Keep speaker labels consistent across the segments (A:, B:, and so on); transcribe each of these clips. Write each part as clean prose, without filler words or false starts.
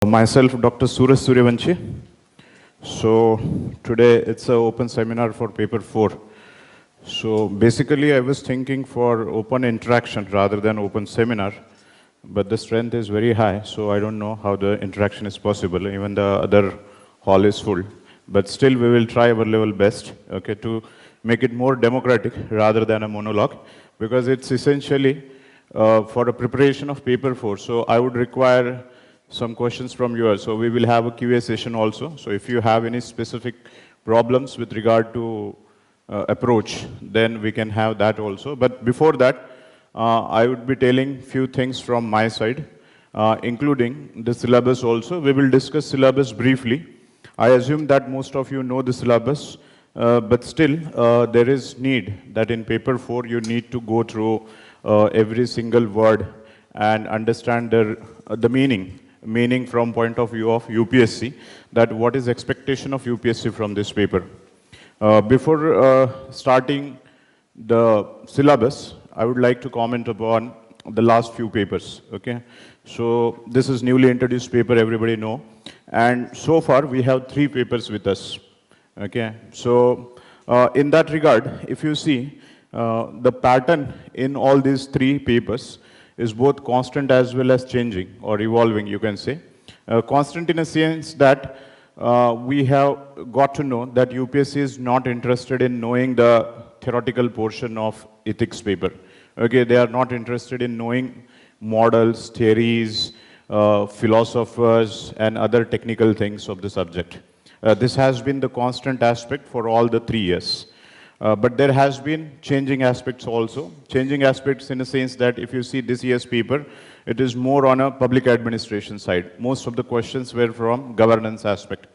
A: Myself, Dr. Suraj Suryavanshi. So today it's an open seminar for paper 4. So basically I was thinking for open interaction rather than open seminar, but the strength is very high, so I don't know how the interaction is possible. Even the other hall is full, but still we will try our level best, okay, to make it more democratic rather than a monologue, because it's essentially for a preparation of paper 4. So I would require some questions from you. So we will have a QA session also. So if you have any specific problems with regard to approach, then we can have that also. But before that, I would be telling few things from my side, including the syllabus also. We will discuss syllabus briefly. I assume that most of you know the syllabus, but still there is need that in paper 4 you need to go through every single word and understand the meaning from point of view of UPSC, that what is expectation of UPSC from this paper. Before starting the syllabus, I would like to comment upon the last few papers, okay? So this is newly introduced paper, everybody know. And so far, we have 3 papers with us, okay? So in that regard, if you see, the pattern in all these 3 papers is both constant as well as changing or evolving, you can say. Constant in a sense that we have got to know that UPSC is not interested in knowing the theoretical portion of ethics paper. Okay, they are not interested in knowing models, theories, philosophers, and other technical things of the subject. This has been the constant aspect for all the 3 years. But there has been changing aspects also. Changing aspects in a sense that if you see this year's paper, it is more on a public administration side. Most of the questions were from governance aspect.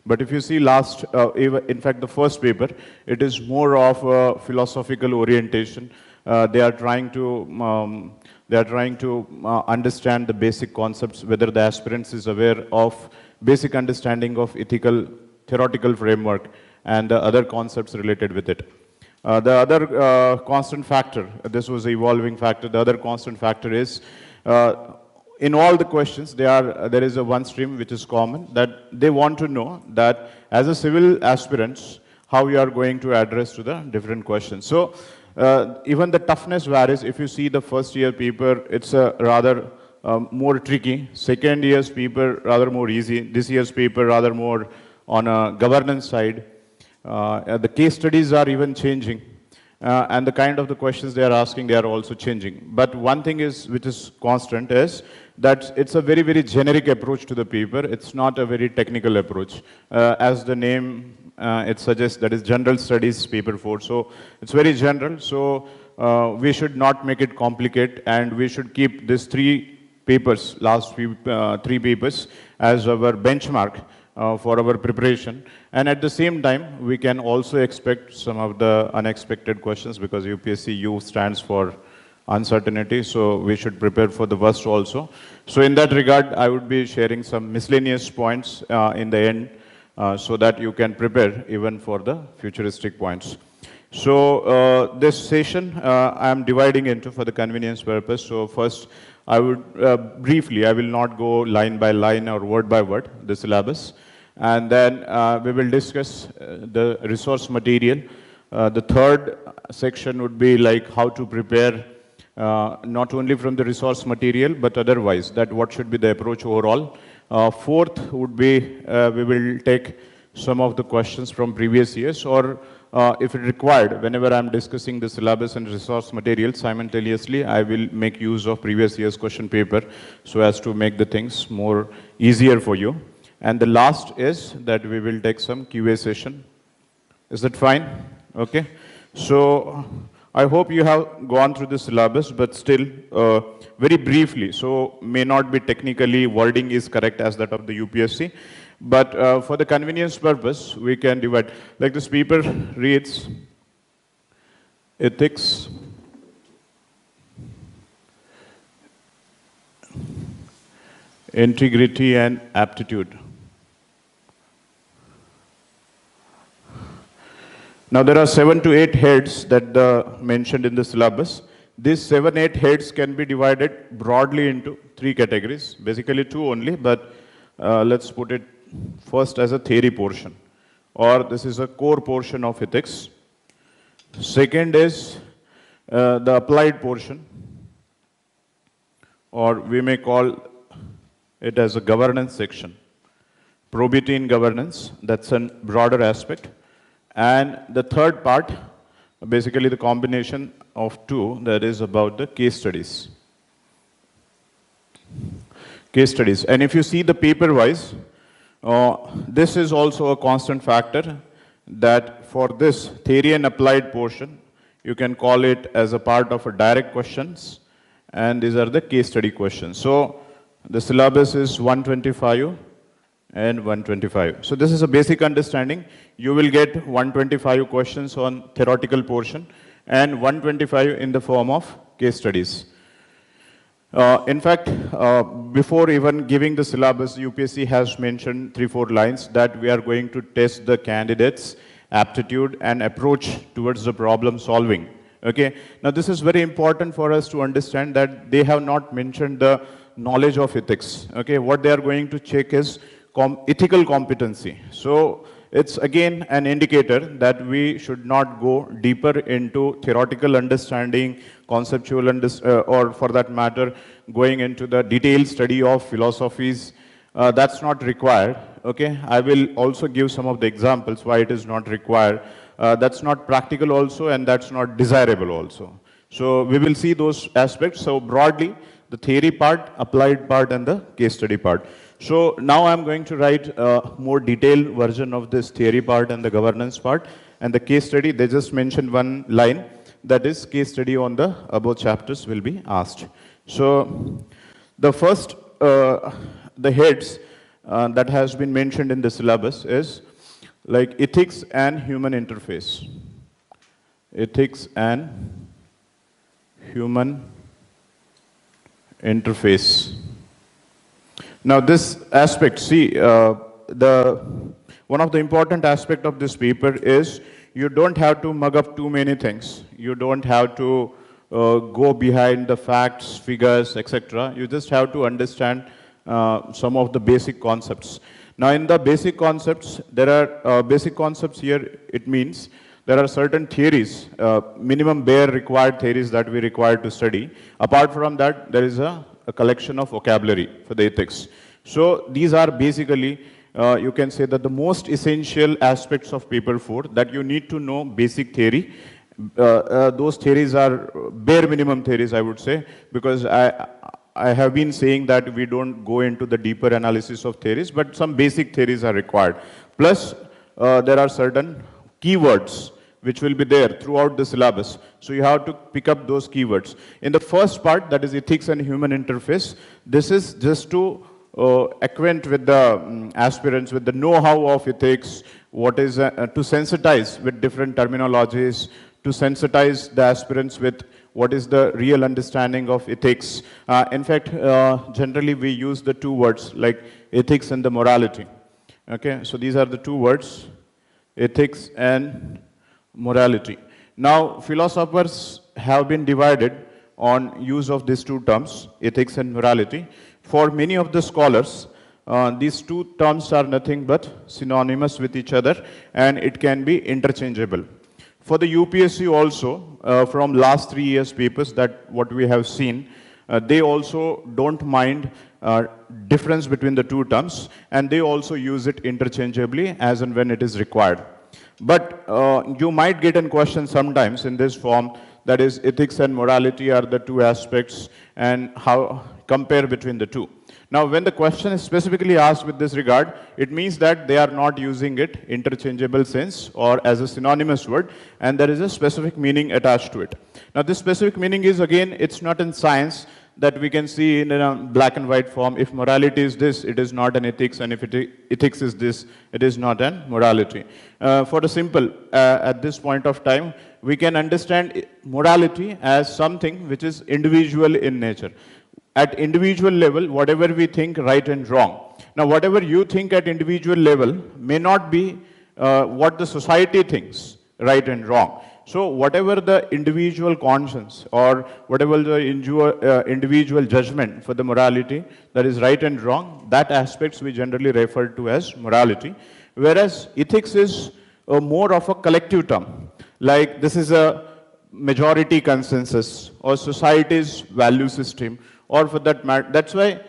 A: But if you see in fact the first paper, it is more of a philosophical orientation. They are trying to understand the basic concepts, whether the aspirants is aware of basic understanding of ethical theoretical framework and the other concepts related with it. The other constant factor, this was the evolving factor, the other constant factor is, in all the questions, there is a one stream which is common, that they want to know that as a civil aspirants, how you are going to address to the different questions. So even the toughness varies. If you see the first year paper, it's a rather more tricky. Second year's paper, rather more easy. This year's paper, rather more on a governance side. The case studies are even changing, and the kind of the questions they are asking, they are also changing. But one thing is, which is constant, is that it's a very, very generic approach to the paper. It's not a very technical approach. As the name it suggests, that is general studies paper 4. So it's very general. So we should not make it complicated, and we should keep these 3 papers, last few 3 papers, as our benchmark for our preparation. And at the same time, we can also expect some of the unexpected questions, because UPSC U stands for uncertainty, so we should prepare for the worst also. So in that regard, I would be sharing some miscellaneous points in the end, so that you can prepare even for the futuristic points. So this session I am dividing into for the convenience purpose. So first, I would briefly, I will not go line by line or word by word, the syllabus. And then we will discuss the resource material. The third section would be like how to prepare not only from the resource material, but otherwise, that what should be the approach overall. Fourth would be, we will take some of the questions from previous years, or if it required, whenever I'm discussing the syllabus and resource material, simultaneously, I will make use of previous year's question paper so as to make the things more easier for you. And the last is that we will take some QA session. Is that fine? Okay. So I hope you have gone through the syllabus, but still very briefly. So may not be technically wording is correct as that of the UPSC, but for the convenience purpose, we can divide. Like this paper reads, ethics, integrity and aptitude. Now there are 7 to 8 heads that mentioned in the syllabus. These 7, 8 heads can be divided broadly into 3 categories, basically 2 only, but let's put it first as a theory portion, or this is a core portion of ethics. Second is the applied portion, or we may call it as a governance section. Probity in governance, that's a broader aspect. And the third part, basically the combination of 2, that is about the case studies. Case studies. And if you see the paper-wise, this is also a constant factor that for this theory and applied portion, you can call it as a part of a direct questions, and these are the case study questions. So the syllabus is 125 and 125. So this is a basic understanding. You will get 125 questions on theoretical portion and 125 in the form of case studies. In fact, before even giving the syllabus, UPSC has mentioned 3-4 lines that we are going to test the candidates' aptitude and approach towards the problem solving. Okay. Now this is very important for us to understand that they have not mentioned the knowledge of ethics. Okay. What they are going to check is ethical competency. So it's again an indicator that we should not go deeper into theoretical understanding, conceptual or for that matter, going into the detailed study of philosophies. That's not required. Okay, I will also give some of the examples why it is not required. That's not practical also, and that's not desirable also. So we will see those aspects. So broadly, the theory part, applied part, and the case study part. So now I'm going to write a more detailed version of this theory part and the governance part. And the case study, they just mentioned one line, that is case study on the above chapters will be asked. So the first, the heads that has been mentioned in the syllabus is like ethics and human interface. Ethics and human interface. Now this aspect, see, one of the important aspect of this paper is you don't have to mug up too many things. You don't have to go behind the facts, figures, etc. You just have to understand some of the basic concepts. Now in the basic concepts, there are basic concepts here, it means there are certain theories, minimum bare required theories that we require to study. Apart from that, there is a collection of vocabulary for the ethics. So these are basically, you can say that the most essential aspects of paper 4 that you need to know basic theory. Those theories are bare minimum theories, I would say, because I have been saying that we don't go into the deeper analysis of theories, but some basic theories are required. Plus, there are certain keywords which will be there throughout the syllabus. So you have to pick up those keywords. In the first part, that is ethics and human interface, this is just to acquaint with the aspirants with the know-how of ethics, what is to sensitize with different terminologies, to sensitize the aspirants with what is the real understanding of ethics. In fact, generally we use the 2 words like ethics and the morality. Okay, so these are the 2 words, ethics and morality. Now, philosophers have been divided on use of these 2 terms, ethics and morality. For many of the scholars, these 2 terms are nothing but synonymous with each other, and it can be interchangeable. For the UPSC also, from last 3 years papers that what we have seen, they also don't mind difference between the 2 terms, and they also use it interchangeably as and when it is required. But you might get a question sometimes in this form, that is ethics and morality are the 2 aspects, and how compare between the 2. Now when the question is specifically asked with this regard, it means that they are not using it interchangeable sense or as a synonymous word, and there is a specific meaning attached to it. Now this specific meaning is, again, it's not in science that we can see in a black and white form. If morality is this, it is not an ethics, and if ethics is this, it is not an morality. For the simple, at this point of time, we can understand morality as something which is individual in nature. At individual level, whatever we think right and wrong. Now, whatever you think at individual level may not be what the society thinks. right and wrong. So whatever the individual conscience or whatever the individual judgment for the morality that is right and wrong, that aspects we generally refer to as morality. Whereas ethics is more of a collective term. Like this is a majority consensus or society's value system, or for that matter, that's why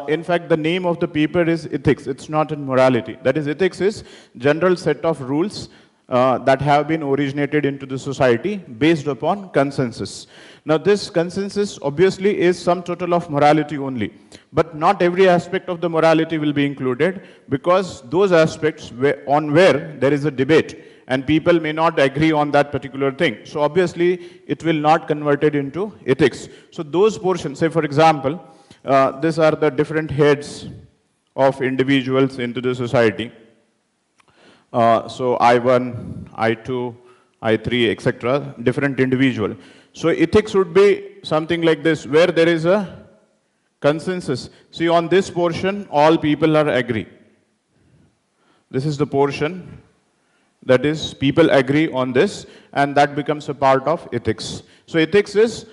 A: in fact the name of the paper is ethics, it's not in morality. That is, ethics is general set of rules that have been originated into the society based upon consensus. Now this consensus obviously is sum total of morality only, but not every aspect of the morality will be included, because those aspects on where there is a debate and people may not agree on that particular thing. So obviously it will not convert it into ethics. So those portions, say for example, these are the different heads of individuals into the society. So I1, I2, I3, etc., different individual. So ethics would be something like this, where there is a consensus. See, on this portion, all people are agree. This is the portion that is, people agree on this, and that becomes a part of ethics. So ethics is,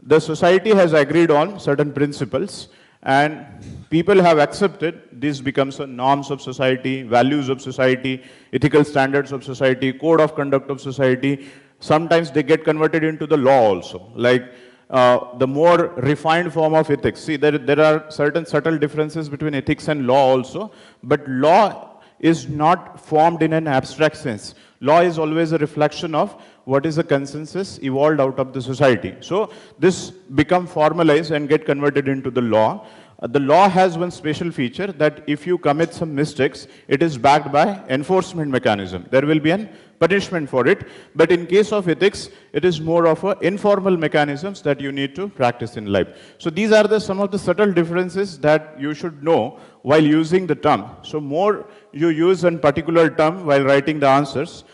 A: the society has agreed on certain principles, and people have accepted, this becomes a norms of society, values of society, ethical standards of society, code of conduct of society. Sometimes they get converted into the law also, like the more refined form of ethics. See, there are certain subtle differences between ethics and law also, but law is not formed in an abstract sense. Law is always a reflection of what is the consensus evolved out of the society. So this become formalized and get converted into the law. The law has one special feature, that if you commit some mistakes, it is backed by enforcement mechanism. There will be an punishment for it. But in case of ethics, it is more of a informal mechanisms that you need to practice in life. So these are some of the subtle differences that you should know while using the term. So more you use a particular term while writing the answers,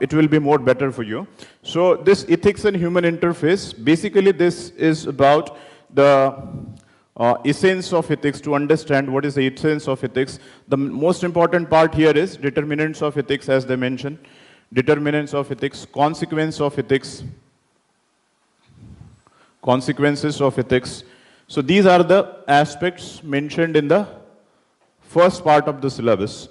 A: it will be more better for you. So this ethics and human interface, basically this is about the essence of ethics. To understand what is the essence of ethics, the most important part here is determinants of ethics, as they mentioned, determinants of ethics, consequence of ethics, consequences of ethics. So these are the aspects mentioned in the first part of the syllabus.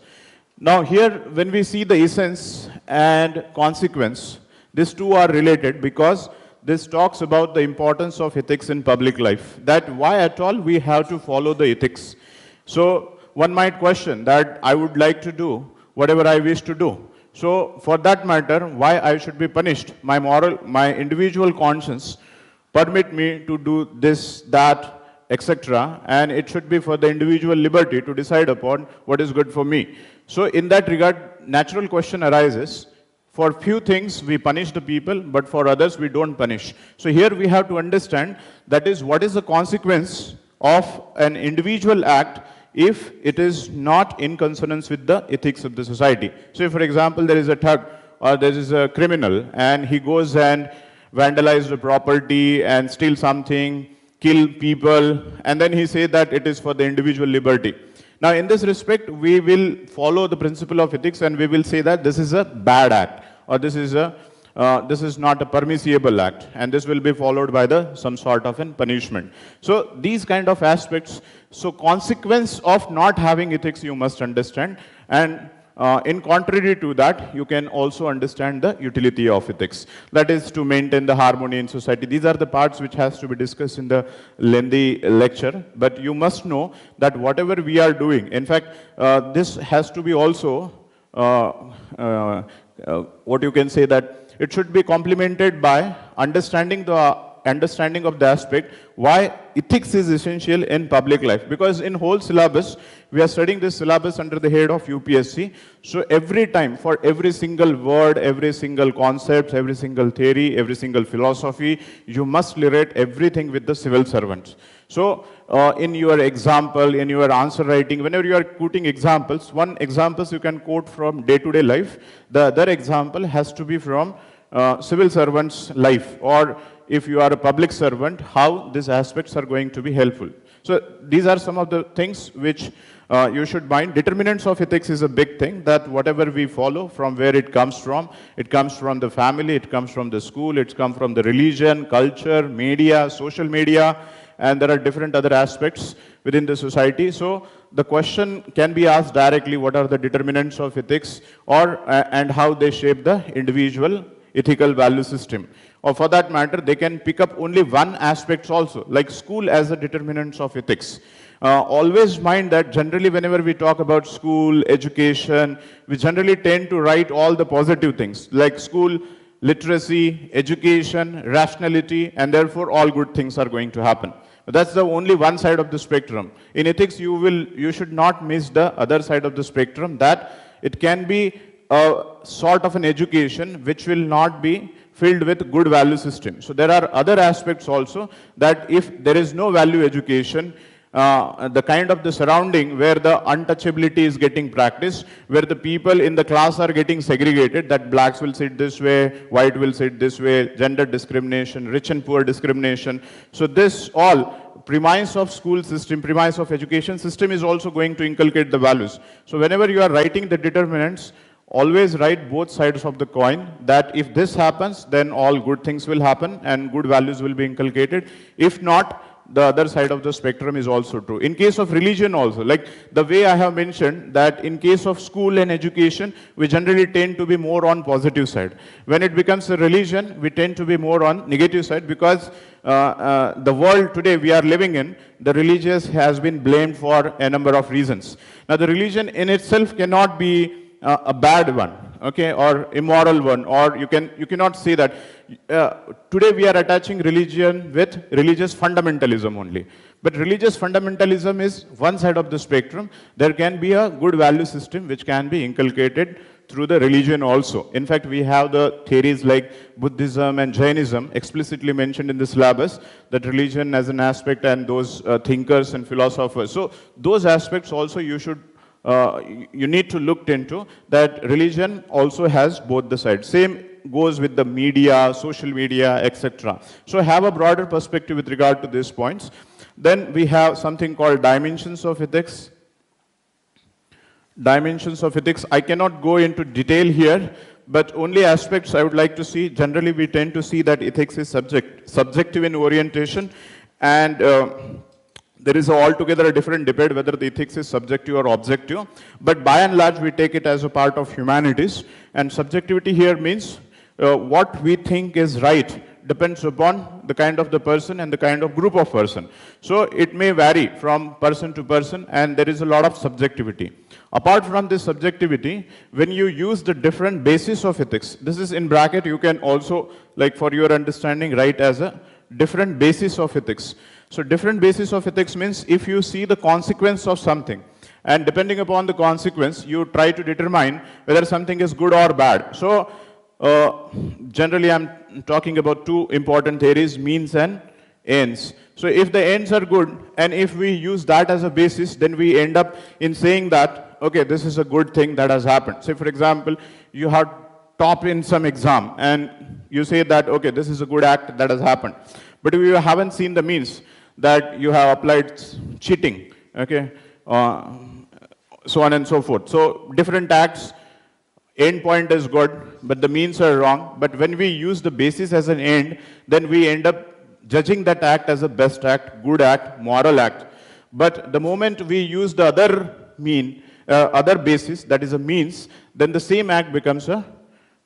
A: Now here, when we see the essence and consequence, these two are related, because this talks about the importance of ethics in public life, that why at all we have to follow the ethics. So one might question that I would like to do whatever I wish to do. So for that matter, why I should be punished? My individual conscience permit me to do this, that, etc. And it should be for the individual liberty to decide upon what is good for me. So in that regard, natural question arises. For few things we punish the people, but for others we don't punish. So here we have to understand, that is, what is the consequence of an individual act if it is not in consonance with the ethics of the society. So for example, there is a thug or there is a criminal and he goes and vandalizes the property and steal something, kill people, and then he says that it is for the individual liberty. Now in this respect, we will follow the principle of ethics and we will say that this is a bad act, or this is not a permissible act, and this will be followed by some sort of an punishment. So these kind of aspects, so consequence of not having ethics you must understand, and in contrary to that, you can also understand the utility of ethics. That is to maintain the harmony in society. These are the parts which has to be discussed in the lengthy lecture. But you must know that whatever we are doing, in fact, this has to be also, what you can say, that it should be complemented by understanding of the aspect why ethics is essential in public life. Because in whole syllabus, we are studying this syllabus under the head of UPSC. So every time, for every single word, every single concept, every single theory, every single philosophy, you must relate everything with the civil servants. So in your example, in your answer writing, whenever you are quoting examples, one examples you can quote from day-to-day life, the other example has to be from civil servant's life, or if you are a public servant, how these aspects are going to be helpful. So these are some of the things which you should mind. Determinants of ethics is a big thing, that whatever we follow, from where it comes from the family, it comes from the school, it comes from the religion, culture, media, social media, and there are different other aspects within the society. So the question can be asked directly, what are the determinants of ethics, or and how they shape the individual ethical value system. Or for that matter, they can pick up only one aspect also, like school as a determinants of ethics. Always mind that generally whenever we talk about school, education, we generally tend to write all the positive things, like school, literacy, education, rationality, and therefore all good things are going to happen. But that's the only one side of the spectrum. In ethics, you should not miss the other side of the spectrum, that it can be a sort of an education which will not be filled with good value system. So there are other aspects also, that if there is no value education, the kind of the surrounding where the untouchability is getting practiced, where the people in the class are getting segregated, that blacks will sit this way, white will sit this way, gender discrimination, rich and poor discrimination. So this all premise of school system, premise of education system is also going to inculcate the values. So whenever you are writing the determinants, always write both sides of the coin, that if this happens, then all good things will happen and good values will be inculcated. If not, the other side of the spectrum is also true. In case of religion also, like the way I have mentioned, that in case of school and education, we generally tend to be more on positive side. When it becomes a religion, we tend to be more on negative side, because the world today we are living in, the religious has been blamed for a number of reasons. Now the religion in itself cannot be a bad one, okay, or immoral one, or you cannot say that. Today we are attaching religion with religious fundamentalism only. But religious fundamentalism is one side of the spectrum. There can be a good value system which can be inculcated through the religion also. In fact, we have the theories like Buddhism and Jainism explicitly mentioned in the syllabus, that religion as an aspect, and those thinkers and philosophers. So those aspects also you need to look into, that religion also has both the sides. Same goes with the media, social media, etc. So have a broader perspective with regard to these points. Then we have something called dimensions of ethics. Dimensions of ethics, I cannot go into detail here, but only aspects I would like to see. Generally, we tend to see that ethics is subjective in orientation, and there is altogether a different debate whether the ethics is subjective or objective. But by and large, we take it as a part of humanities. And subjectivity here means what we think is right depends upon the kind of the person and the kind of group of person. So it may vary from person to person, and there is a lot of subjectivity. Apart from this subjectivity, when you use the different basis of ethics, this is in bracket, you can also, like for your understanding, write as a different basis of ethics. So different basis of ethics means if you see the consequence of something, and depending upon the consequence, you try to determine whether something is good or bad. So generally I'm talking about two important theories, means and ends. So if the ends are good, and if we use that as a basis, then we end up in saying that, okay, this is a good thing that has happened. Say for example, you have top in some exam, and you say that, okay, this is a good act that has happened. But if you haven't seen the means, that you have applied cheating, okay, so on and so forth. So different acts, end point is good, but the means are wrong. But when we use the basis as an end, then we end up judging that act as a best act, good act, moral act. But the moment we use the other basis, that is a means, then the same act becomes a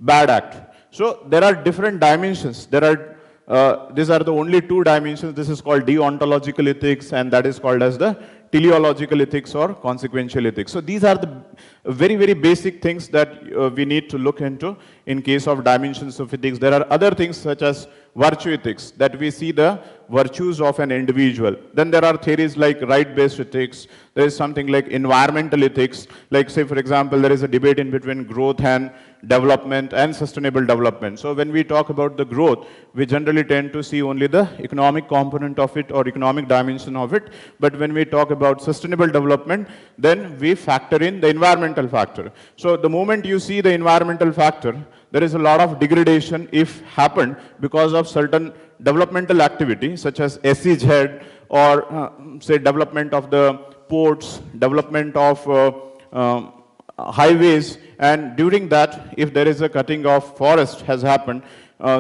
A: bad act. So there are different dimensions. These are the only two dimensions. This is called deontological ethics, and that is called as the teleological ethics or consequential ethics. So these are the very, very basic things that we need to look into in case of dimensions of ethics. There are other things such as virtue ethics, that we see the virtues of an individual. Then there are theories like right-based ethics. There is something like environmental ethics. Like say, for example, there is a debate in between growth and development and sustainable development. So when we talk about the growth, we generally tend to see only the economic component of it or economic dimension of it. But when we talk about sustainable development, then we factor in the environmental factor. So the moment you see the environmental factor, there is a lot of degradation if happened because of certain developmental activity such as SEZ or say development of the ports, development of highways, and during that, if there is a cutting of forest has happened,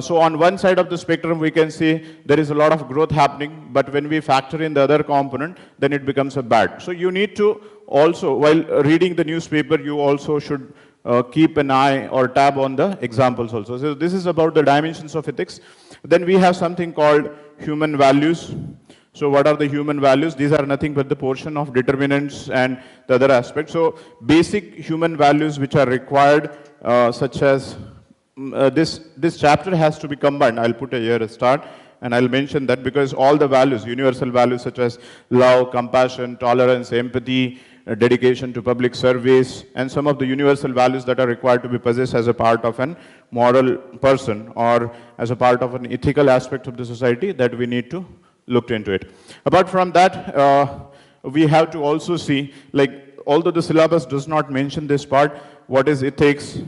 A: so on one side of the spectrum, we can see there is a lot of growth happening, but when we factor in the other component, then it becomes a bad. So you need to also, while reading the newspaper, you also should keep an eye or tab on the examples also. So this is about the dimensions of ethics. Then we have something called human values. So what are the human values? These are nothing but the portion of determinants and the other aspects. So basic human values which are required, such as this chapter has to be combined. I'll put here a start, and I'll mention that because all the values, universal values such as love, compassion, tolerance, empathy, dedication to public service, and some of the universal values that are required to be possessed as a part of an moral person or as a part of an ethical aspect of the society that we need to look into it. Apart from that, we have to also see, like, although the syllabus does not mention this part, what is ethics,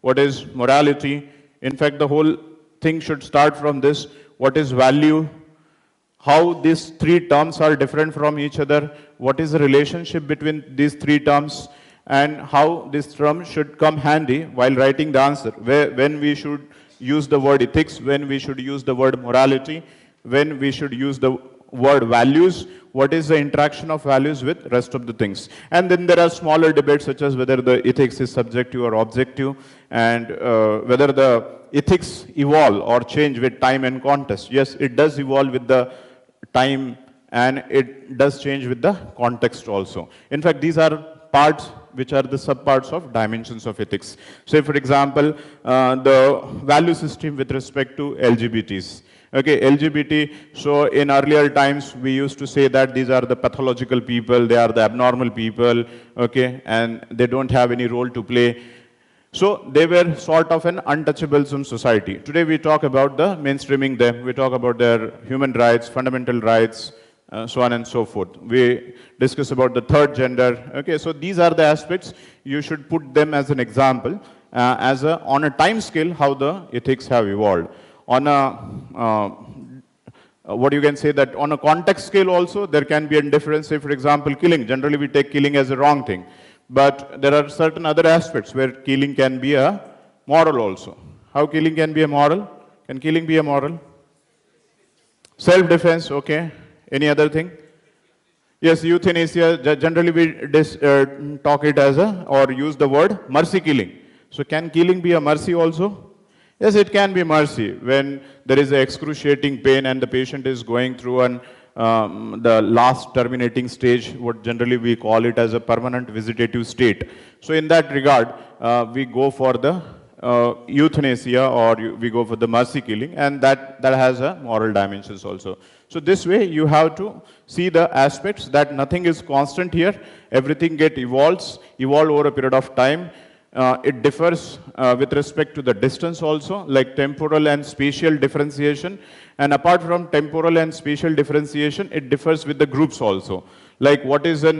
A: what is morality. In fact, the whole thing should start from this: what is value, how these three terms are different from each other, what is the relationship between these three terms, and how this term should come handy while writing the answer, when we should use the word ethics, when we should use the word morality, when we should use the word values, what is the interaction of values with rest of the things. And then there are smaller debates such as whether the ethics is subjective or objective, and whether the ethics evolve or change with time and context. Yes, it does evolve with the time, and it does change with the context also. In fact, these are parts which are the subparts of dimensions of ethics. Say, for example, the value system with respect to LGBTs. Okay, LGBT, so in earlier times, we used to say that these are the pathological people, they are the abnormal people, okay, and they don't have any role to play. So they were sort of an untouchablesome society. Today we talk about the mainstreaming them, we talk about their human rights, fundamental rights, so on and so forth. We discuss about the third gender. Okay, so these are the aspects. You should put them as an example, on a time scale, how the ethics have evolved. On a, what you can say that on a context scale also, there can be a difference. Say, for example, killing. Generally, we take killing as a wrong thing. But there are certain other aspects where killing can be a moral also. How killing can be a moral? Can killing be a moral? Self-defense, okay. Any other thing? Yes, euthanasia. Generally, we talk it as or use the word mercy killing. So can killing be a mercy also? Yes, it can be mercy when there is excruciating pain and the patient is going through the last terminating stage, what generally we call it as a permanent vegetative state. So in that regard, we go for the euthanasia, or we go for the mercy killing, and that has a moral dimensions also. So this way you have to see the aspects that nothing is constant here, everything evolve over a period of time. It differs with respect to the distance also, like temporal and spatial differentiation. And apart from temporal and spatial differentiation, it differs with the groups also. Like what is a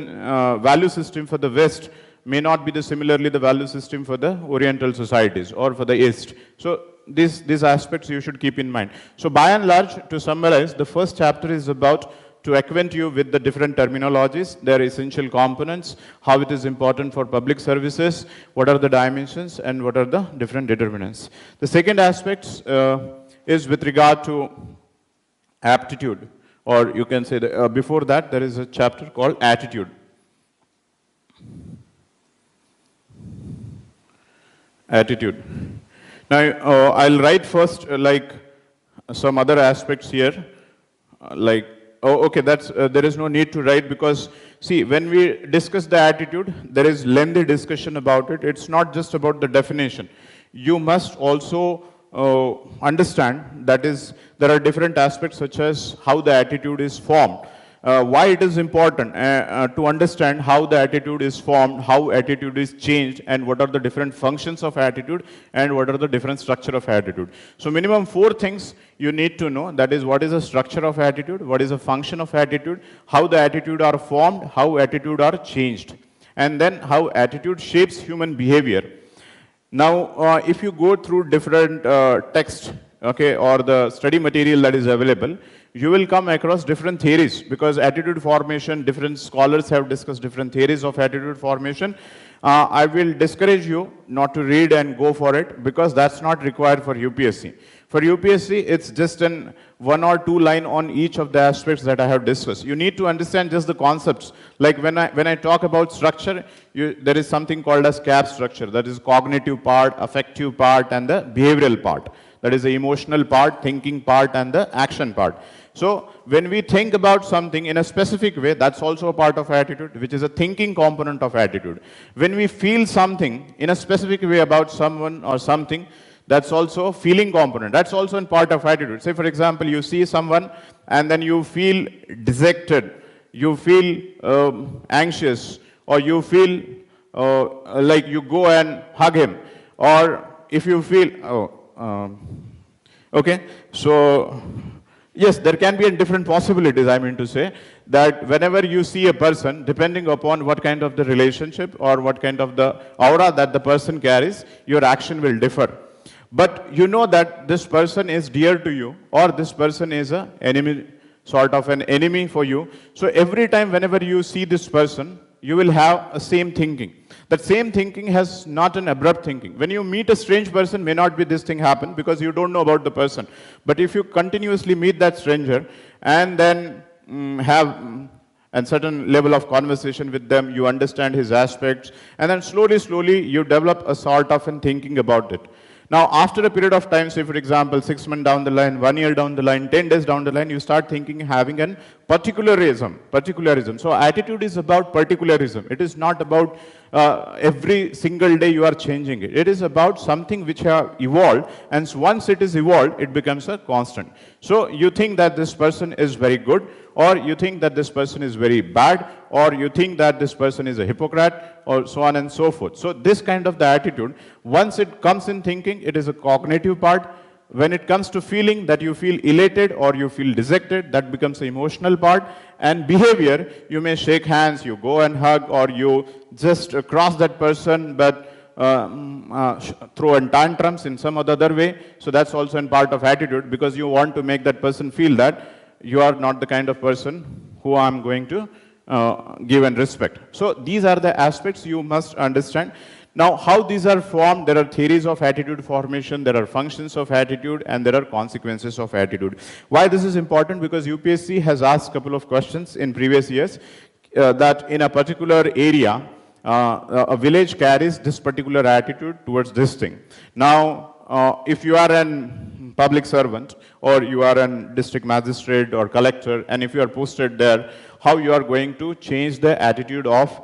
A: value system for the West may not be similarly the value system for the Oriental societies or for the East. So these aspects you should keep in mind. So by and large, to summarize, the first chapter is about to acquaint you with the different terminologies, their essential components, how it is important for public services, what are the dimensions, and what are the different determinants. The second aspect is with regard to aptitude, or you can say that, before that there is a chapter called attitude. Attitude. Now, I'll write first like some other aspects here, there is no need to write, because see, when we discuss the attitude, there is lengthy discussion about it. It's not just about the definition. You must also understand that there are different aspects such as how the attitude is formed. Why it is important to understand how the attitude is formed, how attitude is changed, and what are the different functions of attitude, and what are the different structure of attitude. So minimum 4 things you need to know. That is, what is the structure of attitude, what is the function of attitude, how the attitude are formed, how attitude are changed, and then how attitude shapes human behavior. Now, if you go through different texts, okay, or the study material that is available, you will come across different theories, because attitude formation, different scholars have discussed different theories of attitude formation. I will discourage you not to read and go for it, because that's not required for UPSC. For UPSC, it's just an 1 or 2 line on each of the aspects that I have discussed. You need to understand just the concepts. Like when I talk about structure, there is something called as CAP structure. That is cognitive part, affective part, and the behavioral part. That is the emotional part, thinking part, and the action part. So when we think about something in a specific way, that's also a part of attitude, which is a thinking component of attitude. When we feel something in a specific way about someone or something, that's also a feeling component. That's also a part of attitude. Say, for example, you see someone and then you feel dejected, you feel anxious, or you feel like you go and hug him. Or if you feel, okay, so yes, there can be different possibilities, I mean to say, that whenever you see a person, depending upon what kind of the relationship or what kind of the aura that the person carries, your action will differ. But you know that this person is dear to you, or this person is an enemy, sort of an enemy for you. So every time whenever you see this person, you will have a same thinking. That same thinking has not an abrupt thinking. When you meet a strange person, may not be this thing happen, because you don't know about the person. But if you continuously meet that stranger and then have a certain level of conversation with them, you understand his aspects, and then slowly you develop a sort of an thinking about it. Now, after a period of time, say for example, 6 months down the line, 1 year down the line, 10 days down the line, you start thinking, having an particularism. So attitude is about particularism. It is not about every single day you are changing it. It is about something which have evolved, and once it is evolved, it becomes a constant. So you think that this person is very good, or you think that this person is very bad, or you think that this person is a hypocrite, or so on and so forth. So this kind of the attitude, once it comes in thinking, it is a cognitive part. When it comes to feeling, that you feel elated or you feel dejected, that becomes the emotional part. And behavior, you may shake hands, you go and hug, or you just cross that person, but throw in tantrums in some other way. So that's also a part of attitude, because you want to make that person feel that you are not the kind of person who I'm going to give and respect. So these are the aspects you must understand. Now, how these are formed, there are theories of attitude formation, there are functions of attitude, and there are consequences of attitude. Why this is important? Because UPSC has asked a couple of questions in previous years that in a particular area, a village carries this particular attitude towards this thing. Now, if you are an public servant, or you are a district magistrate or collector, and if you are posted there, how you are going to change the attitude of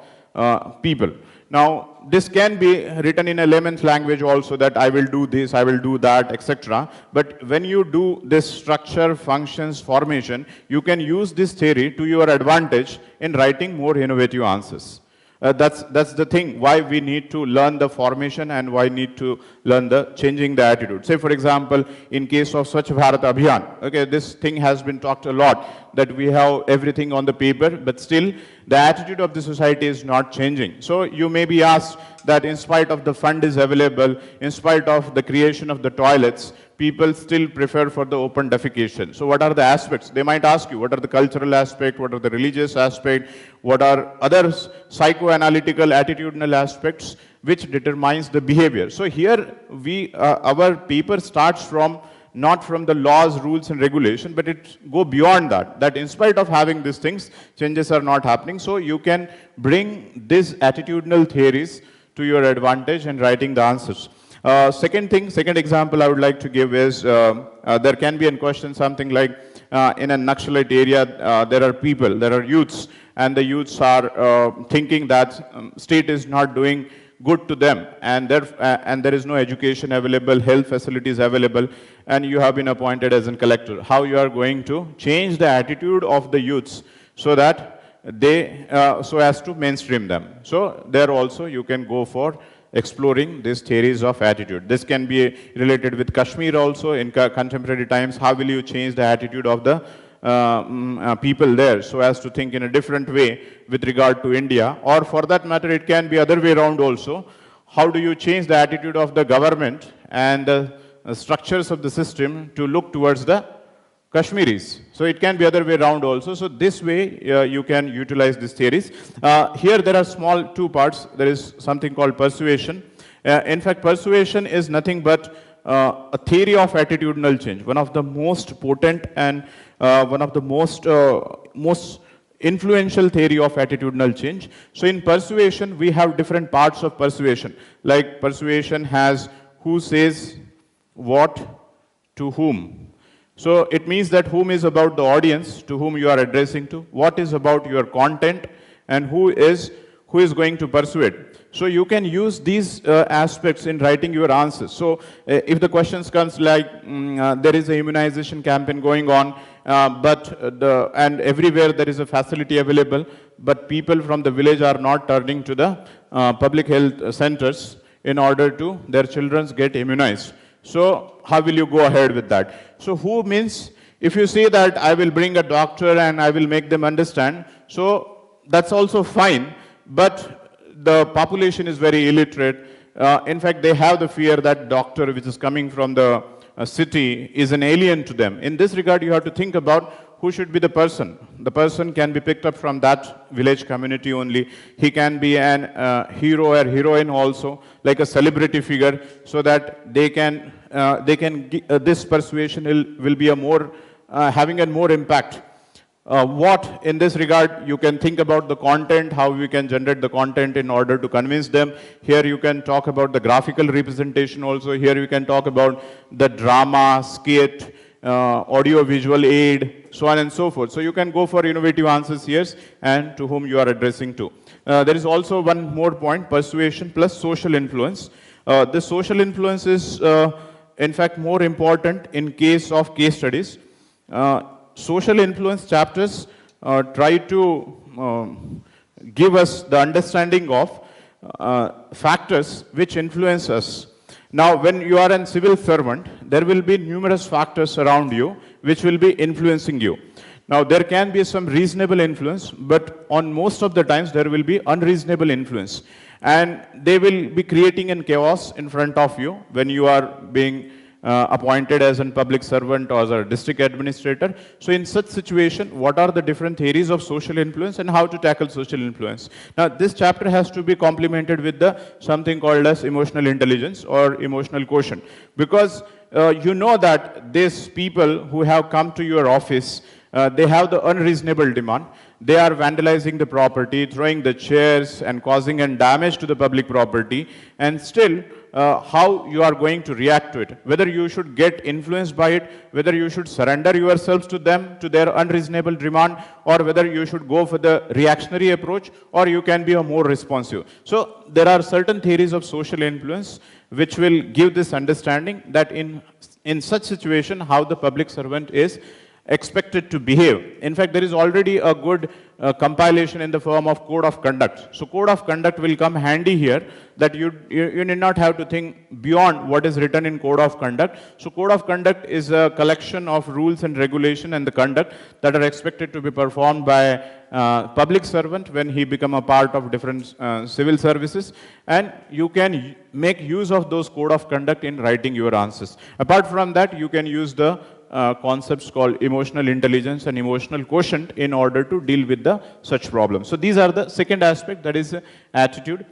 A: people. Now, this can be written in a layman's language also, that I will do this, I will do that, etc. But when you do this structure, functions, formation, you can use this theory to your advantage in writing more innovative answers. That's the thing, why we need to learn the formation and why need to learn the changing the attitude. Say, for example, in case of Swachh Bharat Abhiyan, okay, this thing has been talked a lot, that we have everything on the paper, but still the attitude of the society is not changing. So you may be asked that in spite of the fund is available, in spite of the creation of the toilets, people still prefer for the open defecation. So what are the aspects? They might ask you, what are the cultural aspect, what are the religious aspect, what are other psychoanalytical, attitudinal aspects which determines the behavior. So here our paper starts from not from the laws, rules and regulation, but it go beyond that, that in spite of having these things, changes are not happening. So you can bring these attitudinal theories to your advantage in writing the answers. Second example I would like to give is, there can be a question something like, in a Naxalite area, there are youths, and the youths are thinking that state is not doing good to them, and there is no education available, health facilities available, and you have been appointed as a collector. How you are going to change the attitude of the youths so that they, so as to mainstream them. So there also you can go for exploring these theories of attitude. This can be related with Kashmir also in contemporary times. How will you change the attitude of the people there so as to think in a different way with regard to India? Or for that matter, it can be other way around also. How do you change the attitude of the government and structures of the system to look towards the Kashmiris. So it can be other way around also. So this way you can utilize these theories. Here there are small two parts. There is something called persuasion. In fact, persuasion is nothing but a theory of attitudinal change, one of the most potent and one of the most influential theory of attitudinal change. So in persuasion, we have different parts of persuasion. Like persuasion has who says what to whom. So it means that whom is about the audience to whom you are addressing to, what is about your content, and who is going to persuade. So you can use these aspects in writing your answers. So if the questions comes like there is a immunization campaign going on, and everywhere there is a facility available, but people from the village are not turning to the public health centers in order to their children get immunized. So how will you go ahead with that? So who means if you say that I will bring a doctor and I will make them understand, so that's also fine, but the population is very illiterate. In fact, they have the fear that doctor which is coming from the city is an alien to them. In this regard, you have to think about who should be the person. The person can be picked up from that village community only. He can be an hero or heroine also, like a celebrity figure, so that this persuasion will be a more having a more impact. What in this regard you can think about the content, how we can generate the content in order to convince them. Here you can talk about the graphical representation also. Here you can talk about the drama, skit, audio visual aid, so on and so forth. So you can go for innovative answers here and to whom you are addressing to. There is also one more point, persuasion plus social influence. The social influence is in fact more important in case of case studies. Social influence chapters try to give us the understanding of factors which influence us. Now, when you are a civil servant, there will be numerous factors around you which will be influencing you. Now, there can be some reasonable influence, but on most of the times there will be unreasonable influence. And they will be creating a chaos in front of you when you are being appointed as a public servant or as a district administrator. So in such situation, what are the different theories of social influence and how to tackle social influence? Now this chapter has to be complemented with something called as emotional intelligence or emotional quotient, because you know that these people who have come to your office, they have the unreasonable demand. They are vandalizing the property, throwing the chairs and causing damage to the public property, and still how you are going to react to it, whether you should get influenced by it, whether you should surrender yourselves to them, to their unreasonable demand, or whether you should go for the reactionary approach, or you can be a more responsive. So there are certain theories of social influence which will give this understanding that in such situation how the public servant is expected to behave. In fact, there is already a good compilation in the form of code of conduct. So code of conduct will come handy here, that you need not have to think beyond what is written in code of conduct. So code of conduct is a collection of rules and regulation and the conduct that are expected to be performed by public servant when he become a part of different civil services, and you can make use of those code of conduct in writing your answers. Apart from that, you can use the concepts called emotional intelligence and emotional quotient in order to deal with such problems. So these are the second aspect, that is attitude.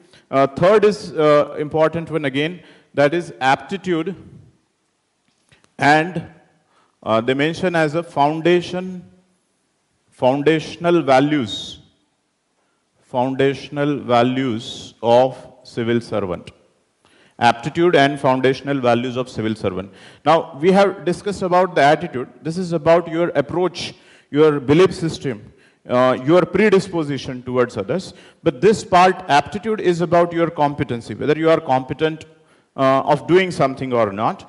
A: Third is important one again, that is aptitude, and they mention as a foundational values of civil servant. Aptitude and foundational values of civil servant. Now, we have discussed about the attitude. This is about your approach, your belief system, your predisposition towards others. But this part, aptitude, is about your competency, whether you are competent of doing something or not.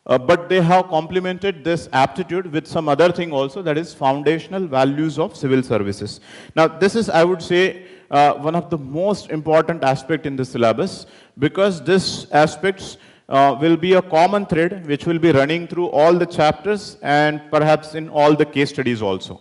A: But they have complemented this aptitude with some other thing also, that is foundational values of civil services. Now, this is, I would say, one of the most important aspect in the syllabus, because this aspects will be a common thread which will be running through all the chapters and perhaps in all the case studies also.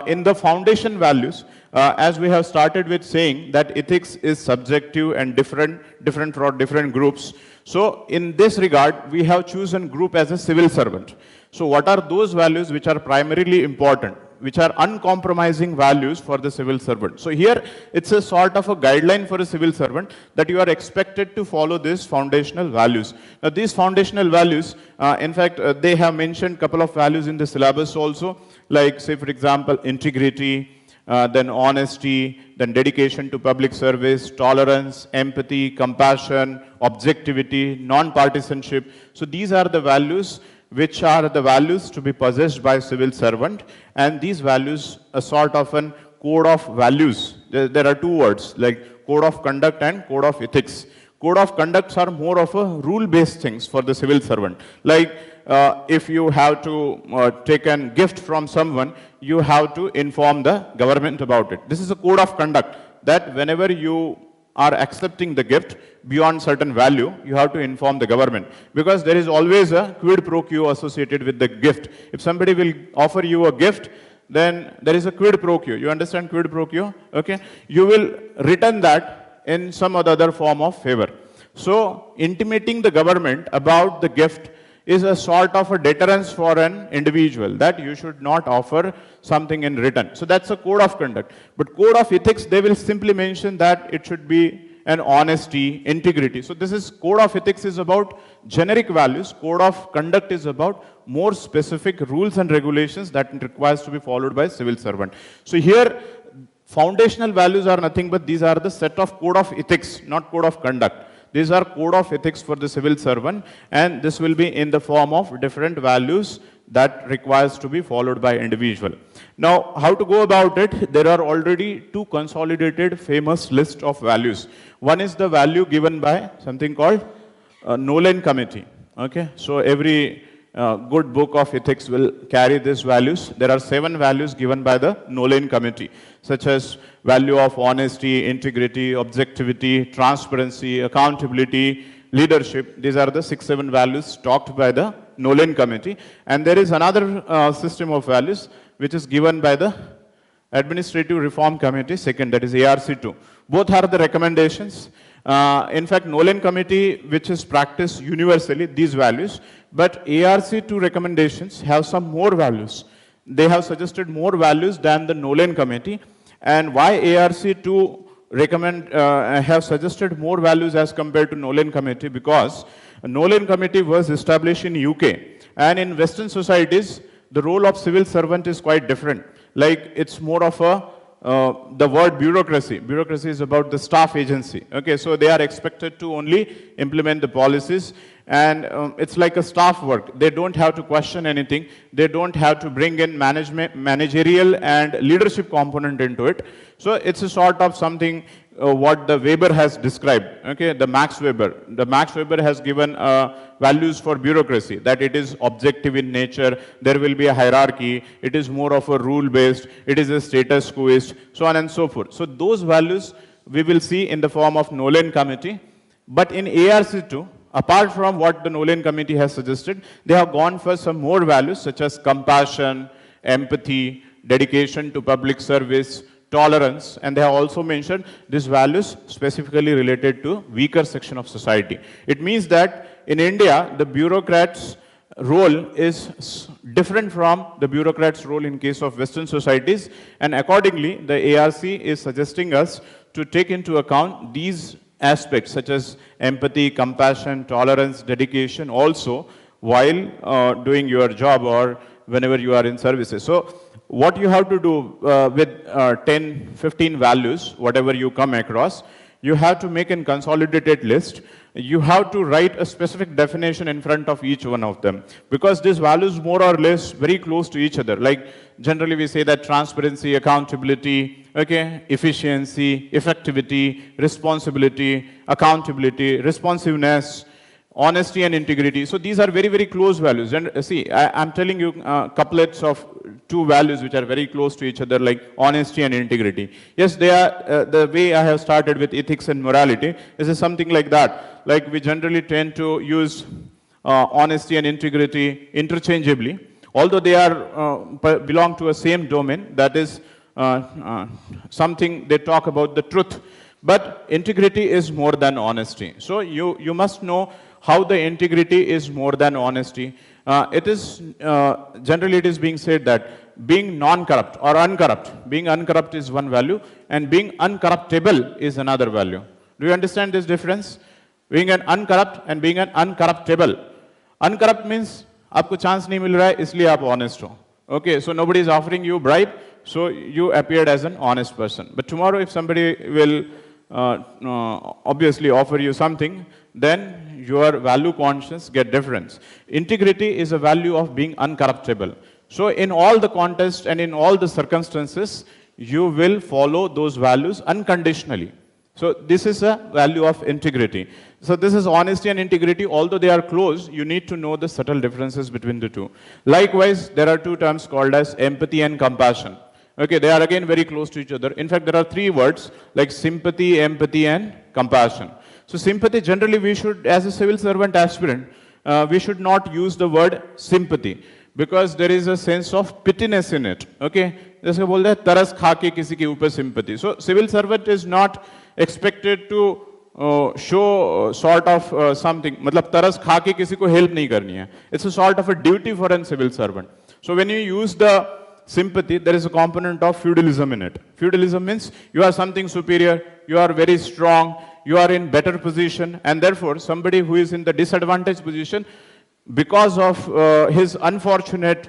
A: In the foundation values, as we have started with saying that ethics is subjective and different for different groups. So in this regard, we have chosen group as a civil servant. So what are those values which are primarily important, which are uncompromising values for the civil servant? So here it's a sort of a guideline for a civil servant that you are expected to follow these foundational values. Now these foundational values, in fact, they have mentioned a couple of values in the syllabus also, like say for example, integrity, then honesty, then dedication to public service, tolerance, empathy, compassion, objectivity, non-partisanship. So these are the values which are the values to be possessed by civil servant, and these values a sort of an code of values. There are two words like code of conduct and code of ethics. Code of conducts are more of a rule-based things for the civil servant. Like if you have to take a gift from someone, you have to inform the government about it. This is a code of conduct that whenever you are accepting the gift beyond certain value, you have to inform the government, because there is always a quid pro quo associated with the gift. If somebody will offer you a gift, then there is a quid pro quo. You understand quid pro quo? Okay? You will return that in some other form of favor. So intimating the government about the gift is a sort of a deterrence for an individual, that you should not offer something in return. So that's a code of conduct. But code of ethics, they will simply mention that it should be an honesty, integrity. So this is code of ethics is about generic values. Code of conduct is about more specific rules and regulations that requires to be followed by civil servant. So here, foundational values are nothing but these are the set of code of ethics, not code of conduct. These are code of ethics for the civil servant, and this will be in the form of different values that requires to be followed by individual. Now, how to go about it? There are already two consolidated famous list of values. One is the value given by something called Nolan Committee. Okay, so every good book of ethics will carry these values. There are 7 values given by the Nolan Committee, such as value of honesty, integrity, objectivity, transparency, accountability, leadership. These are the 6-7 values talked by the Nolan Committee. And there is another system of values which is given by the Administrative Reform Committee, second, that is ARC2. Both are the recommendations. In fact, Nolan Committee, which is practiced universally, these values, but ARC2 recommendations have some more values. They have suggested more values than the Nolan Committee. And why ARC2 have suggested more values as compared to Nolan Committee? Because Nolan Committee was established in UK, and in Western societies, the role of civil servant is quite different. Like it's more of a the word bureaucracy. Bureaucracy is about the staff agency. Okay, so they are expected to only implement the policies, and it's like a staff work. They don't have to question anything. They don't have to bring in managerial and leadership component into it. So it's a sort of something what the Weber has described. Okay, the Max Weber. The Max Weber has given values for bureaucracy, that it is objective in nature, there will be a hierarchy, it is more of a rule-based, it is a status quoist, so on and so forth. So those values we will see in the form of Nolan Committee. But in ARC2, apart from what the Nolan Committee has suggested, they have gone for some more values such as compassion, empathy, dedication to public service, tolerance, and they have also mentioned these values specifically related to weaker section of society. It means that in India, the bureaucrats' role is different from the bureaucrats' role in case of Western societies, and accordingly, the ARC is suggesting us to take into account these aspects such as empathy, compassion, tolerance, dedication also while doing your job or whenever you are in services. So what you have to do with 10, 15 values, whatever you come across, you have to make a consolidated list. You have to write a specific definition in front of each one of them, because these values more or less very close to each other. Like generally we say that transparency, accountability, okay, efficiency, effectivity, responsibility, accountability, responsiveness, honesty and integrity. So these are very, very close values. And see, I'm telling you couplets of 2 values which are very close to each other, like honesty and integrity. Yes, they are, the way I have started with ethics and morality is something like that. Like we generally tend to use honesty and integrity interchangeably. Although they are belong to a same domain, that is something they talk about the truth. But integrity is more than honesty. So you must know how the integrity is more than honesty. It is generally it is being said that being non-corrupt or uncorrupt, being uncorrupt is one value, and being uncorruptible is another value. Do you understand this difference? Being an uncorrupt and being an uncorruptible. Uncorrupt means आपको chance नहीं मिल रहा है इसलिए आप honest हो. Okay, so nobody is offering you bribe, so you appeared as an honest person. But tomorrow, if somebody will obviously offer you something, then your value conscience get difference. Integrity is a value of being uncorruptible. So in all the context and in all the circumstances, you will follow those values unconditionally. So this is a value of integrity. So this is honesty and integrity. Although they are close, you need to know the subtle differences between the two. Likewise, there are two terms called as empathy and compassion. Okay, they are again very close to each other. In fact, there are three words like sympathy, empathy, and compassion. So sympathy, generally we should, as a civil servant aspirant, we should not use the word sympathy, because there is a sense of pittiness in it. Okay, जैसे बोलते हैं तरस खा के किसी के ऊपर sympathy. So civil servant is not expected to show sort of something. मतलब तरस खा के किसी को help नहीं करनी है. It's a sort of a duty for a civil servant. So when you use the sympathy, there is a component of feudalism in it. Feudalism means you are something superior, you are very strong, you are in better position, and therefore somebody who is in the disadvantaged position, because of his unfortunate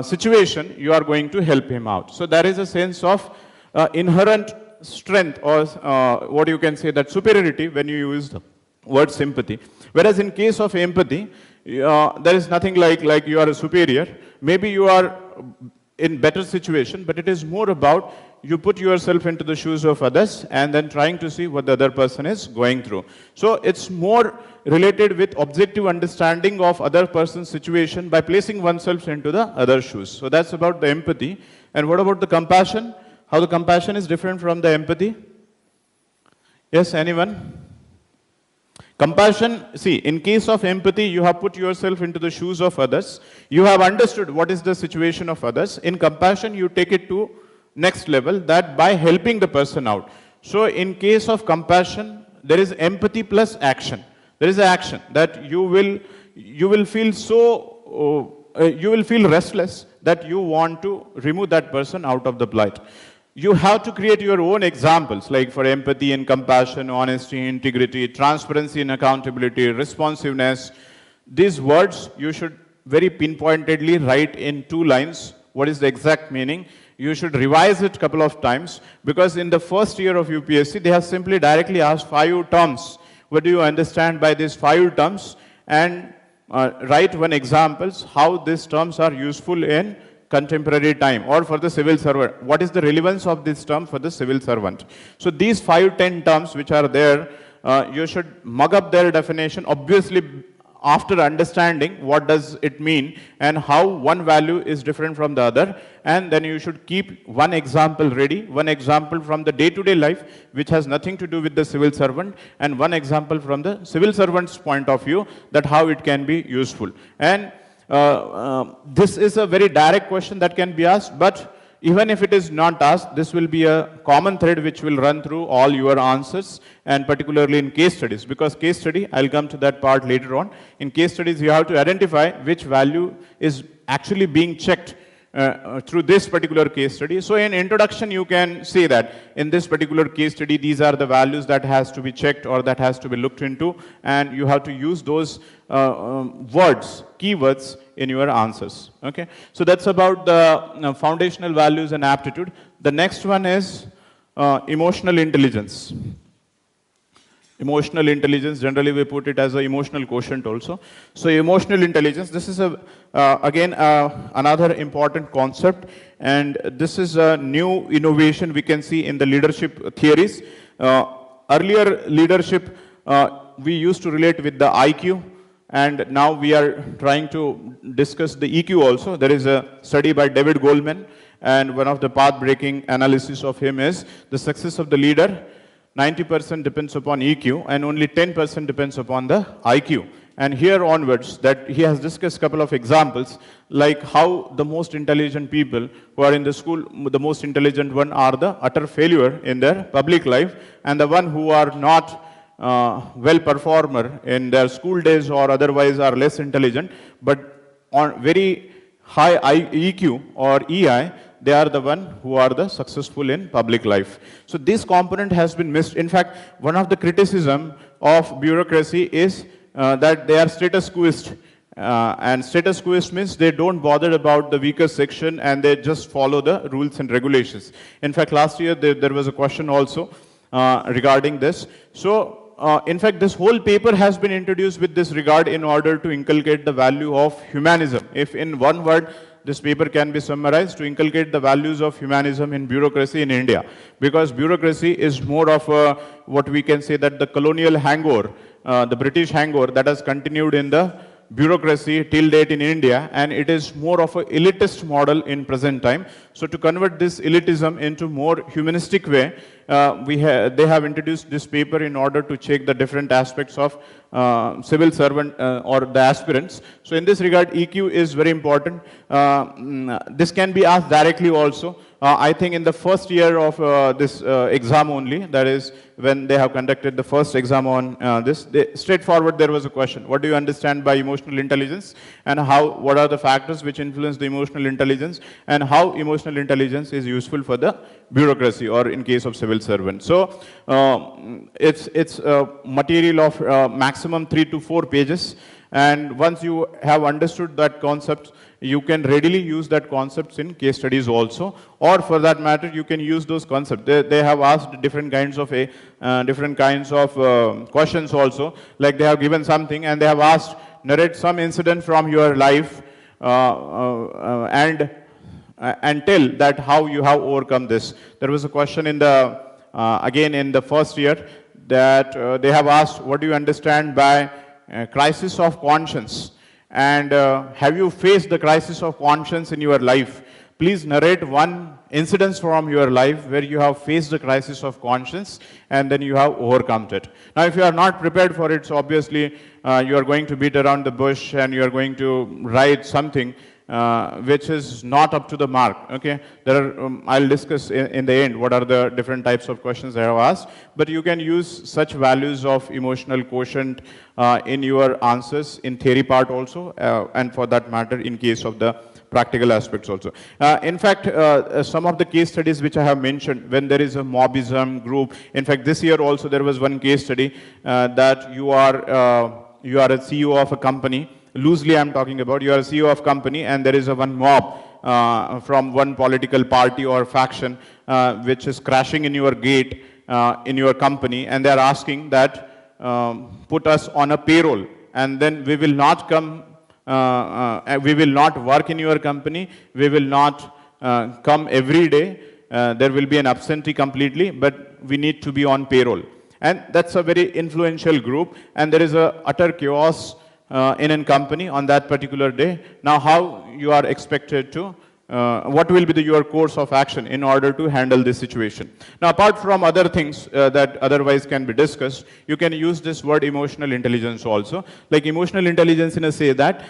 A: situation, you are going to help him out. So there is a sense of inherent strength, or what you can say, that superiority when you use the word sympathy. Whereas in case of empathy, there is nothing like you are a superior. Maybe you are in better situation, but it is more about you put yourself into the shoes of others and then trying to see what the other person is going through. So it's more related with objective understanding of other person's situation by placing oneself into the other shoes. So that's about the empathy. And what about the compassion? How the compassion is different from the empathy? Yes, anyone? Compassion, see, in case of empathy, you have put yourself into the shoes of others. You have understood what is the situation of others. In compassion, you take it to next level, that by helping the person out. So in case of compassion, there is empathy plus action. There is an action that you will feel so, you will feel restless that you want to remove that person out of the plight. You have to create your own examples, like for empathy and compassion, honesty, integrity, transparency and accountability, responsiveness. These words you should very pinpointedly write in 2 lines. What is the exact meaning? You should revise it a couple of times, because in the first year of UPSC, they have simply directly asked 5 terms. What do you understand by these 5 terms? And write 1 examples how these terms are useful in contemporary time or for the civil servant. What is the relevance of this term for the civil servant? So these 5-10 terms which are there, you should mug up their definition, obviously after understanding what does it mean and how one value is different from the other, and then you should keep 1 example ready, 1 example from the day-to-day life which has nothing to do with the civil servant, and 1 example from the civil servant's point of view, that how it can be useful. And this is a very direct question that can be asked, but even if it is not asked, this will be a common thread which will run through all your answers, and particularly in case studies, because case study, I'll come to that part later on. In case studies, you have to identify which value is actually being checked through this particular case study. So in introduction, you can say that in this particular case study, these are the values that has to be checked or that has to be looked into, and you have to use those words, keywords in your answers. Okay, so that's about the foundational values and aptitude. The next one is emotional intelligence. Emotional intelligence, generally we put it as an emotional quotient also. So emotional intelligence, this is again another important concept, and this is a new innovation we can see in the leadership theories. Earlier leadership we used to relate with the IQ, and now we are trying to discuss the EQ also. There is a study by David Goldman, and one of the path-breaking analysis of him is the success of the leader 90% depends upon EQ and only 10% depends upon the IQ. and here onwards that he has discussed a couple of examples, like how the most intelligent people who are in the school, the most intelligent one are the utter failure in their public life, and the one who are not well performer in their school days or otherwise are less intelligent, but on very high EQ or EI, they are the one who are the successful in public life. So this component has been missed. In fact, one of the criticism of bureaucracy is that they are status quoist. And status quoist means they don't bother about the weaker section and they just follow the rules and regulations. In fact, last year there was a question also regarding this. So in fact, this whole paper has been introduced with this regard in order to inculcate the value of humanism. If in one word, this paper can be summarized, to inculcate the values of humanism in bureaucracy in India. Because bureaucracy is more of a, what we can say that the colonial hangover, the British hangover that has continued in the bureaucracy till date in India, and it is more of an elitist model in present time. So to convert this elitism into more humanistic way, they have introduced this paper in order to check the different aspects of civil servant or the aspirants. So in this regard, EQ is very important. This can be asked directly also. I think in the first year of this exam only, that is when they have conducted the first exam on straightforward there was a question, what do you understand by emotional intelligence, and what are the factors which influence the emotional intelligence, and how emotional intelligence is useful for the bureaucracy or in case of civil servant. So it's a material of maximum 3 to 4 pages, and once you have understood that concept, you can readily use that concepts in case studies also, or for that matter, you can use those concepts. They have asked different kinds of questions also, like they have given something and they have asked, narrate some incident from your life and tell that how you have overcome this. There was a question in the, again in the first year, that they have asked, what do you understand by crisis of conscience? And have you faced the crisis of conscience in your life? Please narrate one incident from your life where you have faced the crisis of conscience and then you have overcome it. Now, if you are not prepared for it, so obviously you are going to beat around the bush and you are going to write something which is not up to the mark. Okay, I'll discuss in the end what are the different types of questions I have asked, but you can use such values of emotional quotient in your answers in theory part also, and for that matter in case of the practical aspects also. In fact, some of the case studies which I have mentioned, when there is a mobism group, in fact this year also there was one case study that you are a CEO of a company. Loosely I'm talking about, you are a CEO of company and there is a one mob from one political party or faction which is crashing in your gate in your company, and they are asking that put us on a payroll and then we will not come, we will not work in your company, we will not come every day, there will be an absentee completely, but we need to be on payroll. And that's a very influential group, and there is a utter chaos in a company on that particular day. Now, how you are expected to, what will be your course of action in order to handle this situation? Now, apart from other things that otherwise can be discussed, you can use this word emotional intelligence also. Like emotional intelligence in a say that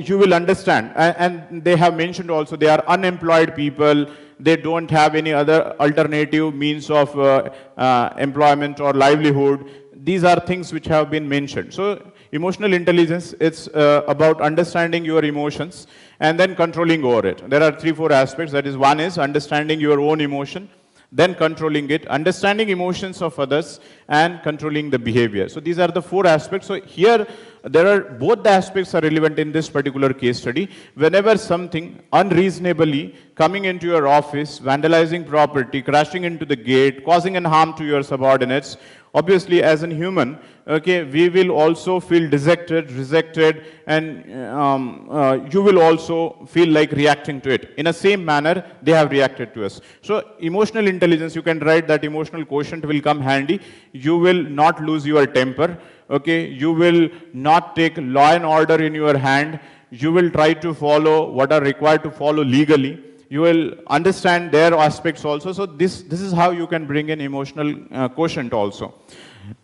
A: you will understand, and they have mentioned also they are unemployed people, they don't have any other alternative means of employment or livelihood. These are things which have been mentioned. So emotional intelligence, it's about understanding your emotions and then controlling over it. There are 3-4 aspects. That is, one is understanding your own emotion, then controlling it, understanding emotions of others, and controlling the behavior. So these are the 4 aspects. So here, both the aspects are relevant in this particular case study. Whenever something unreasonably coming into your office, vandalizing property, crashing into the gate, causing an harm to your subordinates, obviously as a human, okay, we will also feel dejected, rejected, and you will also feel like reacting to it. In the same manner, they have reacted to us. So emotional intelligence, you can write that emotional quotient will come handy. You will not lose your temper. Okay, you will not take law and order in your hand. You will try to follow what are required to follow legally. You will understand their aspects also. So this is how you can bring in emotional quotient also.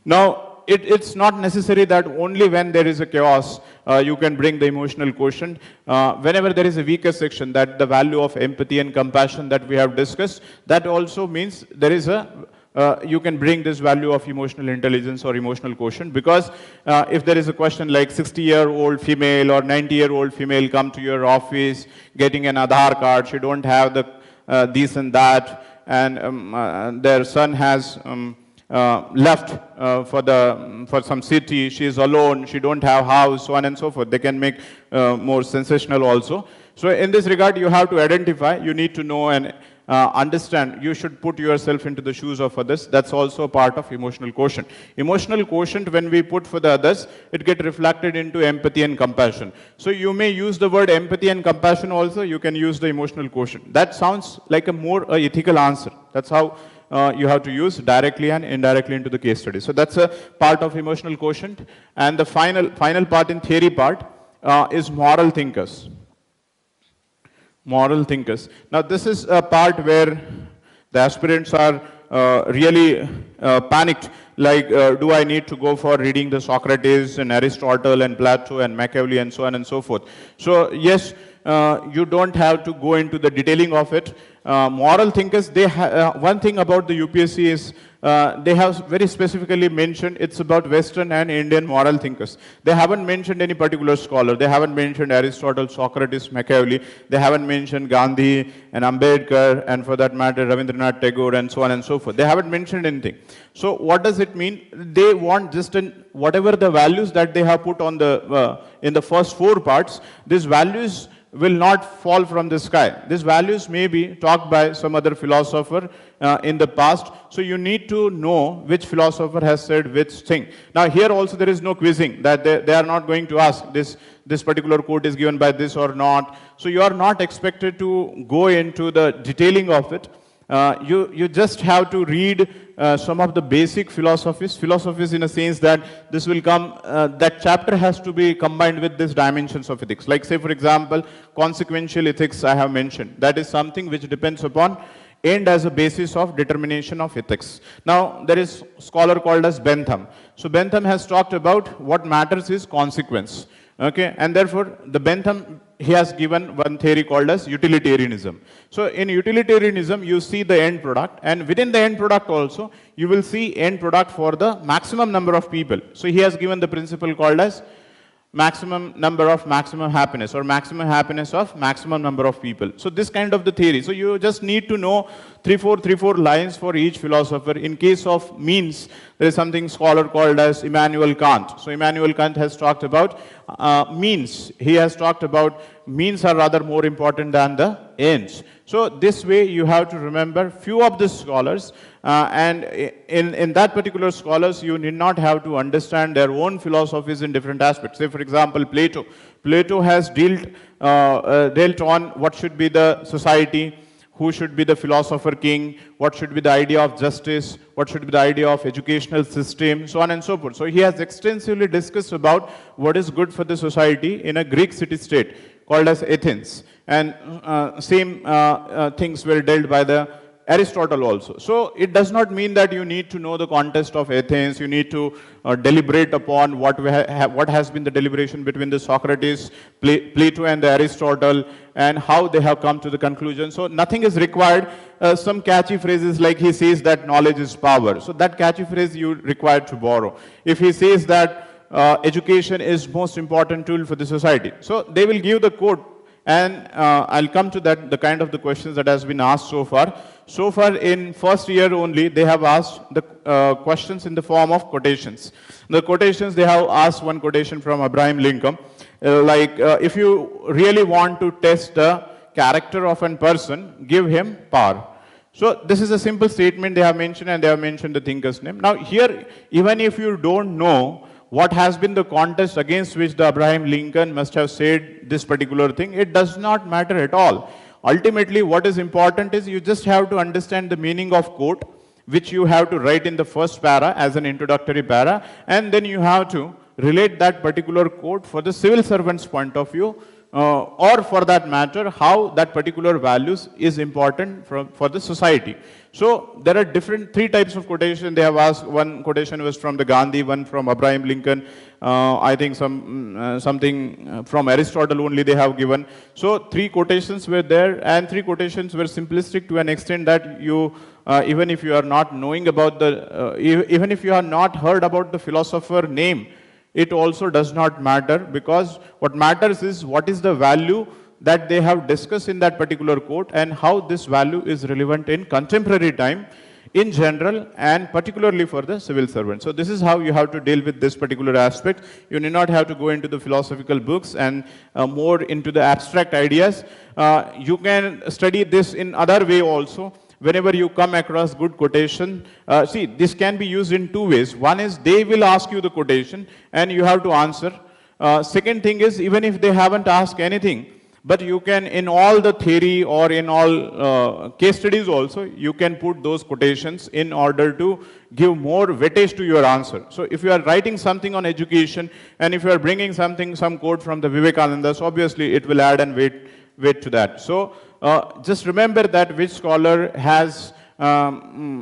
A: Now, it's not necessary that only when there is a chaos you can bring the emotional quotient. Whenever there is a weaker section, that the value of empathy and compassion that we have discussed, that also means there is a you can bring this value of emotional intelligence or emotional quotient, because if there is a question like 60-year-old female or 90-year-old female come to your office getting an Aadhaar card, she don't have the this and that, and their son has left for some city, she is alone, she don't have house, so on and so forth. They can make more sensational also. So in this regard, you have to identify, you need to know and understand, you should put yourself into the shoes of others. That's also part of emotional quotient. Emotional quotient, when we put for the others, it gets reflected into empathy and compassion. So you may use the word empathy and compassion also, you can use the emotional quotient. That sounds like a more ethical answer. That's how you have to use directly and indirectly into the case study. So that's a part of emotional quotient. And the final part in theory part is moral thinkers. Moral thinkers. Now this is a part where the aspirants are really panicked, like do I need to go for reading the Socrates and Aristotle and Plato and Machiavelli and so on and so forth. So yes, you don't have to go into the detailing of it. Moral thinkers, they one thing about the UPSC is they have very specifically mentioned it's about Western and Indian moral thinkers. They haven't mentioned any particular scholar. They haven't mentioned Aristotle, Socrates, Machiavelli. They haven't mentioned Gandhi and Ambedkar, and for that matter Rabindranath Tagore and so on and so forth. They haven't mentioned anything. So what does it mean? They want just whatever the values that they have put on the in the first 4 parts, these values will not fall from the sky. These values may be talked by some other philosopher in the past. So you need to know which philosopher has said which thing. Now here also there is no quizzing, that they are not going to ask this particular quote is given by this or not. So you are not expected to go into the detailing of it. You just have to read some of the basic philosophies in a sense that this will come, that chapter has to be combined with these dimensions of ethics. Like say for example, consequential ethics I have mentioned. That is something which depends upon end as a basis of determination of ethics. Now there is a scholar called as Bentham. So Bentham has talked about what matters is consequence. Okay, and therefore the Bentham, he has given one theory called as utilitarianism. So in utilitarianism you see the end product, and within the end product also you will see end product for the maximum number of people. So he has given the principle called as maximum number of maximum happiness, or maximum happiness of maximum number of people. So this kind of the theory. So you just need to know 3-4 lines for each philosopher. In case of means, there is something scholar called as Immanuel Kant. So Immanuel Kant has talked about means. He has talked about means are rather more important than the ends. So this way you have to remember few of the scholars, and in that particular scholars you need not have to understand their own philosophies in different aspects. Say for example Plato. Plato has dealt on what should be the society, who should be the philosopher king, what should be the idea of justice, what should be the idea of educational system, so on and so forth. So he has extensively discussed about what is good for the society in a Greek city-state called as Athens. And same things were dealt by the Aristotle also. So it does not mean that you need to know the context of Athens, you need to deliberate upon what has been the deliberation between the Socrates, Plato and the Aristotle, and how they have come to the conclusion. So nothing is required. Some catchy phrases like he says that knowledge is power. So that catchy phrase you require to borrow. If he says that education is most important tool for the society, so they will give the quote. And I'll come to that, the kind of the questions that has been asked so far. So far in first year only, they have asked the questions in the form of quotations. The quotations, they have asked one quotation from Abraham Lincoln, if you really want to test the character of a person, give him power. So this is a simple statement they have mentioned, and they have mentioned the thinker's name. Now here, even if you don't know what has been the context against which the Abraham Lincoln must have said this particular thing, it does not matter at all. Ultimately, what is important is you just have to understand the meaning of quote, which you have to write in the first para as an introductory para, and then you have to relate that particular quote for the civil servant's point of view or for that matter, how that particular values is important for the society. So there are three types of quotation. They have asked, one quotation was from the Gandhi, one from Abraham Lincoln, I think something from Aristotle only they have given. So three quotations were there, and three quotations were simplistic to an extent that you, even if you are not knowing about even if you have not heard about the philosopher name, it also does not matter, because what matters is what is the value that they have discussed in that particular quote and how this value is relevant in contemporary time in general and particularly for the civil servant. So this is how you have to deal with this particular aspect. You need not have to go into the philosophical books and more into the abstract ideas. You can study this in other way also. Whenever you come across good quotation, see, this can be used in two ways. One is they will ask you the quotation and you have to answer. Second thing is, even if they haven't asked anything, but you can, in all the theory or in all case studies also, you can put those quotations in order to give more weightage to your answer. So if you are writing something on education and if you are bringing some quote from the Vivekananda, so obviously it will add and weight to that. So just remember that which scholar has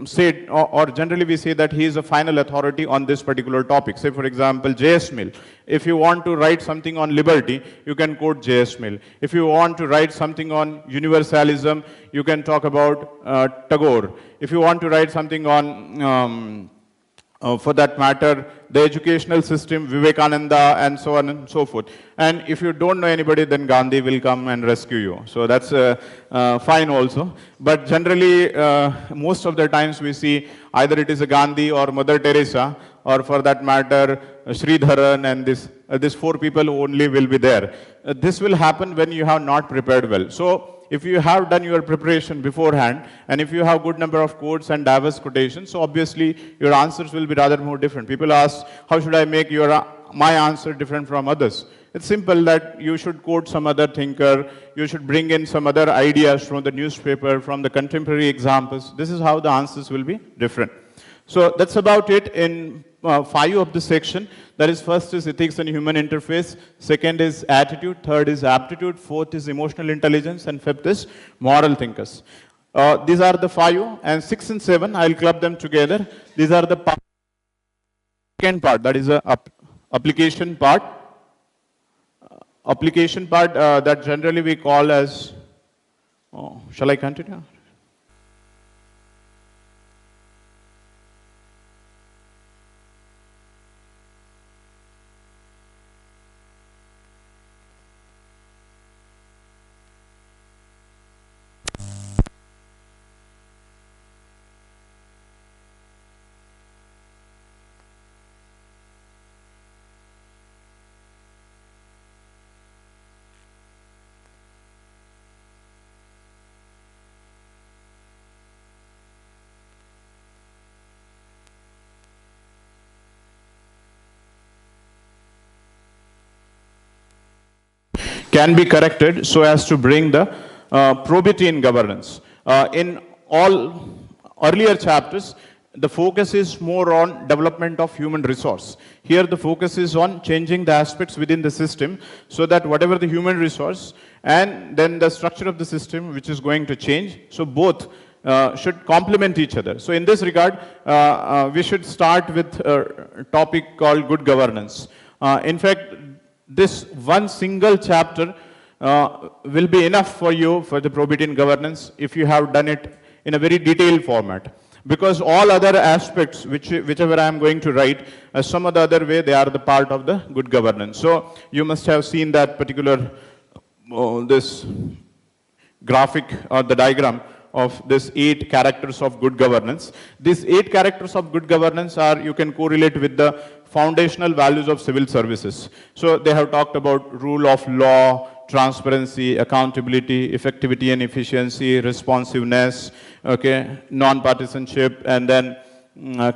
A: said, or generally we say that he is a final authority on this particular topic. Say for example, J.S. Mill. If you want to write something on liberty, you can quote J.S. Mill. If you want to write something on universalism, you can talk about Tagore. If you want to write something on for that matter, the educational system, Vivekananda, and so on and so forth. And if you don't know anybody, then Gandhi will come and rescue you. So that's fine also. But generally, most of the times we see either it is a Gandhi or Mother Teresa, or for that matter, Sridharan, and these four people only will be there. This will happen when you have not prepared well. So if you have done your preparation beforehand, and if you have good number of quotes and diverse quotations, so obviously your answers will be rather more different. People ask, how should I make my answer different from others? It's simple that you should quote some other thinker, you should bring in some other ideas from the newspaper, from the contemporary examples. This is how the answers will be different. So that's about it in 5 of the section. That is, first is ethics and human interface, second is attitude, third is aptitude, fourth is emotional intelligence, and fifth is moral thinkers. These are the 5, and 6 and 7, I'll club them together. These are the second part, that is the application part. Application part that generally we call as, shall I continue? Can be corrected so as to bring the probity in governance. In all earlier chapters, the focus is more on development of human resource. Here the focus is on changing the aspects within the system so that whatever the human resource and then the structure of the system which is going to change, so both should complement each other. So in this regard, we should start with a topic called good governance. In fact, this one single chapter will be enough for you for the probity in governance if you have done it in a very detailed format. Because all other aspects, whichever I am going to write, some other way, they are the part of the good governance. So you must have seen that particular, this graphic or the diagram of this 8 characters of good governance. These 8 characters of good governance are, you can correlate with the foundational values of civil services. So they have talked about rule of law, transparency, accountability, effectivity and efficiency, responsiveness, okay, non-partisanship, and then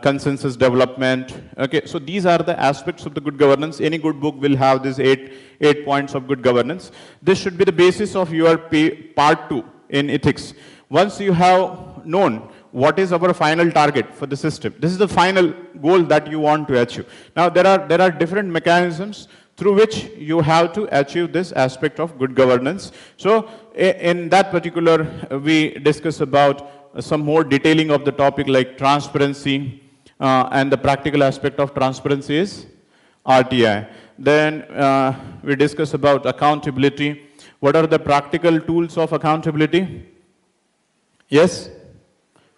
A: consensus development. Okay, so these are the aspects of the good governance. Any good book will have these 8 points of good governance. This should be the basis of your part 2 in ethics. Once you have known what is our final target for the system, this is the final goal that you want to achieve. Now there are different mechanisms through which you have to achieve this aspect of good governance. So in that particular, we discuss about some more detailing of the topic like transparency, and the practical aspect of transparency is RTI. Then we discuss about accountability. What are the practical tools of accountability? Yes?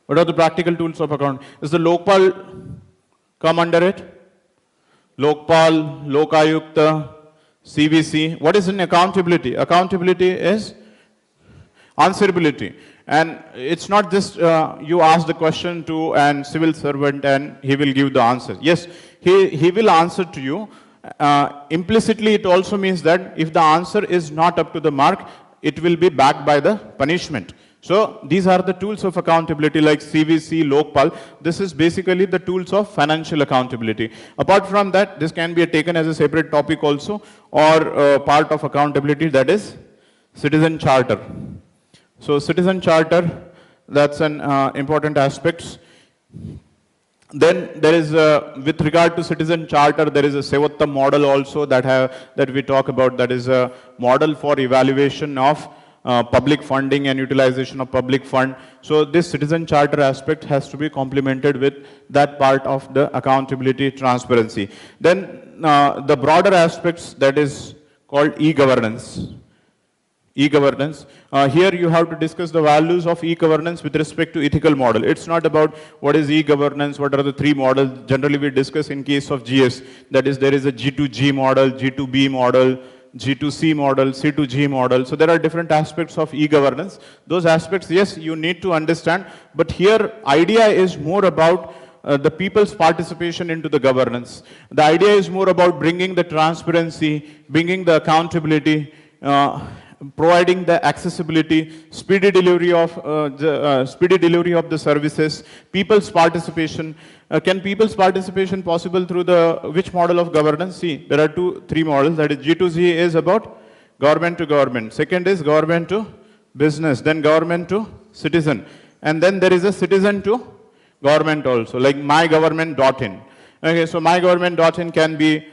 A: What are the practical tools of account? Does the Lokpal come under it? Lokpal, Lokayukta, CVC. What is in accountability? Accountability is answerability. And it's not just you ask the question to an civil servant and he will give the answer. Yes, he will answer to you. Implicitly, it also means that if the answer is not up to the mark, it will be backed by the punishment. So these are the tools of accountability like CVC, Lokpal. This is basically the tools of financial accountability. Apart from that, this can be taken as a separate topic also, or part of accountability, that is citizen charter. So citizen charter, that's an important aspect. Then there is, with regard to citizen charter, there is a Sevottam model also that we talk about. That is a model for evaluation of public funding and utilization of public fund. So this citizen charter aspect has to be complemented with that part of the accountability, transparency. Then the broader aspects, that is called e-governance. E-governance. Here you have to discuss the values of e-governance with respect to ethical model. It's not about what is e-governance, what are the three models. Generally we discuss in case of GS. That is, there is a G2G model, G2B model, G2C model, C2G model. So there are different aspects of e-governance. Those aspects, yes, you need to understand. But here, idea is more about the people's participation into the governance. The idea is more about bringing the transparency, bringing the accountability, providing the accessibility, speedy delivery of the services, people's participation. Can people's participation possible through the which model of governance? See, there are three models. That is, G2Z is about government to government. Second is government to business. Then government to citizen. And then there is a citizen to government also, like mygovernment.in. Okay, so mygovernment.in can be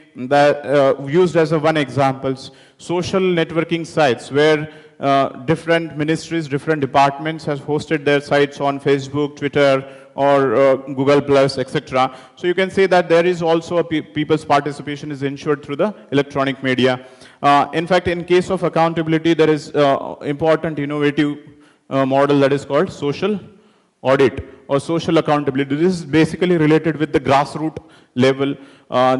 A: used as one example. Social networking sites where different ministries, different departments have hosted their sites on Facebook, Twitter, or Google Plus, etc. So you can say that there is also a people's participation is ensured through the electronic media. In fact, in case of accountability, there is important innovative model that is called social audit or social accountability. This is basically related with the grassroots level.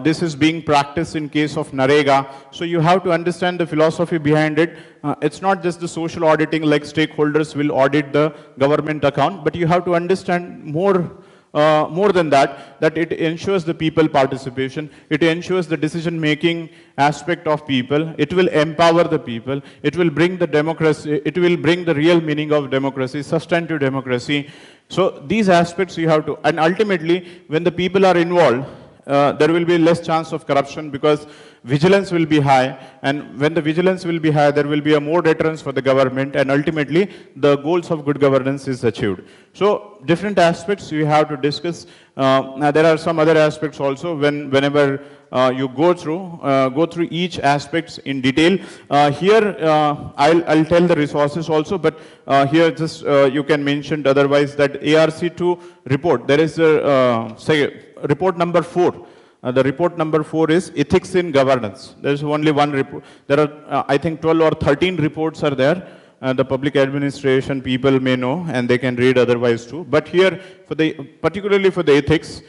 A: This is being practiced in case of Narega. So you have to understand the philosophy behind it. It's not just the social auditing like stakeholders will audit the government account, but you have to understand more than that, that it ensures the people participation, it ensures the decision-making aspect of people, it will empower the people, it will bring the democracy, it will bring the real meaning of democracy, substantive democracy. So these aspects you have to, and ultimately when the people are involved, there will be less chance of corruption because vigilance will be high, and when the vigilance will be high, there will be a more deterrence for the government, and ultimately the goals of good governance is achieved. So different aspects you have to discuss. Now there are some other aspects also whenever you go through each aspects in detail. Here I'll tell the resources also, but here just you can mention otherwise that ARC2 report. There is a report number 4. The report number 4 is Ethics in Governance. There is only one report. There are, I think, 12 or 13 reports are there. The public administration people may know, and they can read otherwise too. But here, particularly for the ethics,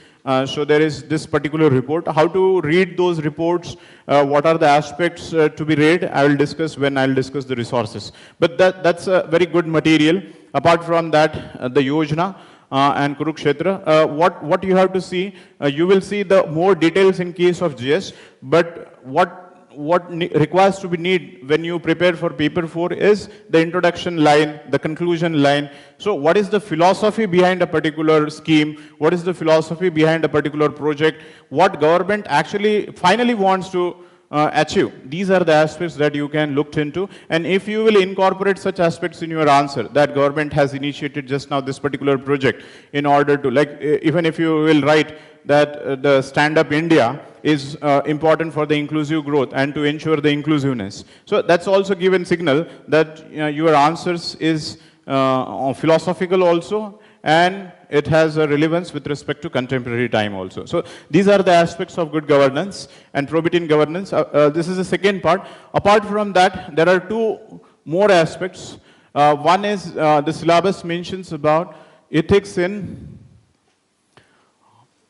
A: so there is this particular report. How to read those reports, what are the aspects to be read, I will discuss when I will discuss the resources. But that's a very good material. Apart from that, the Yojana, and Kurukshetra, what you have to see, you will see the more details in case of GS, but what requires to be need when you prepare for paper 4 is the introduction line, the conclusion line. So what is the philosophy behind a particular scheme? What is the philosophy behind a particular project? What government actually finally wants to achieve. These are the aspects that you can look into, and if you will incorporate such aspects in your answer, that government has initiated just now this particular project in order to, like, even if you will write that the Stand Up India is important for the inclusive growth and to ensure the inclusiveness. So that's also given signal that your answers is philosophical also, and it has a relevance with respect to contemporary time also. So these are the aspects of good governance and probity in governance. This is the second part. Apart from that, there are two more aspects. One is the syllabus mentions about ethics in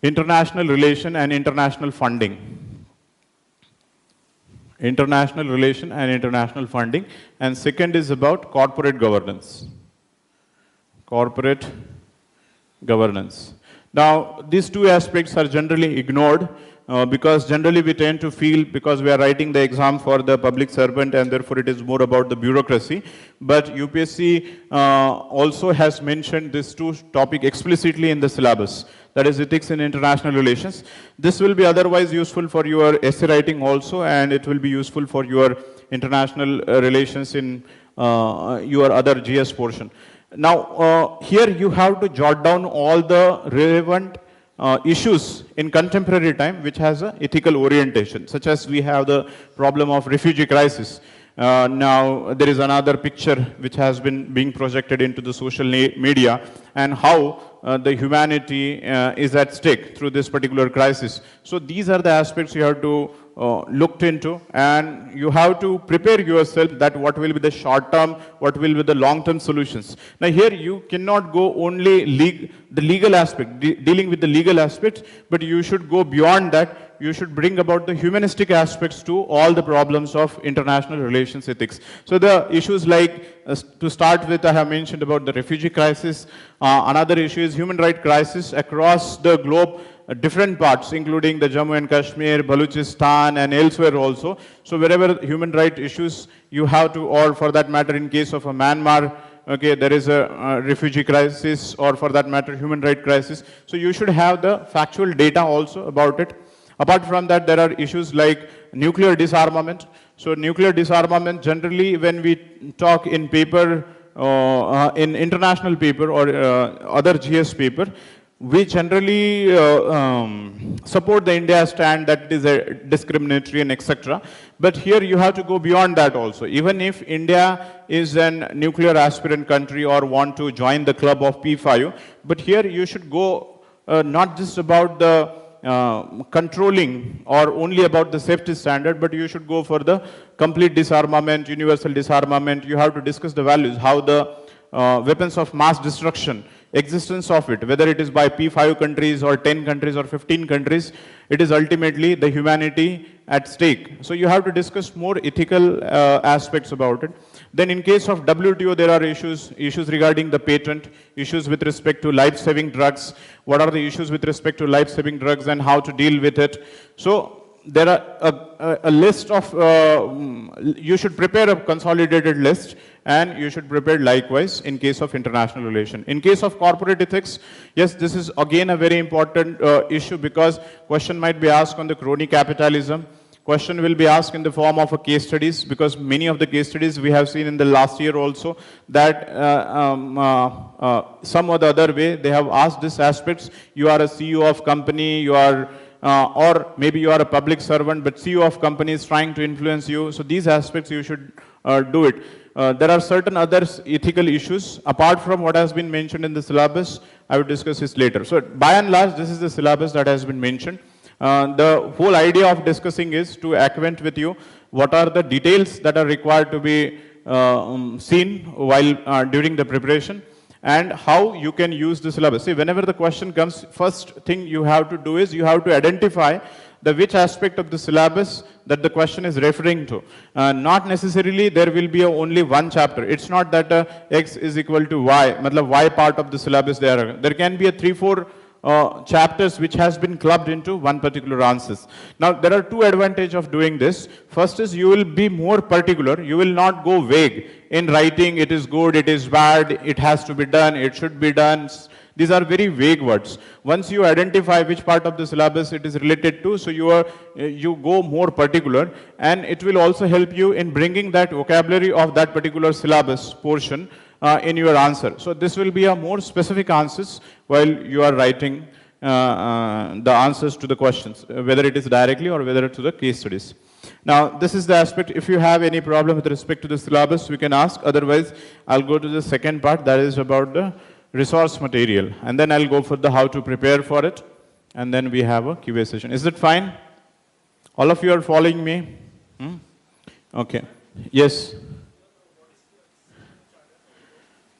A: international relation and international funding. International relation and international funding. And second is about corporate governance. Corporate governance. Now, these two aspects are generally ignored because generally we tend to feel, because we are writing the exam for the public servant and therefore it is more about the bureaucracy. But UPSC also has mentioned this two topic explicitly in the syllabus, that is ethics in international relations. This will be otherwise useful for your essay writing also, and it will be useful for your international relations in your other GS portion. Now, here you have to jot down all the relevant issues in contemporary time which has an ethical orientation, such as we have the problem of refugee crisis. Now, there is another picture which has been being projected into the social media, and how the humanity is at stake through this particular crisis. So these are the aspects you have to looked into, and you have to prepare yourself that what will be the short term, what will be the long term solutions. Now here you cannot go only the legal aspect, dealing with the legal aspects, but you should go beyond that. You should bring about the humanistic aspects to all the problems of international relations ethics. So the issues like, to start with, I have mentioned about the refugee crisis. Another issue is human rights crisis across the globe, different parts, including the Jammu and Kashmir, Balochistan, and elsewhere also. So wherever human rights issues you have to, or for that matter in case of a Myanmar, okay, there is a refugee crisis, or for that matter human rights crisis. So you should have the factual data also about it. Apart from that, there are issues like nuclear disarmament. So nuclear disarmament, generally when we talk in paper, in international paper or other GS paper, we generally support the India stand that it is a discriminatory and etc. But here you have to go beyond that also. Even if India is a nuclear aspirant country or want to join the club of P5, but here you should go not just about the controlling or only about the safety standard, but you should go for the complete disarmament, universal disarmament. You have to discuss the values, how the weapons of mass destruction, existence of it, whether it is by P5 countries or 10 countries or 15 countries, it is ultimately the humanity at stake. So you have to discuss more ethical aspects about it. Then in case of WTO, there are issues regarding the patent, issues with respect to life-saving drugs, what are the issues with respect to life-saving drugs and how to deal with it. So there are a list of, you should prepare a consolidated list, and you should prepare likewise in case of international relation. In case of corporate ethics, yes, this is again a very important issue, because question might be asked on the crony capitalism. Question will be asked in the form of a case studies, because many of the case studies we have seen in the last year also, that some or the other way they have asked these aspects. You are a CEO of company, you are or maybe you are a public servant, but CEO of company is trying to influence you. So these aspects you should do it. There are certain other ethical issues apart from what has been mentioned in the syllabus. I will discuss this later. So by and large, this is the syllabus that has been mentioned. The whole idea of discussing is to acquaint with you what are the details that are required to be seen while during the preparation, and how you can use the syllabus. See, whenever the question comes, first thing you have to do is you have to identify the which aspect of the syllabus that the question is referring to. Not necessarily there will be only one chapter. It's not that x is equal to y, matlab y part of the syllabus there. There can be a 3-4 chapters which has been clubbed into one particular answers. Now, there are two advantages of doing this. First is you will be more particular. You will not go vague in writing, it is good, it is bad, it has to be done, it should be done. These are very vague words. Once you identify which part of the syllabus it is related to, so you go more particular, and it will also help you in bringing that vocabulary of that particular syllabus portion in your answer. So this will be a more specific answers while you are writing the answers to the questions, whether it is directly or whether to the case studies. Now, this is the aspect. If you have any problem with respect to the syllabus, we can ask. Otherwise, I'll go to the second part, that is about the resource material. And then I'll go for the how to prepare for it. And then we have a QA session. Is it fine? All of you are following me? Okay. Yes.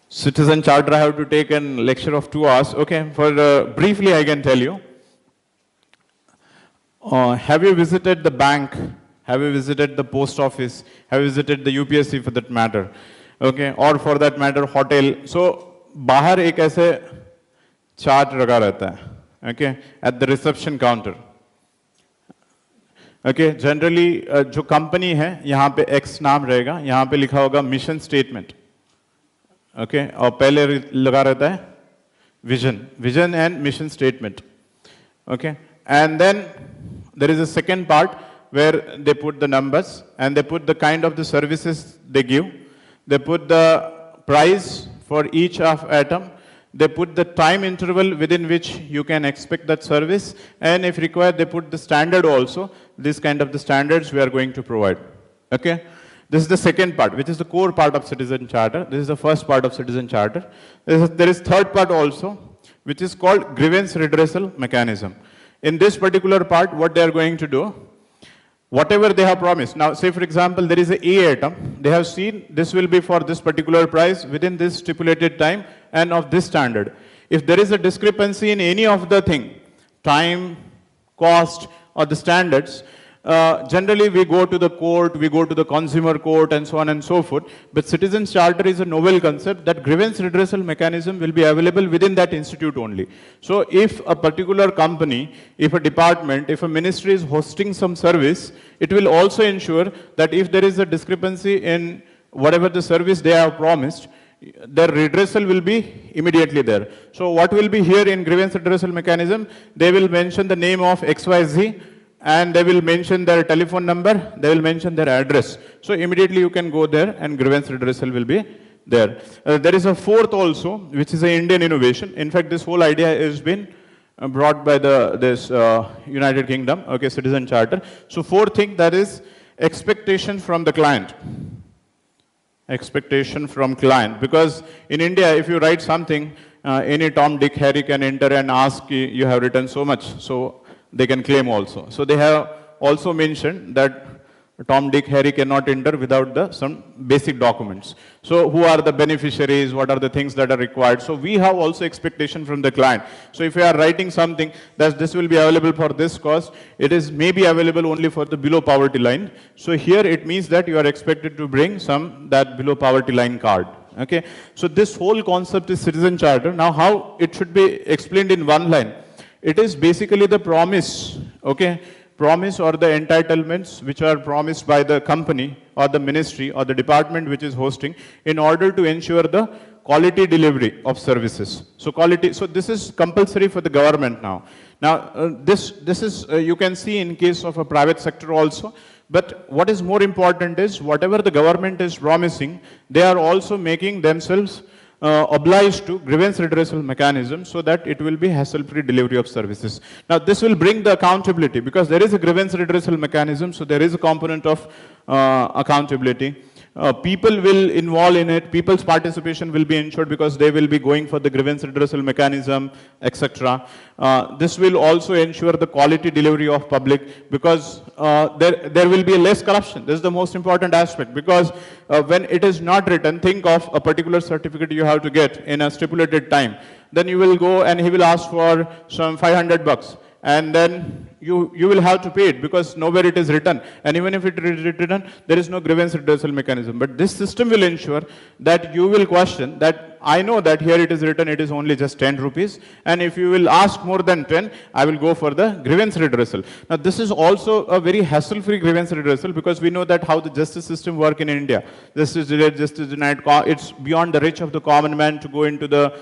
A: Citizen charter, I have to take a lecture of 2 hours. Okay, for briefly I can tell you. Have you visited the bank? Have you visited the post office? Have you visited the UPSC for that matter? Okay, or for that matter, hotel. So, बाहर एक ऐसे chart लगा रहता है, okay, at the reception counter. Okay, generally जो company है, यहाँ पे X नाम रहेगा, यहाँ पे लिखा होगा मिशन स्टेटमेंट. Okay, और पहले लगा रहता है vision and mission statement. Okay, and then there is a second part where they put the numbers and they put the kind of the services they give. They put the price for each of atom. They put the time interval within which you can expect that service, and if required, they put the standard also. This kind of the standards we are going to provide. Okay. This is the second part, which is the core part of Citizen Charter. This is the first part of Citizen Charter. There is third part also, which is called grievance redressal mechanism. In this particular part, what they are going to do, whatever they have promised. Now, say for example, there is a A item. They have seen this will be for this particular price within this stipulated time and of this standard. If there is a discrepancy in any of the thing, time, cost, or the standards, generally we go to the court, we go to the consumer court, and so on and so forth. But Citizens Charter is a novel concept that grievance redressal mechanism will be available within that institute only. So if a particular company, if a department, if a ministry is hosting some service, it will also ensure that if there is a discrepancy in whatever the service they have promised, their redressal will be immediately there. So what will be here in grievance redressal mechanism? They will mention the name of XYZ, and they will mention their telephone number, they will mention their address. So immediately you can go there and grievance redressal will be there. There is a fourth also, which is an Indian innovation. In fact, this whole idea has been brought by this United Kingdom, okay, Citizen Charter. So fourth thing, that is expectation from the client. Expectation from client. Because in India, if you write something, any Tom, Dick, Harry can enter and ask, you have written so much. So they can claim also. So they have also mentioned that Tom, Dick, Harry cannot enter without some basic documents. So who are the beneficiaries? What are the things that are required? So we have also expectation from the client. So if you are writing something that this will be available for this cost, it is maybe available only for the below poverty line. So here it means that you are expected to bring that below poverty line card. Okay. So this whole concept is Citizen Charter. Now how it should be explained in one line? It is basically the promise, okay, promise or the entitlements which are promised by the company or the ministry or the department which is hosting in order to ensure the quality delivery of services. So quality, so this is compulsory for the government now. Now this is, you can see in case of a private sector also, but what is more important is whatever the government is promising, they are also making themselves obliged to grievance redressal mechanism so that it will be hassle-free delivery of services. Now this will bring the accountability because there is a grievance redressal mechanism, so there is a component of accountability. People will involve in it, people's participation will be ensured because they will be going for the grievance redressal mechanism, etc. This will also ensure the quality delivery of public because there will be less corruption. This is the most important aspect because when it is not written, think of a particular certificate you have to get in a stipulated time. Then you will go and he will ask for some 500 bucks. And then you will have to pay it because nowhere it is written. And even if it is written, there is no grievance redressal mechanism. But this system will ensure that you will question that I know that here it is written it is only just 10 rupees, and if you will ask more than 10, I will go for the grievance redressal. Now this is also a very hassle-free grievance redressal, because we know that how the justice system work in India. Justice delayed, justice denied, it's beyond the reach of the common man to go into the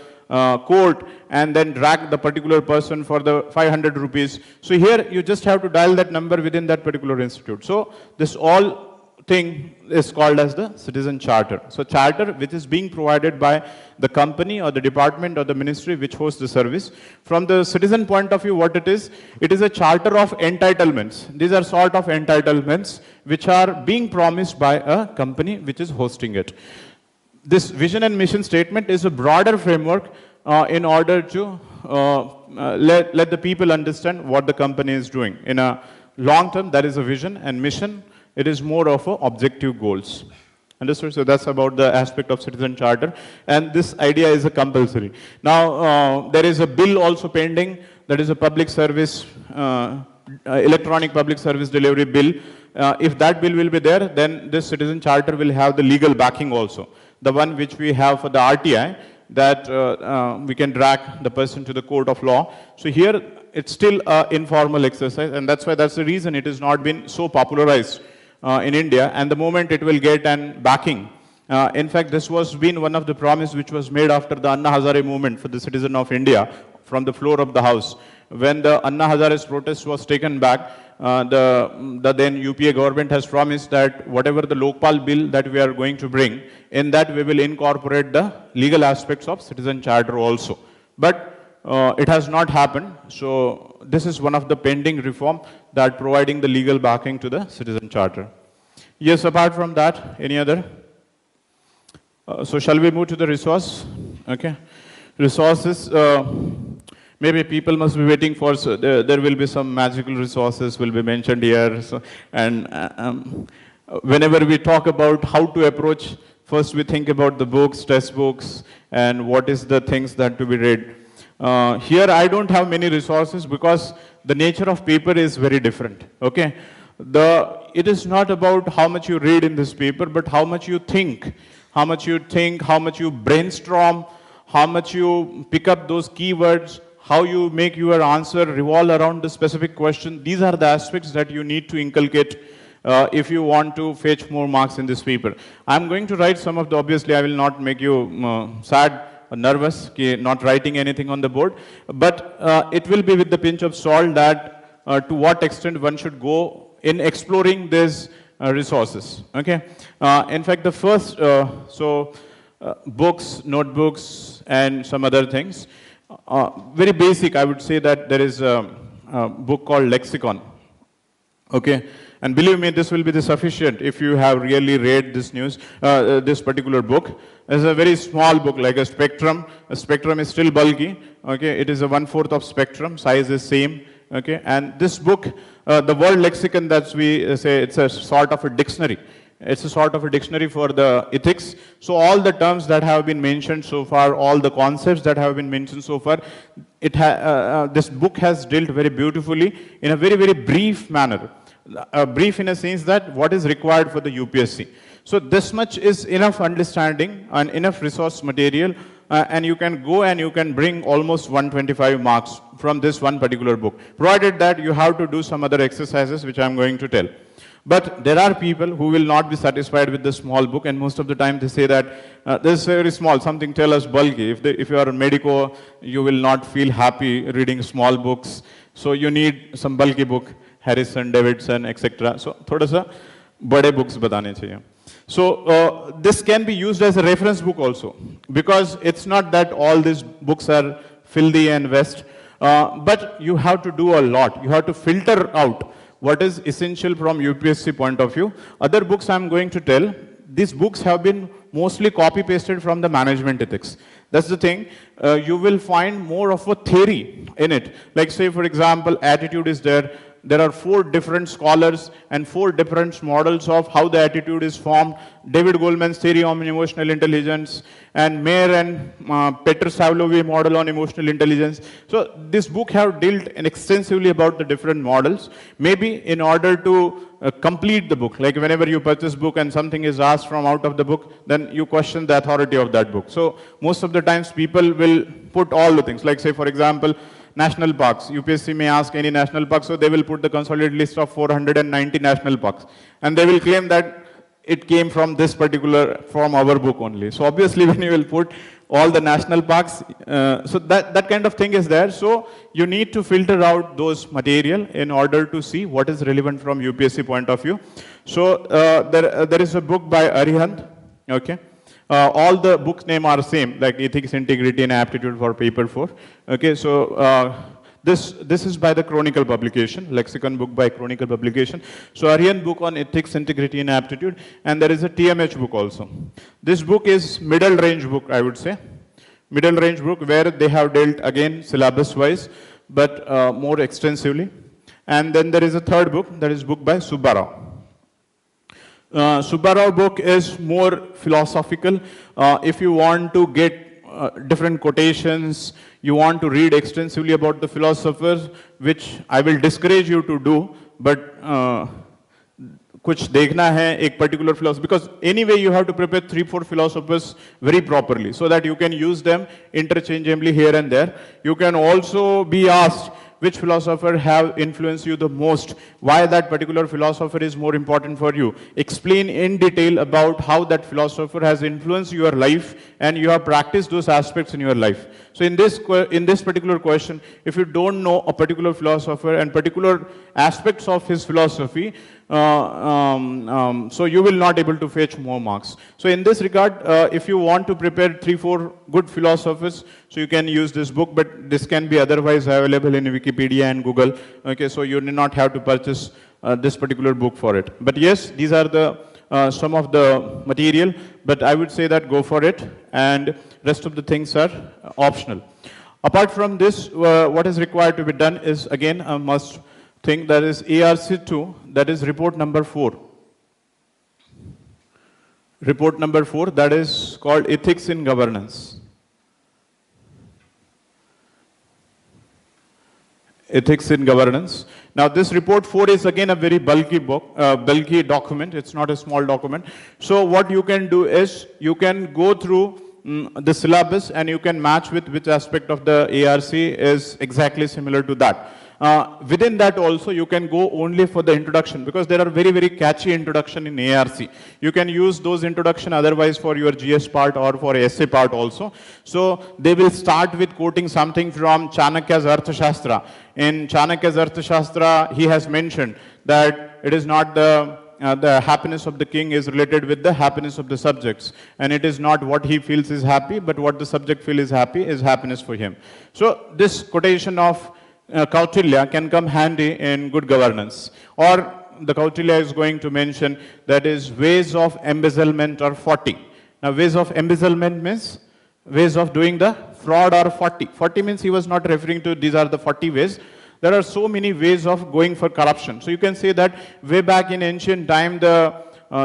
A: court and then drag the particular person for the 500 rupees. So here you just have to dial that number within that particular institute. So this all thing is called as the citizen charter. So charter which is being provided by the company or the department or the ministry which hosts the service. From the citizen point of view, what it is a charter of entitlements. These are sort of entitlements which are being promised by a company which is hosting it. This vision and mission statement is a broader framework in order to let the people understand what the company is doing. In a long term, that is a vision, and mission, it is more of a objective goals. Understood? So that's about the aspect of citizen charter, and this idea is a compulsory. Now, there is a bill also pending, that is a public service, electronic public service delivery bill. If that bill will be there, then this citizen charter will have the legal backing also. The one which we have for the RTI, that we can drag the person to the court of law. So here, it's still an informal exercise, and that's the reason it has not been so popularized in India, and the moment it will get an backing. In fact, this was been one of the promises which was made after the Anna Hazare movement for the citizen of India from the floor of the House. When the Anna Hazare's protest was taken back, the then UPA government has promised that whatever the Lokpal bill that we are going to bring, in that we will incorporate the legal aspects of citizen charter also. But it has not happened. So this is one of the pending reform that providing the legal backing to the citizen charter. Yes, apart from that, any other? So shall we move to the resource? Okay. Resources, maybe people must be waiting for, so there will be some magical resources will be mentioned here. So, and whenever we talk about how to approach, first we think about the books, test books, and what is the things that to be read. Here I don't have many resources because the nature of paper is very different. Okay, it is not about how much you read in this paper, but how much you think, how much you brainstorm, how much you pick up those keywords, how you make your answer revolve around the specific question. These are the aspects that you need to inculcate if you want to fetch more marks in this paper. I'm going to write some of the, obviously I will not make you sad or nervous, not writing anything on the board, but it will be with the pinch of salt that to what extent one should go in exploring these resources. Okay. In fact, the first, books, notebooks, and some other things. Very basic, I would say that there is a book called Lexicon. Okay, and believe me, this will be the sufficient if you have really read this news, this particular book. It's a very small book, like a Spectrum. A Spectrum is still bulky. Okay, it is a 1/4 of Spectrum. Size is same. Okay, and this book, the word lexicon that we say, it's a sort of a dictionary. It's a sort of a dictionary for the ethics. So all the terms that have been mentioned so far, all the concepts that have been mentioned so far, this book has dealt very beautifully in a very, very brief manner. Brief in a sense that what is required for the UPSC. So this much is enough understanding and enough resource material, and you can go and you can bring almost 125 marks from this one particular book, provided that you have to do some other exercises which I am going to tell. But there are people who will not be satisfied with the small book, and most of the time they say that this is very small, something tell us bulky. If you are a medico, you will not feel happy reading small books, so you need some bulky book, Harrison, Davidson, etc. So thoda sa bade books batane chahiye. So this can be used as a reference book also, because it's not that all these books are filthy and waste, but you have to do a lot. You have to filter out what is essential from UPSC point of view. Other books I'm going to tell, these books have been mostly copy-pasted from the management ethics. That's the thing. You will find more of a theory in it. Like say, for example, Aptitude is there. there are 4 different scholars and 4 different models of how the attitude is formed. David Goleman's theory on emotional intelligence, and Mayer and Petr Savlovy model on emotional intelligence. So this book have dealt extensively about the different models. Maybe in order to complete the book, like whenever you purchase book and something is asked from out of the book, then you question the authority of that book. So most of the times people will put all the things, like say for example, national parks. UPSC may ask any national park, so they will put the consolidated list of 490 national parks. And they will claim that it came from this particular, from our book only. So obviously when you will put all the national parks, so that kind of thing is there. So you need to filter out those material in order to see what is relevant from UPSC point of view. So there is a book by Arihant, okay. All the books name are same, like Ethics, Integrity, and Aptitude for Paper 4. Okay, so this is by the Chronicle publication, lexicon book by Chronicle publication. So Aryan book on Ethics, Integrity, and Aptitude, and there is a TMH book also. This book is middle range book, I would say. Middle range book where they have dealt again syllabus wise, but more extensively. And then there is a third book, that is book by Subbarao. Subbarao book is more philosophical. If you want to get different quotations, you want to read extensively about the philosophers, which I will discourage you to do, but कुछ देखना है एक particular philosopher, because anyway you have to prepare 3-4 philosophers very properly so that you can use them interchangeably here and there. You can also be asked which philosopher have influenced you the most, why that particular philosopher is more important for you. Explain in detail about how that philosopher has influenced your life and you have practiced those aspects in your life. So in this particular question, if you don't know a particular philosopher and particular aspects of his philosophy, so you will not able to fetch more marks. So in this regard, if you want to prepare 3-4 good philosophers, so you can use this book, but this can be otherwise available in Wikipedia and Google. Okay, so you need not have to purchase this particular book for it. But yes, these are the some of the material, but I would say that go for it, and rest of the things are optional. Apart from this, what is required to be done is again a must thing, that is ARC2, that is report number 4. Report number 4, that is called Ethics in Governance. Ethics in Governance. Now this report 4 is again a very bulky book, bulky document. It's not a small document. So what you can do is you can go through the syllabus and you can match with which aspect of the ARC is exactly similar to that. Within that also you can go only for the introduction, because there are very catchy introduction in ARC. You can use those introduction otherwise for your GS part or for essay part also. So they will start with quoting something from Chanakya's Arthashastra. In Chanakya's Arthashastra, he has mentioned that it is not the happiness of the king is related with the happiness of the subjects, and it is not what he feels is happy, but what the subject feels is happy is happiness for him. So this quotation of Kautilya can come handy in good governance. Or the Kautilya is going to mention that is ways of embezzlement are 40. Now ways of embezzlement means ways of doing the fraud are 40. 40 means he was not referring to these are the 40 ways. There are so many ways of going for corruption. So you can say that way back in ancient time,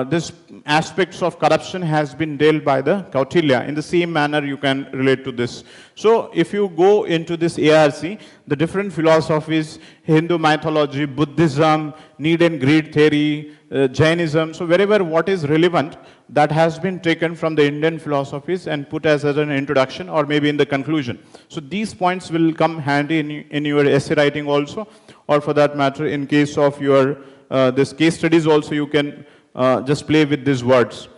A: this aspects of corruption has been dealt by the Kautilya. In the same manner, you can relate to this. So if you go into this ARC, the different philosophies, Hindu mythology, Buddhism, need and greed theory, Jainism, so wherever what is relevant, that has been taken from the Indian philosophies and put as an introduction or maybe in the conclusion. So these points will come handy in your essay writing also, or for that matter, in case of your this case studies also, you can just play with these words.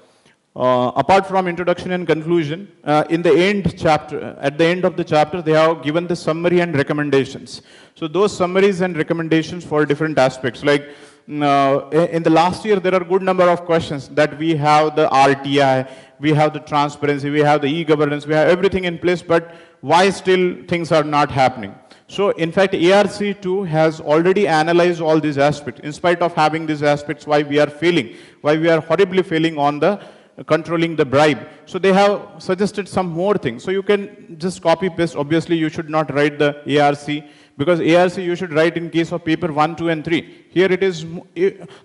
A: Apart from introduction and conclusion, in the end chapter, at the end of the chapter, they have given the summary and recommendations. So those summaries and recommendations for different aspects, like in the last year, there are good number of questions that we have the RTI, we have the transparency, we have the e-governance, we have everything in place, but why still things are not happening? So in fact, ARC2 has already analyzed all these aspects. In spite of having these aspects, why we are failing, why we are horribly failing on the controlling the bribe. So they have suggested some more things. So you can just copy paste. Obviously, you should not write the ARC Because ARC you should write in case of paper 1, 2, and 3. Here it is,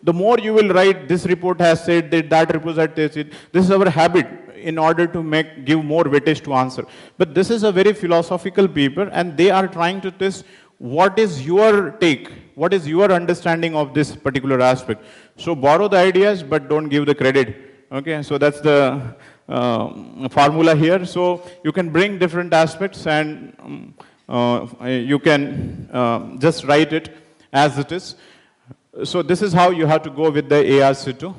A: the more you will write, this report has said that report has said, this is our habit in order to give more weightage to answer. But this is a very philosophical paper, and they are trying to test what is your take, what is your understanding of this particular aspect. So borrow the ideas, but don't give the credit. Okay, so that's the formula here. So you can bring different aspects, and you can just write it as it is. So this is how you have to go with the ARC2.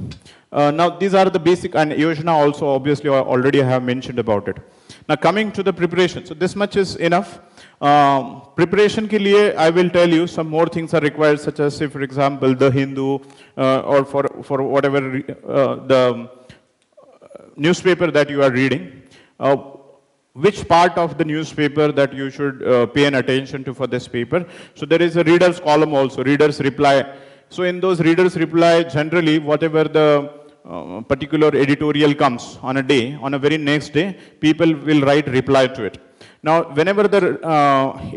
A: Now these are the basic, and Yojana also obviously already I have mentioned about it. Now coming to the preparation, so this much is enough. Preparation ke liye I will tell you some more things are required, such as, say for example, the Hindu or for whatever the newspaper that you are reading. Which part of the newspaper that you should pay an attention to for this paper. So there is a reader's column also, reader's reply. So in those reader's reply, generally whatever the particular editorial comes on a day, on a very next day, people will write reply to it. Now whenever the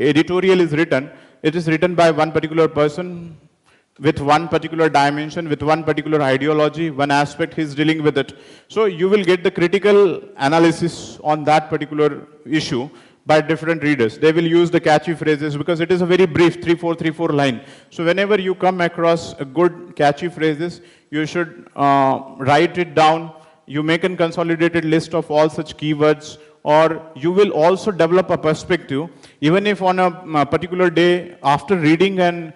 A: editorial is written, it is written by one particular person with one particular dimension, with one particular ideology, one aspect he is dealing with it. So you will get the critical analysis on that particular issue by different readers. They will use the catchy phrases because it is a very brief 3-4 line. So whenever you come across a good catchy phrases, you should write it down. You make a consolidated list of all such keywords, or you will also develop a perspective. Even if on a particular day after reading and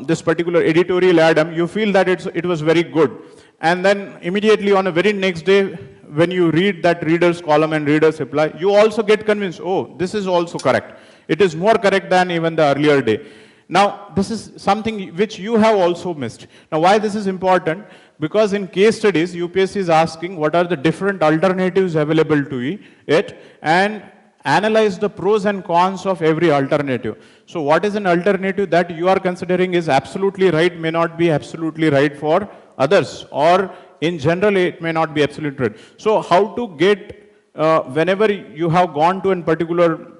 A: this particular editorial item, you feel that it was very good. And then immediately on a very next day, when you read that reader's column and reader's reply, you also get convinced, oh, this is also correct. It is more correct than even the earlier day. Now, this is something which you have also missed. Now, why this is important? Because in case studies, UPSC is asking what are the different alternatives available to it, and analyze the pros and cons of every alternative. So what is an alternative that you are considering is absolutely right, may not be absolutely right for others, or in general it may not be absolutely right. So how to get, whenever you have gone to a particular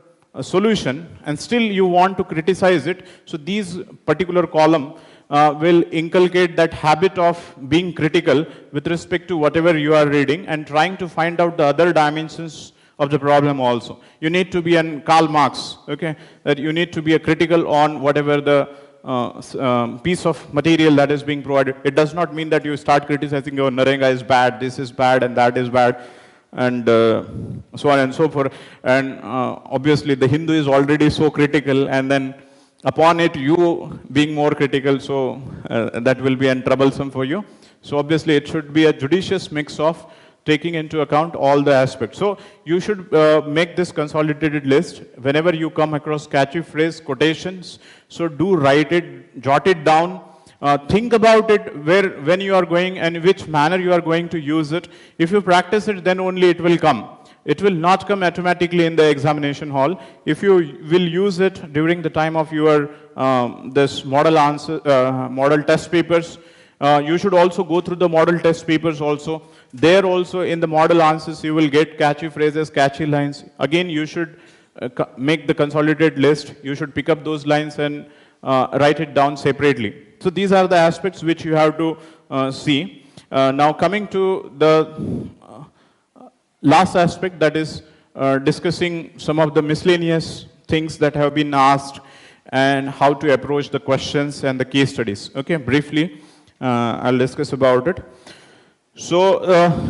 A: solution and still you want to criticize it, so these particular column will inculcate that habit of being critical with respect to whatever you are reading and trying to find out the other dimensions of the problem also. You need to be an Karl Marx, okay? That you need to be a critical on whatever the piece of material that is being provided. It does not mean that you start criticizing, oh, Narenga is bad, this is bad, and that is bad, and so on and so forth. And obviously the Hindu is already so critical, and then upon it you being more critical, so that will be troublesome for you. So obviously it should be a judicious mix of taking into account all the aspects. So you should make this consolidated list. Whenever you come across catchy phrase, quotations, so do write it, jot it down, think about it, when you are going and which manner you are going to use it. If you practice it, then only it will come. It will not come automatically in the examination hall. If you will use it during the time of your this model test papers, you should also go through the model test papers also. There also in the model answers you will get catchy phrases, catchy lines. Again, you should make the consolidated list. You should pick up those lines and write it down separately. So these are the aspects which you have to see. Now coming to the last aspect, that is discussing some of the miscellaneous things that have been asked and how to approach the questions and the case studies. Okay, briefly I'll discuss about it. So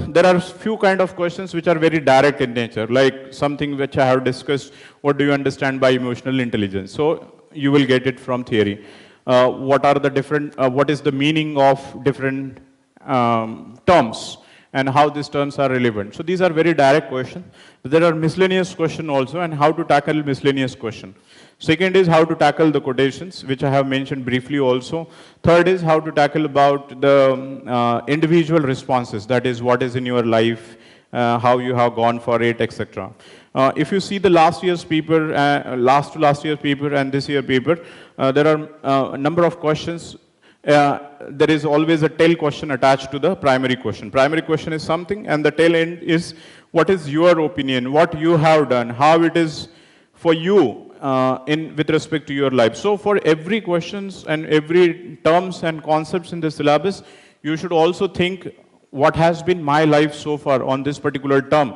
A: there are few kind of questions which are very direct in nature, like something which I have discussed, what do you understand by emotional intelligence? So you will get it from theory. What are the different, what is the meaning of different terms and how these terms are relevant? So these are very direct questions. There are miscellaneous questions also, and how to tackle miscellaneous question. Second is how to tackle the quotations, which I have mentioned briefly also. Third is how to tackle about the individual responses, that is what is in your life, how you have gone for it, etc. If you see the last year's paper, last year's paper and this year paper, there are a number of questions. There is always a tail question attached to the primary question. Primary question is something, and the tail end is what is your opinion, what you have done, how it is for you, in with respect to your life. So for every questions and every terms and concepts in the syllabus, you should also think what has been my life so far on this particular term.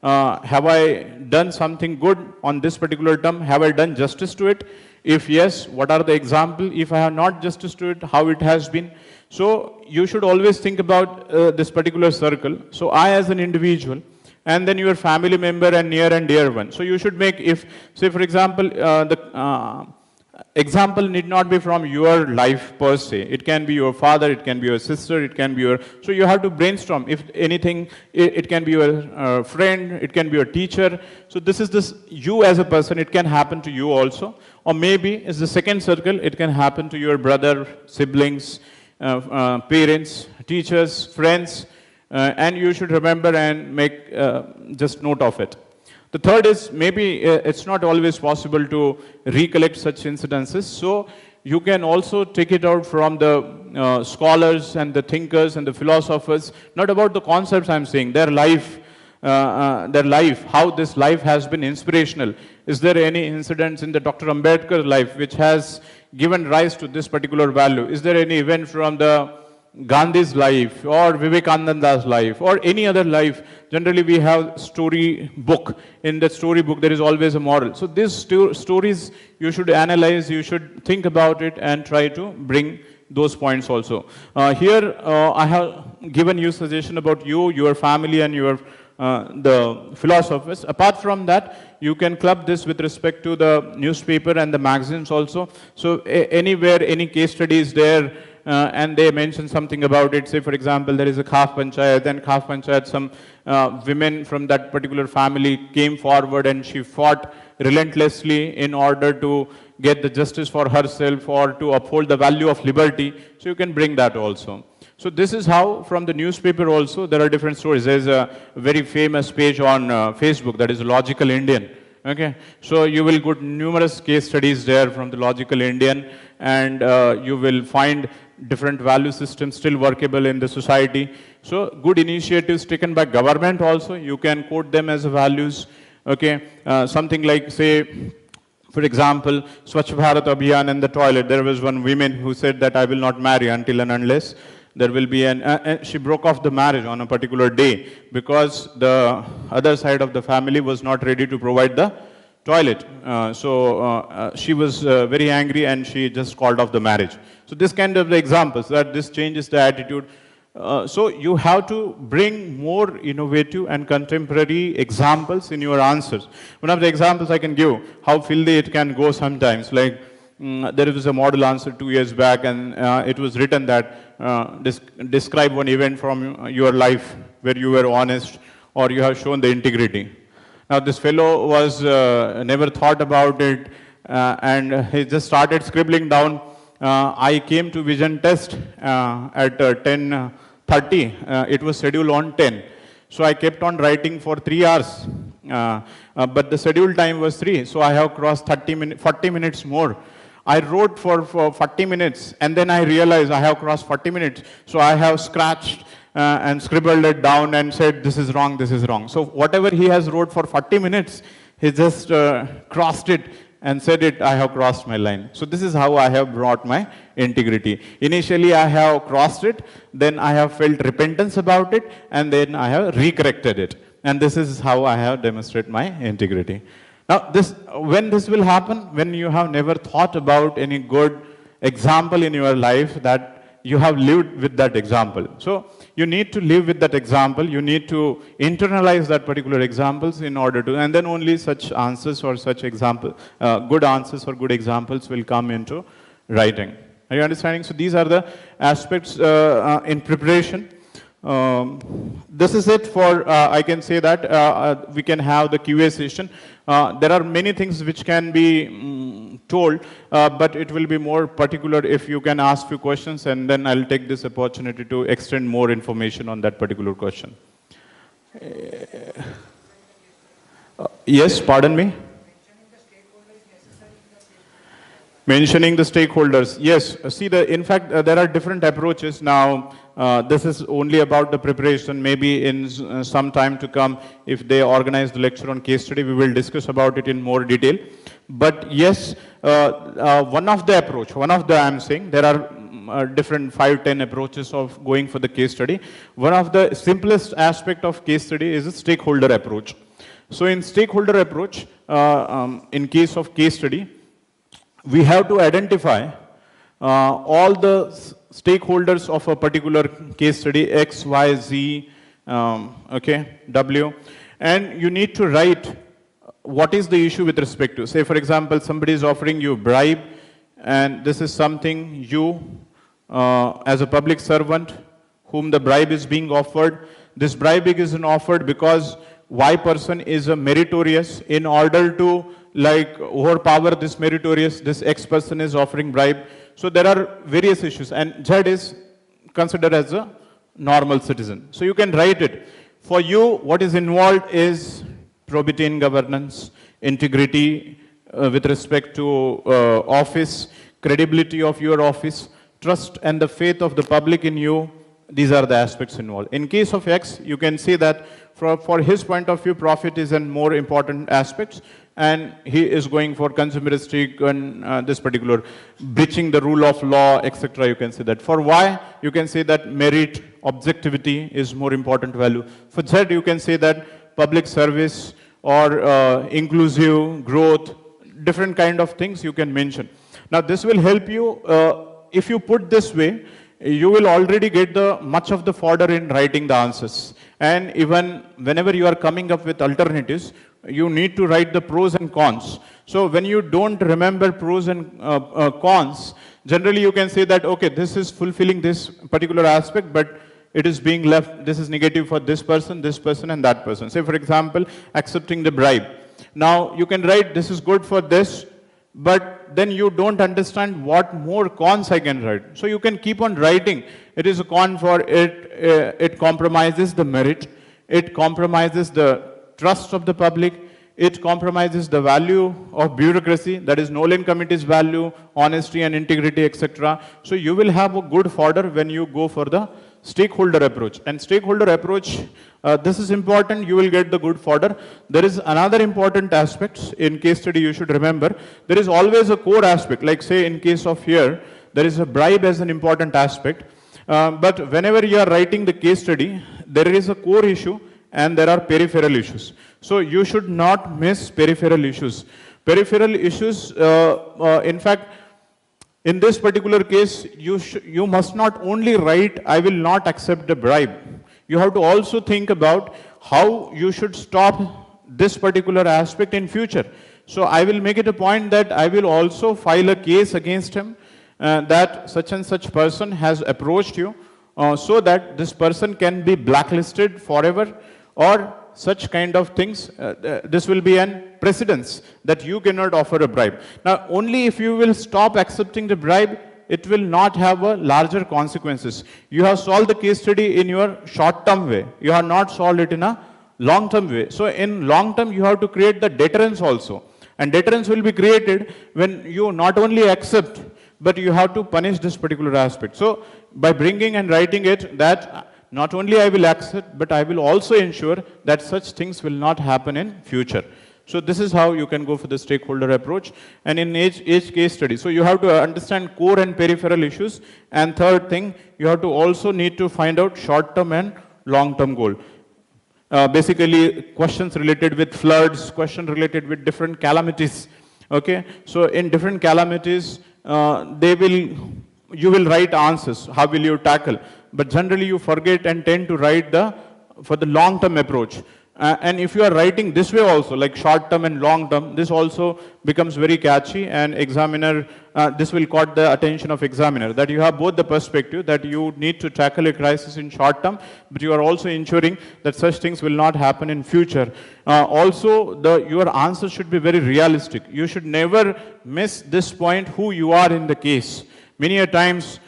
A: Have I done something good on this particular term? Have I done justice to it? If yes, what are the examples? If I have not justice to it, how it has been? So you should always think about this particular circle. So I as an individual, and then your family member and near and dear one. So you should make, if, say for example, the example need not be from your life per se. It can be your father, it can be your sister, it can be your, so you have to brainstorm. If anything, it can be your friend, it can be your teacher. So this is this, you as a person, it can happen to you also. Or maybe it's the second circle, it can happen to your brother, siblings, parents, teachers, friends, and you should remember and make just note of it. The third is, maybe it's not always possible to recollect such incidences, so you can also take it out from the scholars and the thinkers and the philosophers, not about the concepts I'm saying, their life, how this life has been inspirational. Is there any incidents in the Dr. Ambedkar's life which has given rise to this particular value? Is there any event from the Gandhi's life or Vivekananda's life or any other life? Generally we have story book. In that story book there is always a moral. So these stories you should analyze, you should think about it and try to bring those points also. Here I have given you suggestion about you, your family and your the philosophers. Apart from that, you can club this with respect to the newspaper and the magazines also. So anywhere any case study is there, and they mention something about it. Say, for example, there is a Khaf Panchayat, and Khaf Panchayat, some women from that particular family came forward and she fought relentlessly in order to get the justice for herself or to uphold the value of liberty. So you can bring that also. So this is how, from the newspaper also, there are different stories. There is a very famous page on Facebook, that is Logical Indian. Okay, so you will get numerous case studies there from the Logical Indian, and you will find different value systems still workable in the society. So good initiatives taken by government also, you can quote them as values. Okay, something like, say, for example, Swachh Bharat Abhiyan and the toilet. There was one woman who said that I will not marry until and unless there will be an, she broke off the marriage on a particular day because the other side of the family was not ready to provide the toilet. She was very angry and she just called off the marriage. So this kind of the examples that this changes the attitude. So you have to bring more innovative and contemporary examples in your answers. One of the examples I can give, how filthy it can go sometimes, like there was a model answer 2 years back, and it was written that describe one event from your life where you were honest or you have shown the integrity. Now this fellow was never thought about it, and he just started scribbling down. I came to vision test at 10:30. It was scheduled on 10. So I kept on writing for 3 hours. But the scheduled time was 3. So I have crossed 40 minutes more. I wrote for 40 minutes, and then I realized I have crossed 40 minutes. So I have scratched and scribbled it down and said, this is wrong, this is wrong. So whatever he has wrote for 40 minutes, he just crossed it and said it, I have crossed my line. So this is how I have brought my integrity. Initially I have crossed it, then I have felt repentance about it, and then I have recorrected it. And this is how I have demonstrated my integrity. Now when this will happen? When you have never thought about any good example in your life that you have lived with that example. So you need to live with that example. You need to internalize that particular examples in order to, and then only such answers or such example, good answers or good examples will come into writing. Are you understanding? So these are the aspects in preparation. This is it for, I can say that we can have the QA session. There are many things which can be told, but it will be more particular if you can ask few questions, and then I'll take this opportunity to extend more information on that particular question. Yes, pardon me? Mentioning the stakeholders, yes. See, in fact, there are different approaches now. This is only about the preparation. Maybe in some time to come, if they organize the lecture on case study, we will discuss about it in more detail. But yes, one of the I'm saying, there are different 5-10 approaches of going for the case study. One of the simplest aspect of case study is a stakeholder approach. So in stakeholder approach, in case of case study, we have to identify all the stakeholders of a particular case study, X, Y, Z, okay, W, and you need to write what is the issue with respect to. Say, for example, somebody is offering you bribe, and this is something you, as a public servant, whom the bribe is being offered, this bribe is offered because Y person is a meritorious. In order to overpower this meritorious, this X person is offering bribe. So there are various issues, and Z is considered as a normal citizen. So you can write it. For you, what is involved is probity in governance, integrity with respect to office, credibility of your office, trust and the faith of the public in you. These are the aspects involved. In case of X, you can see that for his point of view, profit is a more important aspect, and he is going for consumeristic and this particular breaching the rule of law, etc. You can say that. For Y, you can say that merit, objectivity is more important value. For Z, you can say that public service or inclusive growth, different kind of things you can mention. Now, this will help you if you put this way. You will already get much of the fodder in writing the answers. And even whenever you are coming up with alternatives, you need to write the pros and cons. So when you don't remember pros and cons, generally you can say that, okay, this is fulfilling this particular aspect, but it is being left, this is negative for this person, and that person. Say, for example, accepting the bribe. Now, you can write, this is good for this, but then you don't understand what more cons I can write. So you can keep on writing. It is a con for it, it compromises the merit, it compromises the trust of the public, it compromises the value of bureaucracy, that is Nolan Committee's value, honesty and integrity, etc. So you will have a good fodder when you go for the stakeholder approach. And stakeholder approach, this is important, you will get the good fodder. There is another important aspect in case study you should remember. There is always a core aspect, like say in case of here, there is a bribe as an important aspect. But whenever you are writing the case study, there is a core issue and there are peripheral issues. So you should not miss peripheral issues. Peripheral issues, in fact, in this particular case, you must not only write, I will not accept the bribe. You have to also think about how you should stop this particular aspect in future. So I will make it a point that I will also file a case against him that such and such person has approached you so that this person can be blacklisted forever or such kind of things. This will be an precedence that you cannot offer a bribe. Now, only if you will stop accepting the bribe, it will not have a larger consequences. You have solved the case study in your short-term way. You have not solved it in a long-term way. So in long-term, you have to create the deterrence also. And deterrence will be created when you not only accept, but you have to punish this particular aspect. So by bringing and writing it, that not only I will accept, but I will also ensure that such things will not happen in future. So this is how you can go for the stakeholder approach. And in each case study, so you have to understand core and peripheral issues. And third thing, you have to also need to find out short-term and long-term goal. Basically, questions related with floods, questions related with different calamities. Okay, so in different calamities, you will write answers. How will you tackle? But generally you forget and tend to write for the long-term approach. And if you are writing this way also, like short-term and long-term, this also becomes very catchy, and examiner, this will caught the attention of examiner, that you have both the perspective that you need to tackle a crisis in short-term, but you are also ensuring that such things will not happen in future. Also, your answer should be very realistic. You should never miss this point, who you are in the case. Many a times,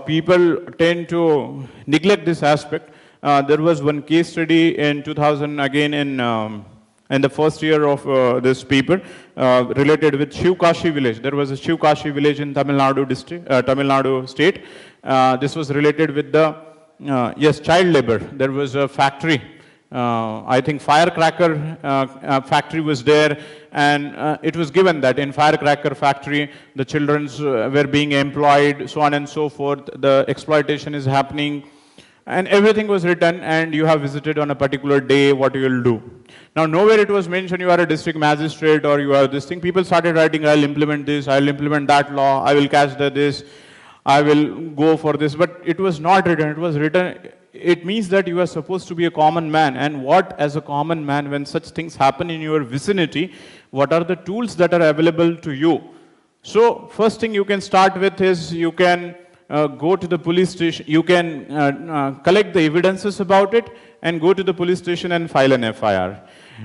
A: people tend to neglect this aspect. There was one case study in 2000, again in in the first year of this paper related with Shivkashi village. There was a Shivkashi village in Tamil Nadu district, Tamil Nadu state. This was related with the, yes, child labor. There was a factory. I think firecracker factory was there, and it was given that in firecracker factory the children were being employed, so on and so forth. The exploitation is happening, and everything was written, and you have visited on a particular day what you will do. Now nowhere it was mentioned you are a district magistrate or you are this thing. People started writing, I'll implement this, I'll implement that law, I will catch this, I will go for this, but it was not written. It was written, it means that you are supposed to be a common man, and what as a common man, when such things happen in your vicinity, what are the tools that are available to you? So first thing you can start with is you can go to the police station, you can collect the evidences about it and go to the police station and file an FIR.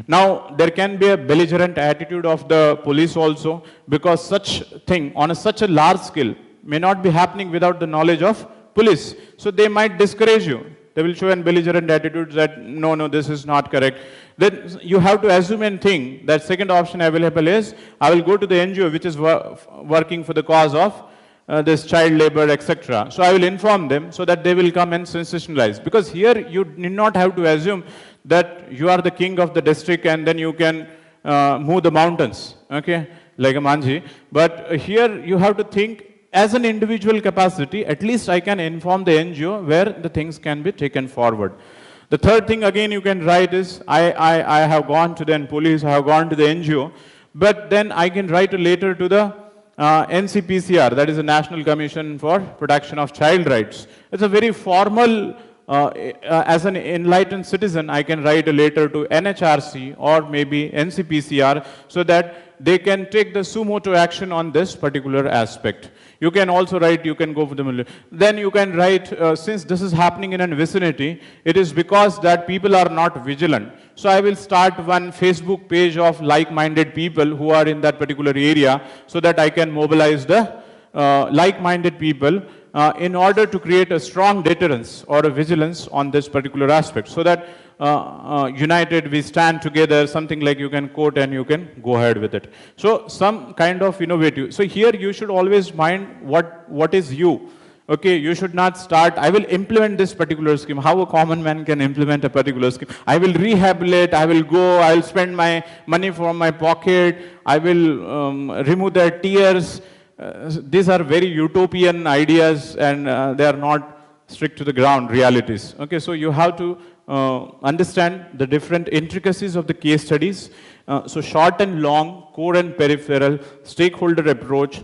A: Now, there can be a belligerent attitude of the police also, because such thing on such a large scale may not be happening without the knowledge of police. So they might discourage you. They will show a belligerent attitude that no, this is not correct. Then you have to assume and think that second option available is, I will go to the NGO which is working for the cause of this child labor, etc. So I will inform them so that they will come and sensationalize. Because here you need not have to assume that you are the king of the district and then you can move the mountains, okay, like a manji. But here you have to think as an individual capacity, at least I can inform the NGO where the things can be taken forward. The third thing again you can write is, I have gone to the police, I have gone to the NGO, but then I can write a letter to the NCPCR, that is the National Commission for Protection of Child Rights. It's a very formal, as an enlightened citizen, I can write a letter to NHRC or maybe NCPCR so that they can take the suo motu action on this particular aspect. You can also write, you can go for the military. Then you can write, since this is happening in a vicinity, it is because that people are not vigilant. So I will start one Facebook page of like-minded people who are in that particular area so that I can mobilize the like-minded people in order to create a strong deterrence or a vigilance on this particular aspect. So that united we stand together, something like you can quote and you can go ahead with it. So some kind of innovative. So here you should always mind what is you. Okay, you should not start, I will implement this particular scheme. How a common man can implement a particular scheme? I will rehabilitate, I will go, I will spend my money from my pocket, I will remove their tears. These are very utopian ideas and they are not strict to the ground realities. Okay, so you have to understand the different intricacies of the case studies. So short and long, core and peripheral, stakeholder approach,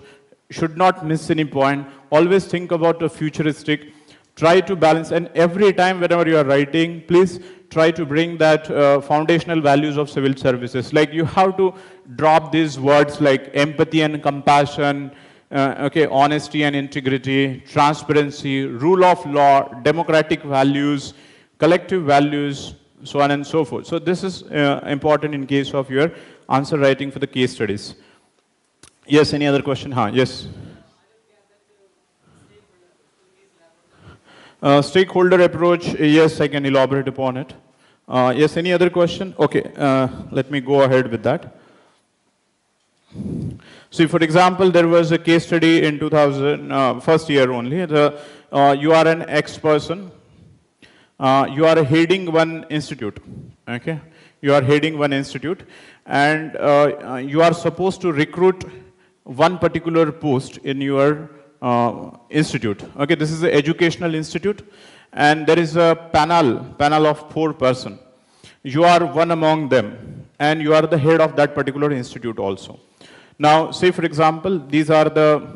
A: should not miss any point. Always think about the futuristic. Try to balance, and every time whenever you are writing, please try to bring that foundational values of civil services. Like you have to drop these words like empathy and compassion, okay, honesty and integrity, transparency, rule of law, democratic values, collective values, so on and so forth. So this is important in case of your answer writing for the case studies. Yes, any other question? Yes. Stakeholder approach, yes, I can elaborate upon it. Yes, any other question? Okay, let me go ahead with that. See, for example, there was a case study in 2000, first year only. You are an ex-person. You are heading one institute. Okay, you are heading one institute, and you are supposed to recruit one particular post in your institute. Okay, this is an educational institute, and there is a panel of 4 persons. You are one among them, and you are the head of that particular institute also. Now, say for example, these are the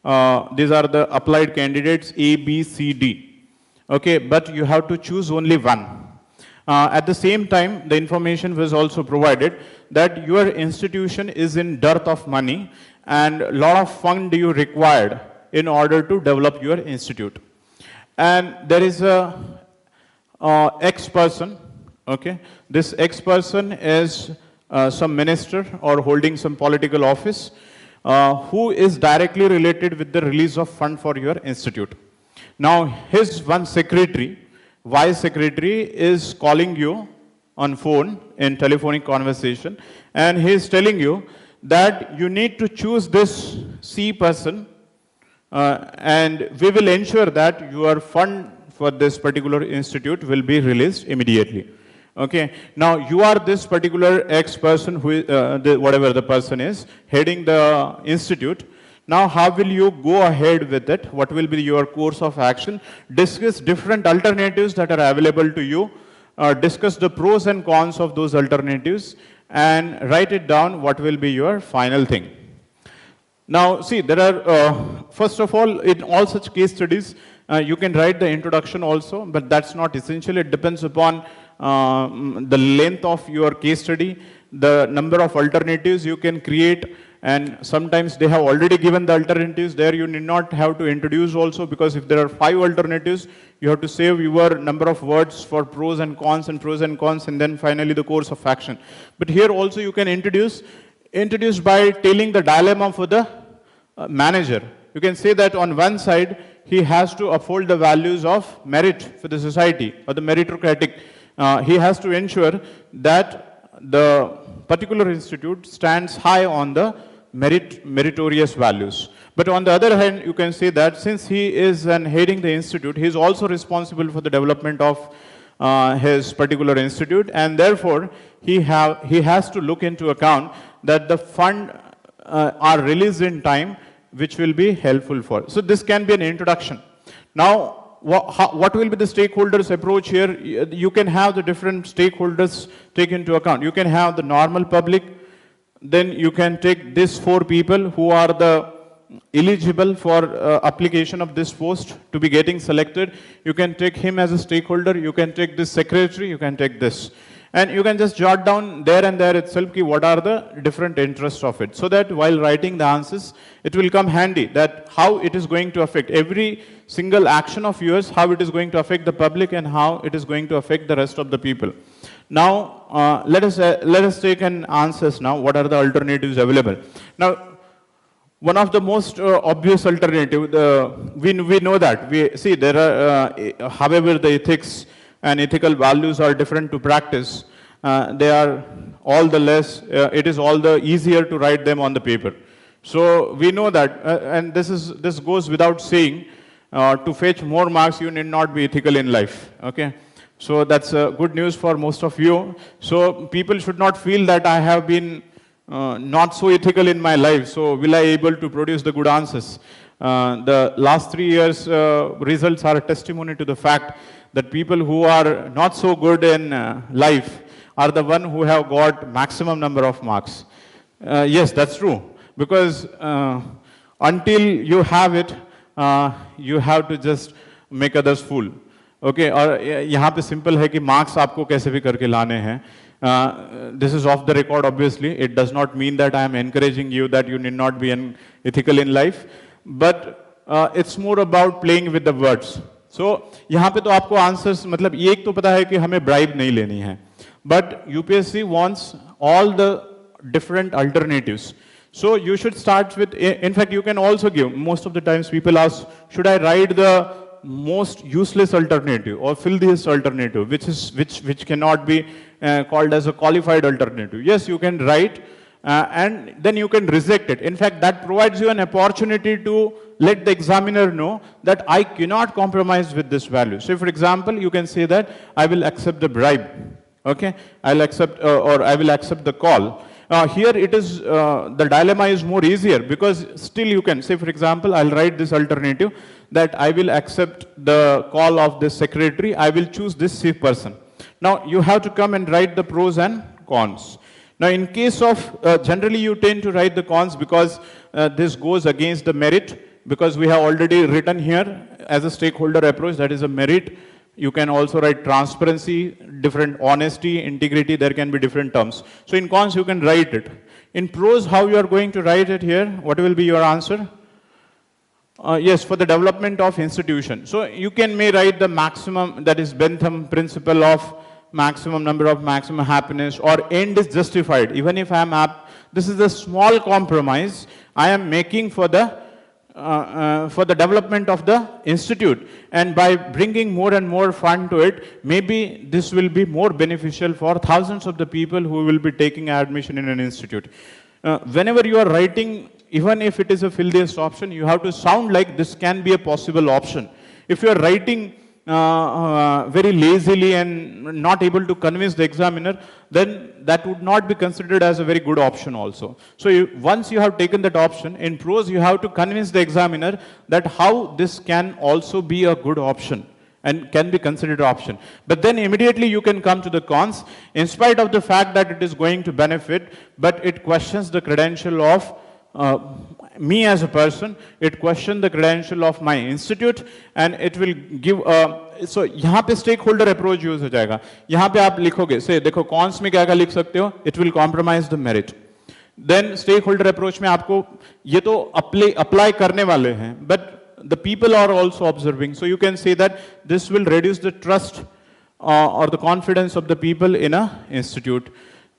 A: applied candidates A, B, C, D. Okay, but you have to choose only one. At the same time, the information was also provided that your institution is in dearth of money and a lot of fund you required in order to develop your institute. And there is a ex-person, okay? This ex-person is some minister or holding some political office who is directly related with the release of fund for your institute. Now, his one secretary, vice secretary, is calling you on phone in telephonic conversation, and he is telling you that you need to choose this C person, and we will ensure that your fund for this particular institute will be released immediately. Okay. Now you are this particular X person who, whatever the person is, heading the institute. Now how will you go ahead with it? What will be your course of action? Discuss different alternatives that are available to you. Discuss the pros and cons of those alternatives, and write it down what will be your final thing. Now see, there are, first of all, in all such case studies, you can write the introduction also, but that's not essential. It depends upon the length of your case study, the number of alternatives you can create, and sometimes they have already given the alternatives. There you need not have to introduce also, because if there are 5 alternatives, you have to save your number of words for pros and cons, and then finally the course of action. But here also you can introduce by telling the dilemma for the manager. You can say that on one side, he has to uphold the values of merit for the society, or the meritocratic. He has to ensure that the particular institute stands high on the meritorious values. But on the other hand, you can say that since he is heading the institute, he is also responsible for the development of his particular institute, and therefore he has to look into account that the fund are released in time, which will be helpful for. So this can be an introduction. Now, what will be the stakeholders approach here? You can have the different stakeholders take into account. You can have the normal public, then you can take these 4 people who are the eligible for application of this post to be getting selected. You can take him as a stakeholder, you can take this secretary, you can take this. And you can just jot down there and there itself what are the different interests of it, so that while writing the answers, it will come handy that how it is going to affect every single action of yours, how it is going to affect the public, and how it is going to affect the rest of the people. Now, let us take an answers now. What are the alternatives available? Now, one of the most obvious alternative, we know that. We see there are, however, the ethics and ethical values are different to practice. They are all the less, it is all the easier to write them on the paper. So we know that, and this goes without saying, to fetch more marks, you need not be ethical in life. Okay. So that's good news for most of you. So people should not feel that I have been not so ethical in my life, so will I able to produce the good answers? The last 3 years results are a testimony to the fact that people who are not so good in life are the one who have got maximum number of marks. Yes, that's true, because until you have it, you have to just make others fool. Okay, और यहाँ पे simple है कि marks आपको कैसे भी करके लाने हैं. This is off the record, obviously. It does not mean that I am encouraging you that you need not be ethical in life, but it's more about playing with the words. So यहाँ पे तो आपको answers, मतलब ये एक तो पता है कि हमें bribe नहीं लेनी है, but UPSC wants all the different alternatives. So you should start with, in fact, you can also give, most of the times people ask, should I write the most useless alternative or filthiest alternative, which cannot be called as a qualified alternative? Yes, you can write, and then you can reject it. In fact, that provides you an opportunity to let the examiner know that I cannot compromise with this value. So, for example, you can say that I will accept the bribe. Okay, I'll accept, or I will accept the call. Here it is, the dilemma is more easier, because still you can say, for example, I'll write this alternative that I will accept the call of this secretary, I will choose this safe person. Now you have to come and write the pros and cons. Now in case of, generally you tend to write the cons because this goes against the merit, because we have already written here as a stakeholder approach, that is a merit. You can also write transparency, different honesty, integrity, there can be different terms. So in cons you can write it. In pros, how you are going to write it here? What will be your answer? Yes, for the development of institution. So you may write the maximum, that is Bentham principle of maximum number of maximum happiness, or end is justified. Even if I am this is a small compromise I am making for the for the development of the institute, and by bringing more and more fund to it, maybe this will be more beneficial for thousands of the people who will be taking admission in an institute. Whenever you are writing, even if it is a filthiest option, you have to sound like this can be a possible option. If you are writing very lazily and not able to convince the examiner, then that would not be considered as a very good option also. So once you have taken that option, in prose you have to convince the examiner that how this can also be a good option and can be considered option. But then immediately you can come to the cons, in spite of the fact that it is going to benefit, but it questions the credential of me as a person, it questions the credential of my institute, and it will give so यहाँ पे stakeholder approach use हो जाएगा. यहाँ पे आप लिखोगे, say देखो cons में क्या क्या लिख सकते हो, it will compromise the merit. Then stakeholder approach में आपको ये तो apply करने वाले हैं, but the people are also observing, so you can say that this will reduce the trust or the confidence of the people in a institute.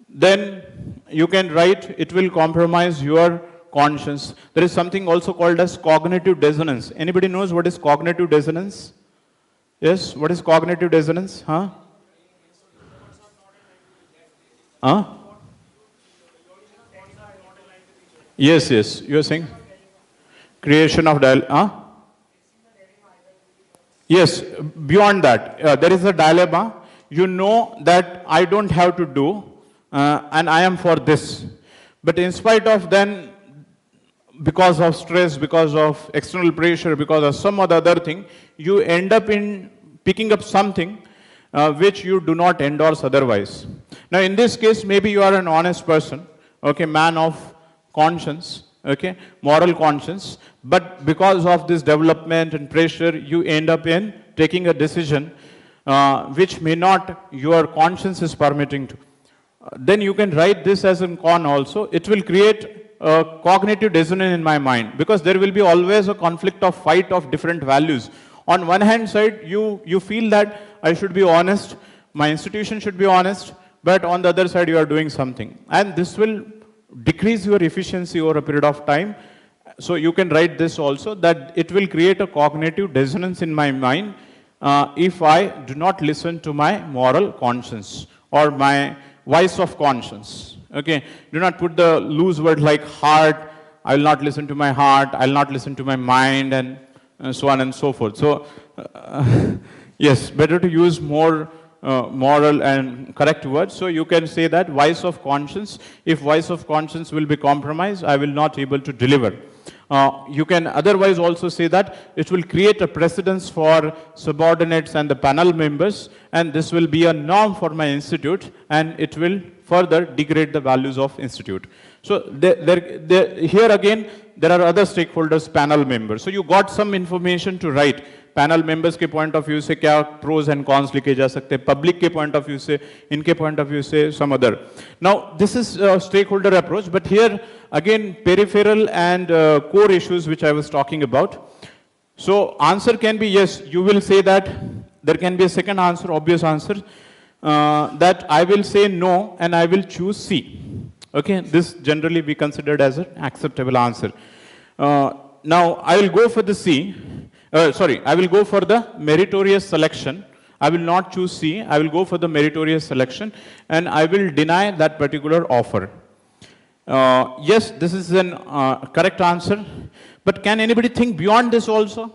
A: Then you can write it will compromise your conscience. There is something also called as cognitive dissonance. Anybody knows what is cognitive dissonance? Yes, what is cognitive dissonance? Huh? Huh? Yes, yes, you are saying? Creation of huh? Yes, beyond that, there is a dilemma. You know that I don't have to do, and I am for this. But in spite of then, because of stress, because of external pressure, because of some other thing, you end up in picking up something which you do not endorse otherwise. Now in this case, maybe you are an honest person, okay, man of conscience, okay, moral conscience, but because of this development and pressure, you end up in taking a decision which may not your conscience is permitting to. Then you can write this as a con also. It will create cognitive dissonance in my mind, because there will be always a conflict of fight of different values. On one hand side, you feel that I should be honest, my institution should be honest, but on the other side you are doing something. And this will decrease your efficiency over a period of time. So you can write this also, that it will create a cognitive dissonance in my mind if I do not listen to my moral conscience or my voice of conscience. Okay, do not put the loose word like heart. I will not listen to my heart. I will not listen to my mind, and so on and so forth. So, yes, better to use more moral and correct words. So you can say that voice of conscience. If voice of conscience will be compromised, I will not able to deliver. You can otherwise also say that it will create a precedence for subordinates and the panel members, and this will be a norm for my institute, and it will further degrade the values of institute. So here again, there are other stakeholders, panel members. So you got some information to write. Panel members के point of view से क्या pros and cons लिखे जा सकते हैं, public के point of view से, इनके पॉइंट ऑफ व्यू से, some other. Now this is stakeholder approach, but here again peripheral and core issues which I was talking about. So answer can be yes, you will say that. There can be a second answer, obvious answer, that I will say no and I will choose C. Okay, this generally be considered as an acceptable answer. Now I will go for the C. I will go for the meritorious selection. I will not choose C. I will go for the meritorious selection, and I will deny that particular offer. Yes, this is an correct answer. But can anybody think beyond this also?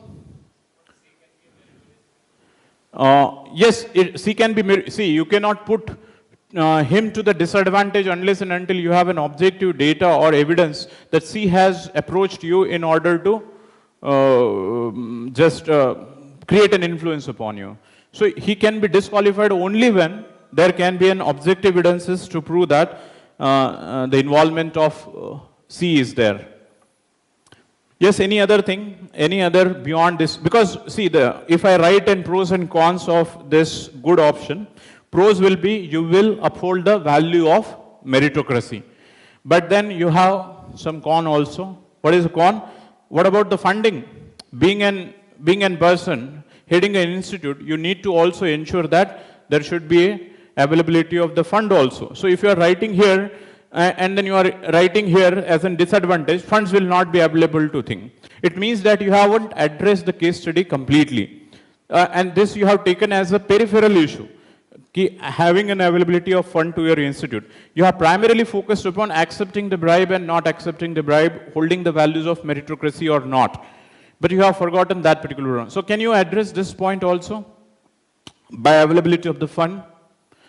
A: Yes, C can be. See, you cannot put him to the disadvantage unless and until you have an objective data or evidence that C has approached you in order to just create an influence upon you. So he can be disqualified only when there can be an objective evidences to prove that the involvement of C is there. Yes, any other thing, any other beyond this? Because see, if I write in pros and cons of this good option, pros will be you will uphold the value of meritocracy. But then you have some con also. What is a con? What about the funding? Being an person heading an institute, you need to also ensure that there should be availability of the fund also. So if you are writing here, and then you are writing here as a disadvantage, funds will not be available to think. It means that you haven't addressed the case study completely. And this you have taken as a peripheral issue. Having an availability of fund to your institute. You have primarily focused upon accepting the bribe and not accepting the bribe, holding the values of meritocracy or not. But you have forgotten that particular one. So can you address this point also? By availability of the fund?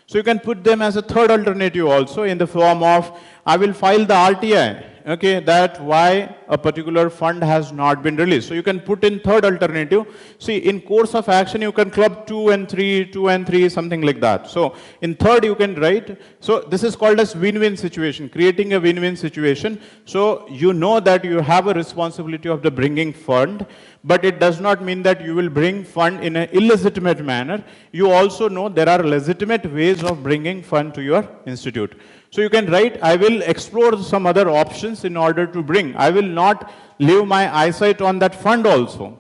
A: So you can put them as a third alternative also in the form of, I will file the RTI, okay, that why a particular fund has not been released. So you can put in third alternative. See, in course of action, you can club 2 and 3, something like that. So in third, you can write. So this is called as win-win situation, creating a win-win situation. So you know that you have a responsibility of the bringing fund, but it does not mean that you will bring fund in an illegitimate manner. You also know there are legitimate ways of bringing fund to your institute. So you can write, I will explore some other options in order to bring. I will not leave my eyesight on that fund also.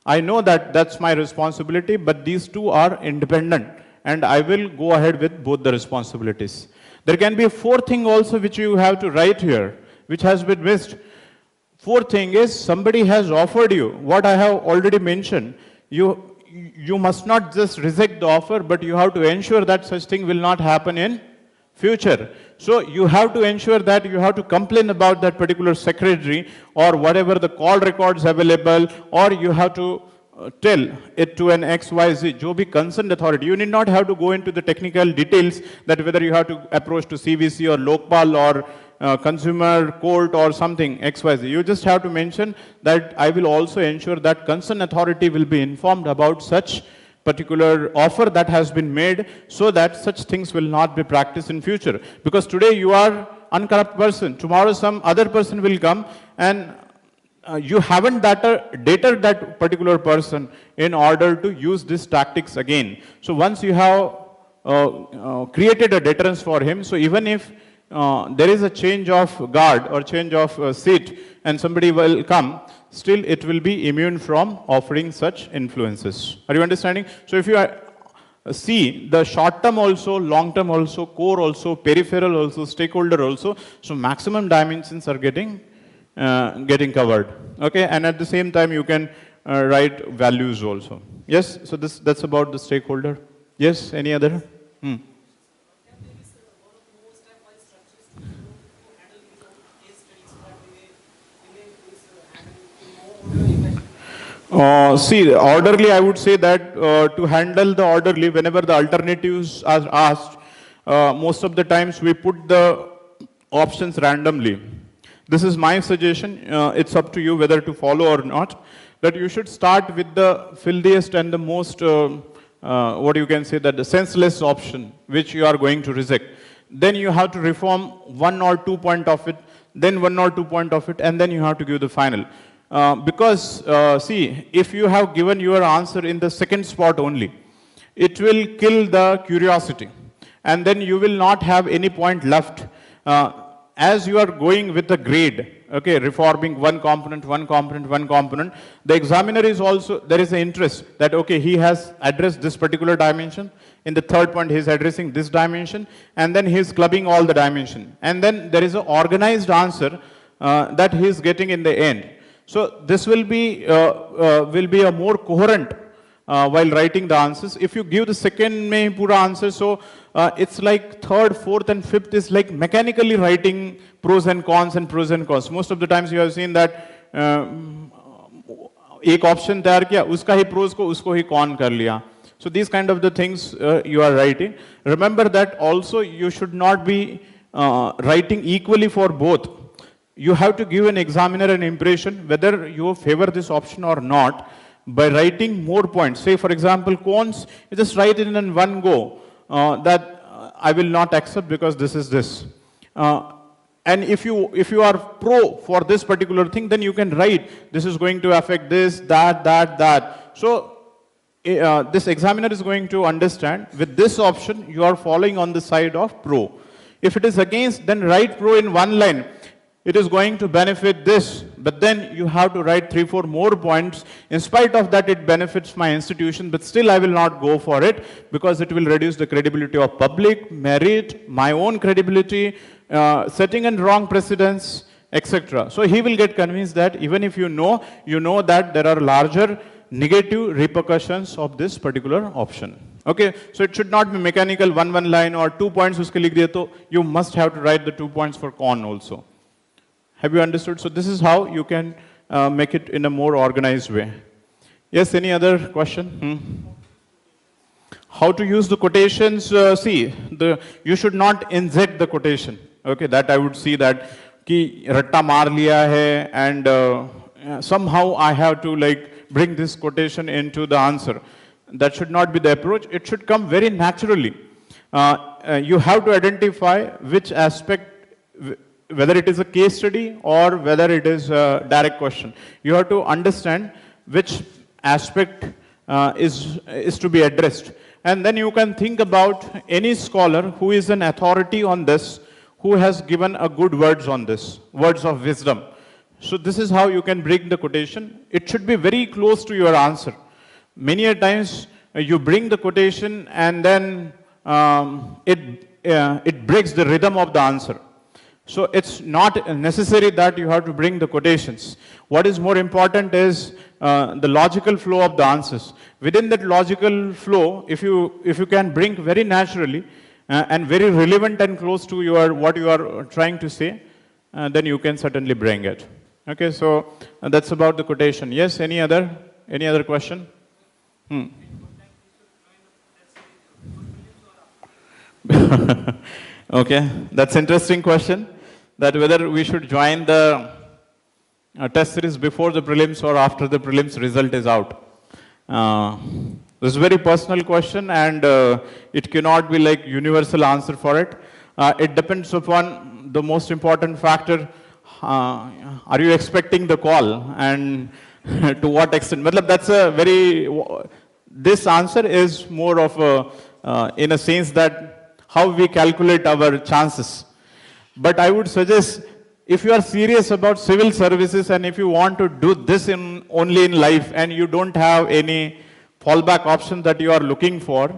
A: I know that that's my responsibility, but these two are independent, and I will go ahead with both the responsibilities. There can be a fourth thing also which you have to write here, which has been missed. Fourth thing is, somebody has offered you, what I have already mentioned. You must not just reject the offer, but you have to ensure that such thing will not happen in future. So you have to ensure that you have to complain about that particular secretary or whatever the call records available, or you have to tell it to an XYZ, jo bhi concerned authority. You need not have to go into the technical details that whether you have to approach to CVC or Lokpal or consumer court or something, XYZ. You just have to mention that I will also ensure that concerned authority will be informed about such particular offer that has been made, so that such things will not be practiced in future. Because today you are uncorrupt person, tomorrow some other person will come, and you haven't dated that particular person in order to use these tactics again. So once you have created a deterrence for him, so even if there is a change of guard or change of seat and somebody will come, still it will be immune from offering such influences. Are you understanding? So if you see the short term also, long term also, core also, peripheral also, stakeholder also, so maximum dimensions are getting covered. Okay, and at the same time you can write values also. Yes, so that's about the stakeholder. Yes, any other? See, orderly, I would say that to handle the orderly, whenever the alternatives are asked, most of the times we put the options randomly. This is my suggestion. It's up to you whether to follow or not. That you should start with the filthiest and the most, what you can say, that the senseless option, which you are going to reject. Then you have to reform 1 or 2 points of it, then 1 or 2 points of it, and then you have to give the final. Because, see, if you have given your answer in the second spot only, it will kill the curiosity. And then you will not have any point left. As you are going with the grade, okay, reforming one component, the examiner is also, there is an interest that, okay, he has addressed this particular dimension. In the third point, he is addressing this dimension. And then he is clubbing all the dimension. And then there is an organized answer that he is getting in the end. So this will be a more coherent while writing the answers. If you give the second mein pura answer, so it's like third, fourth, and fifth is like mechanically writing pros and cons and pros and cons. Most of the times you have seen that एक option तैयार किया, उसका ही pros को उसको ही con कर लिया. So these kind of the things you are writing. Remember that also you should not be writing equally for both. You have to give an examiner an impression whether you favor this option or not by writing more points. Say, for example, cons, you just write it in one go that I will not accept because this is this. And if you are pro for this particular thing, then you can write this is going to affect this, that. So this examiner is going to understand with this option you are following on the side of pro. If it is against, then write pro in one line. It is going to benefit this, but then you have to write 3-4 more points. In spite of that, it benefits my institution, but still I will not go for it because it will reduce the credibility of public, merit, my own credibility, setting in wrong precedents, etc. So he will get convinced that even if you know that there are larger negative repercussions of this particular option. Okay, so it should not be mechanical one line or 2 points uske likh diye to you must have to write the 2 points for con also. Have you understood? So this is how you can make it in a more organized way. Yes, any other question? How to use the quotations? See, you should not inject the quotation. Okay, that I would see that ki ratta maar liya hai and somehow I have to like bring this quotation into the answer. That should not be the approach. It should come very naturally. You have to identify which aspect, whether it is a case study or whether it is a direct question. You have to understand which aspect is to be addressed. And then you can think about any scholar who is an authority on this, who has given a good words on this, words of wisdom. So this is how you can bring the quotation. It should be very close to your answer. Many a times you bring the quotation and then it breaks the rhythm of the answer. So it's not necessary that you have to bring the quotations. What is more important is the logical flow of the answers. Within that logical flow, if you can bring very naturally and very relevant and close to what you are trying to say, then you can certainly bring it. Okay, so that's about the quotation. Yes, any other question? Okay, that's interesting question. That whether we should join the test series before the prelims or after the prelims result is out. This is a very personal question, and it cannot be like universal answer for it. It depends upon the most important factor. Are you expecting the call, and to what extent? That's a very. This answer is more of a, in a sense that how we calculate our chances. But I would suggest, if you are serious about civil services and if you want to do this only in life and you don't have any fallback option that you are looking for,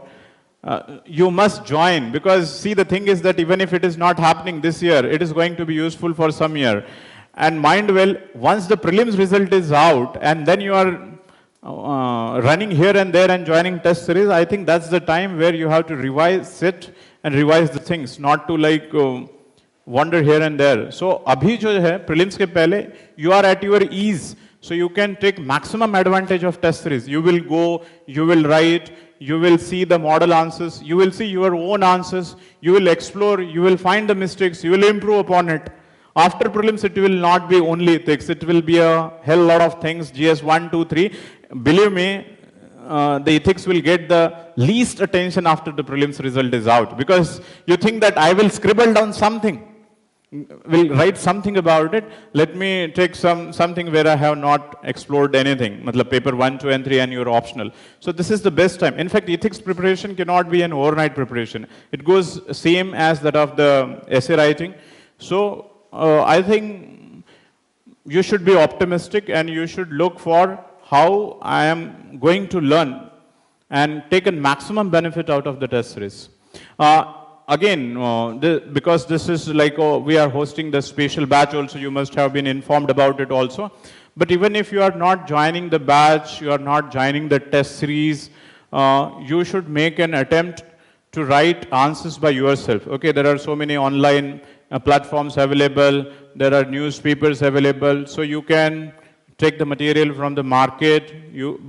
A: you must join. Because see, the thing is that even if it is not happening this year, it is going to be useful for some year. And mind well, once the prelims result is out and then you are running here and there and joining test series, I think that's the time where you have to sit and revise the things, not to like wander here and there. So, abhi jo hai, prelims ke pehle, you are at your ease. So, you can take maximum advantage of test series. You will go, you will write, you will see the model answers, you will see your own answers, you will explore, you will find the mistakes, you will improve upon it. After prelims, it will not be only ethics, it will be a hell lot of things, GS 1, 2, 3. Believe me, the ethics will get the least attention after the prelims result is out. Because you think that I will scribble down something, will write something about it. Let me take something where I have not explored anything. Matlab paper 1, 2 and 3 and you're optional. So this is the best time. In fact, ethics preparation cannot be an overnight preparation. It goes same as that of the essay writing. So I think you should be optimistic and you should look for how I am going to learn and take a maximum benefit out of the test series. Again, because this is like, we are hosting the special batch also, you must have been informed about it also. But even if you are not joining the batch, you are not joining the test series, you should make an attempt to write answers by yourself. Okay, there are so many online platforms available, there are newspapers available, so you can take the material from the market,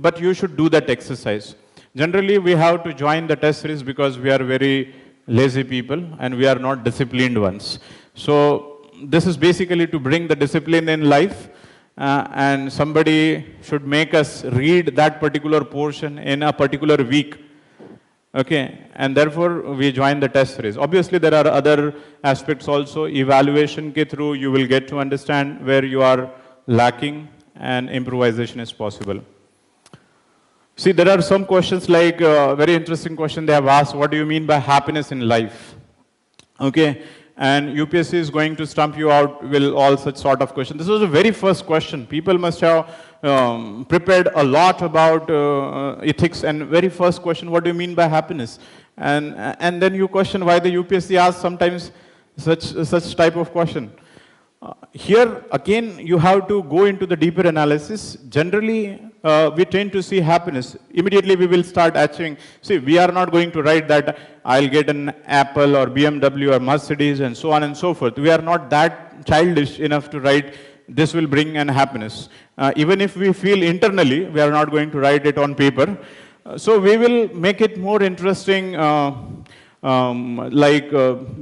A: but you should do that exercise. Generally, we have to join the test series because we are very lazy people and we are not disciplined ones. So this is basically to bring the discipline in life, and somebody should make us read that particular portion in a particular week. Okay, and therefore we join the test series. Obviously, there are other aspects also. Evaluation ke through, you will get to understand where you are lacking and improvisation is possible. See, there are some questions like, very interesting question they have asked, what do you mean by happiness in life? Okay, and UPSC is going to stump you out with all such sort of questions. This was the very first question. People must have prepared a lot about ethics, and very first question, what do you mean by happiness? And then you question why the UPSC asks sometimes such type of question. Here again, you have to go into the deeper analysis. Generally, we tend to see happiness. Immediately we will start achieving. See, we are not going to write that I'll get an Apple or BMW or Mercedes and so on and so forth. We are not that childish enough to write this will bring an happiness. Even if we feel internally, we are not going to write it on paper. So we will make it more interesting. Like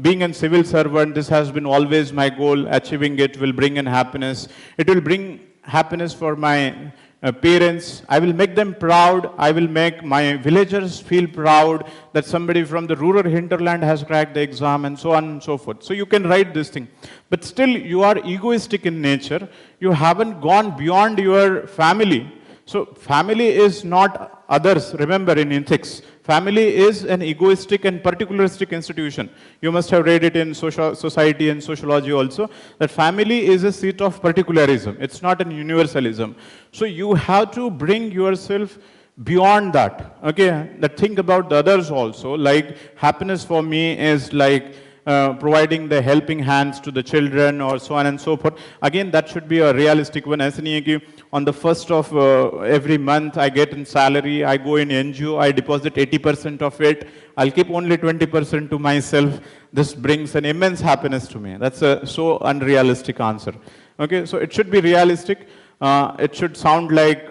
A: being a civil servant, this has been always my goal. Achieving it will bring in happiness. It will bring happiness for my parents. I will make them proud. I will make my villagers feel proud that somebody from the rural hinterland has cracked the exam, and so on and so forth. So you can write this thing. But still, you are egoistic in nature. You haven't gone beyond your family. So family is not others. Remember, in ethics, family is an egoistic and particularistic institution. You must have read it in society and sociology also, that family is a seat of particularism. It's not an universalism. So you have to bring yourself beyond that. Okay, that think about the others also. Like happiness for me is like providing the helping hands to the children or so on and so forth. Again, that should be a realistic one. ऐसे नहीं है कि on the first of every month I get in salary, I go in NGO, I deposit 80% of it, I'll keep only 20% to myself. This brings an immense happiness to me. That's a so unrealistic answer. Okay, so it should be realistic. It should sound like,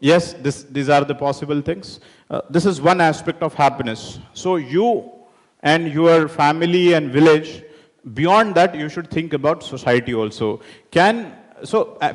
A: yes, these are the possible things. This is one aspect of happiness. So you and your family and village, beyond that, you should think about society also.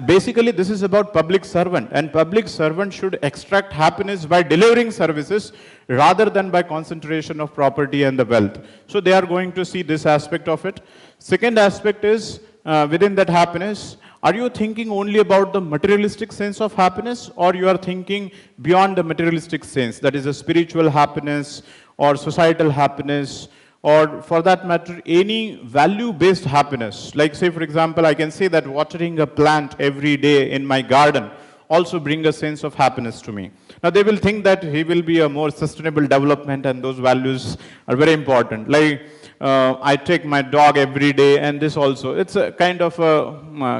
A: Basically, this is about public servant, and public servant should extract happiness by delivering services rather than by concentration of property and the wealth. So they are going to see this aspect of it. Second aspect is, within that happiness, are you thinking only about the materialistic sense of happiness, or you are thinking beyond the materialistic sense, that is a spiritual happiness, or societal happiness, or for that matter, any value-based happiness? Like say, for example, I can say that watering a plant every day in my garden also brings a sense of happiness to me. Now they will think that he will be a more sustainable development, and those values are very important. Like I take my dog every day, and this also, it's a kind of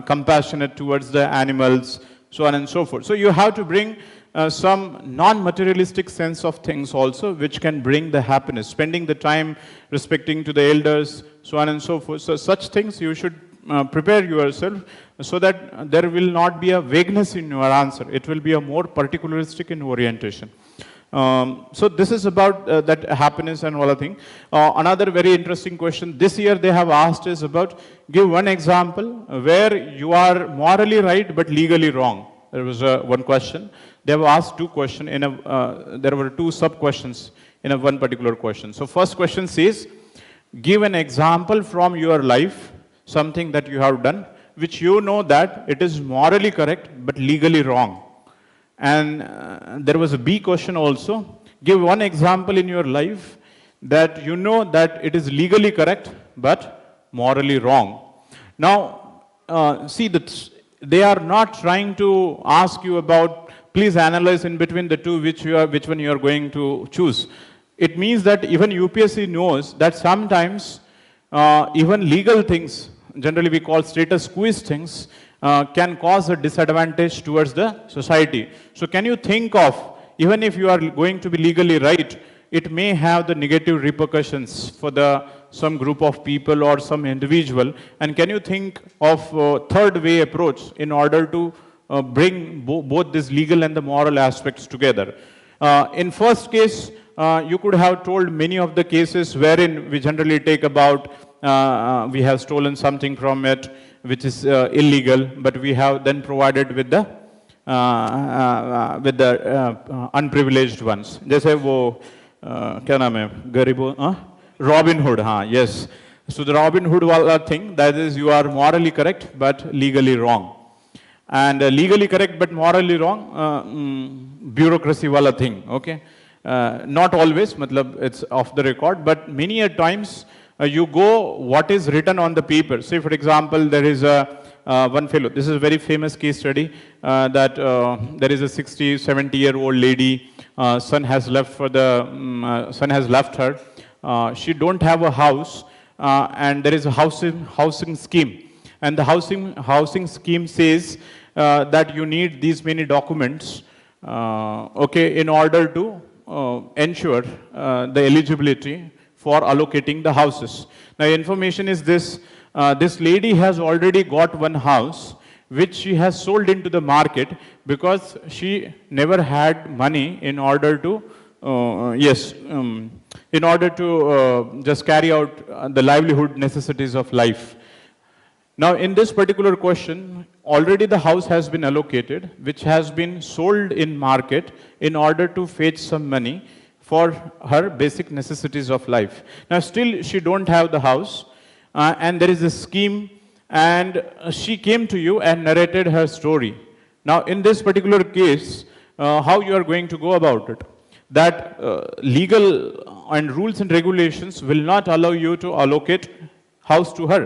A: compassionate towards the animals, so on and so forth. So you have to bring some non-materialistic sense of things also, which can bring the happiness. Spending the time respecting to the elders, so on and so forth. So such things you should prepare yourself so that there will not be a vagueness in your answer. It will be a more particularistic in orientation. So this is about that happiness and all the thing. Another very interesting question this year they have asked is about, give one example where you are morally right but legally wrong. There was one question. They have asked two questions. There were two sub-questions in one particular question. So first question says, give an example from your life, something that you have done, which you know that it is morally correct but legally wrong. And there was a B question also. Give one example in your life that you know that it is legally correct but morally wrong. Now, see that they are not trying to ask you about, please analyze in between the two which one you are going to choose. It means that even UPSC knows that sometimes even legal things, generally we call status quo things, can cause a disadvantage towards the society. So can you think of, even if you are going to be legally right, it may have the negative repercussions for some group of people or some individual, and can you think of a third way approach in order to bring both this legal and the moral aspects together? In first case, you could have told many of the cases wherein we generally take about, we have stolen something from it, which is illegal, but we have then provided with the unprivileged ones. जैसे वो क्या नाम है गरीबों Robin Hood, yes. So the Robin Hood wala thing, that is you are morally correct but legally wrong. And legally correct but morally wrong, bureaucracy wala thing, okay. Not always, matlab it's off the record, but many a times you go what is written on the paper. Say for example, there is one fellow, this is a very famous case study, that there is a 60, 70-year-old lady, son has left her, she don't have a house, and there is a housing scheme. and the housing scheme says that you need these many documents, okay, in order to ensure the eligibility for allocating the houses. Now, information is this: this lady has already got one house which she has sold into the market because she never had money in order to, in order to just carry out the livelihood necessities of life. Now, in this particular question, already the house has been allocated, which has been sold in market in order to fetch some money for her basic necessities of life. Now, still she don't have the house, and there is a scheme, and she came to you and narrated her story. Now, in this particular case, how you are going to go about it? That legal and rules and regulations will not allow you to allocate house to her.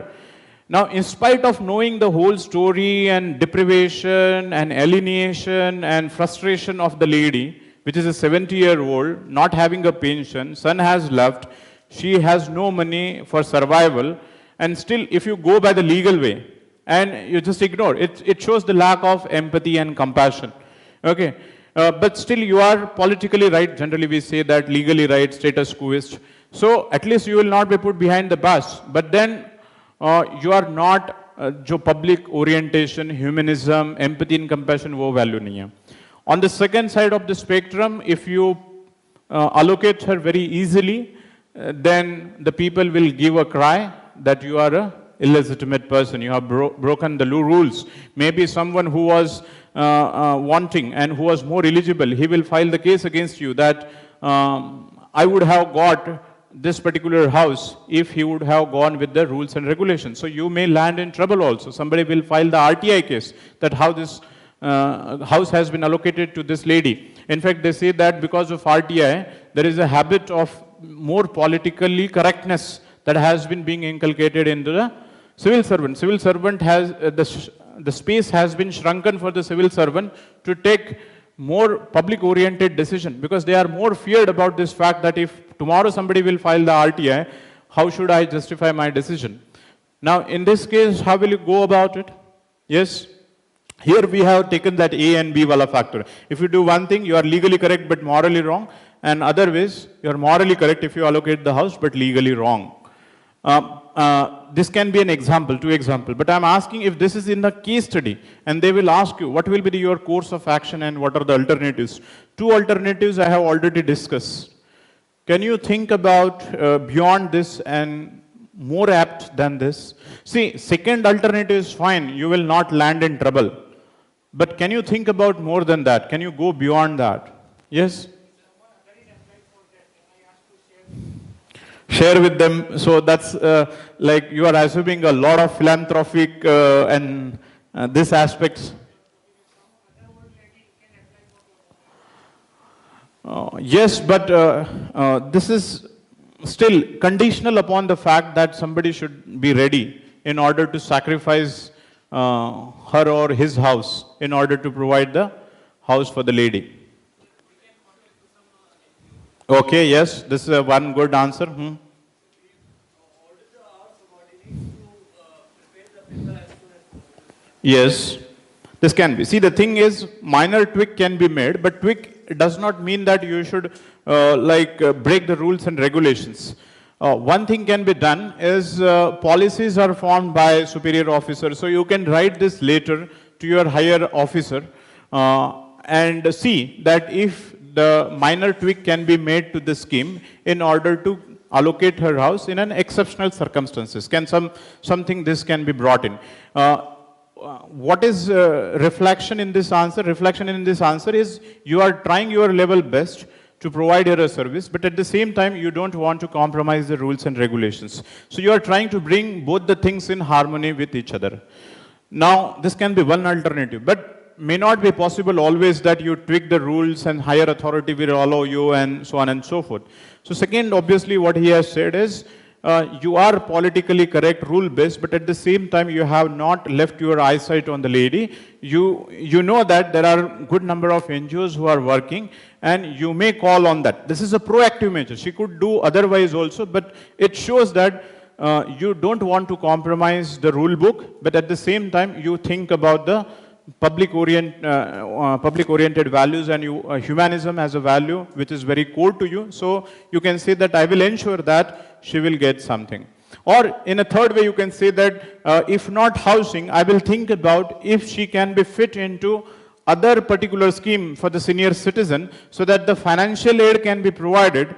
A: Now, in spite of knowing the whole story and deprivation and alienation and frustration of the lady, which is a 70-year-old, not having a pension, son has left, she has no money for survival, and still if you go by the legal way and you just ignore, it shows the lack of empathy and compassion. Okay, but still you are politically right. Generally we say that legally right, status quoist. So at least you will not be put behind the bus, but then you are not जो public orientation, humanism, empathy and compassion वो value नहीं है. On the second side of the spectrum, if you allocate her very easily, then the people will give a cry that you are a illegitimate person, you have broken the rules. Maybe someone who was wanting and who was more eligible, he will file the case against you that I would have got this particular house if he would have gone with the rules and regulations. So you may land in trouble also. Somebody will file the RTI case that how this house has been allocated to this lady. In fact, they say that because of RTI, there is a habit of more politically correctness that has been being inculcated into the civil servant. Civil servant has, the space has been shrunken for the civil servant to take more public-oriented decision, because they are more feared about this fact that if tomorrow somebody will file the RTI, how should I justify my decision? Now, in this case, how will you go about it? Yes, here we have taken that A and B wala factor. If you do one thing, you are legally correct but morally wrong, and other ways, you are morally correct if you allocate the house but legally wrong. This can be an example, two examples, but I'm asking if this is in the case study and they will ask you what will be your course of action and what are the alternatives. Two alternatives I have already discussed. Can you think about beyond this and more apt than this? See, second alternative is fine, you will not land in trouble. But can you think about more than that? Can you go beyond that? Yes? Share with them. So that's like you are assuming a lot of philanthropic and this aspects. Yes, but this is still conditional upon the fact that somebody should be ready in order to sacrifice her or his house in order to provide the house for the lady. Okay, yes, this is one good answer. Yes, this can be. See, the thing is, minor tweak can be made, but tweak does not mean that you should break the rules and regulations. One thing can be done is policies are formed by superior officers, so you can write this later to your higher officer and see that if the minor tweak can be made to the scheme in order to allocate her house in an exceptional circumstances. Can something this can be brought in. What is reflection in this answer? Reflection in this answer is you are trying your level best to provide her a service, but at the same time you don't want to compromise the rules and regulations. So you are trying to bring both the things in harmony with each other. Now, this can be one alternative, but may not be possible always that you tweak the rules and higher authority will allow you and so on and so forth. So second, obviously what he has said is you are politically correct, rule-based, but at the same time you have not left your eyesight on the lady. You know that there are good number of NGOs who are working and you may call on that. This is a proactive measure. She could do otherwise also, but it shows that you don't want to compromise the rule book, but at the same time, you think about the public-oriented values, and humanism as a value which is very core to you. So you can say that I will ensure that she will get something. Or in a third way, you can say that if not housing, I will think about if she can be fit into other particular scheme for the senior citizen, so that the financial aid can be provided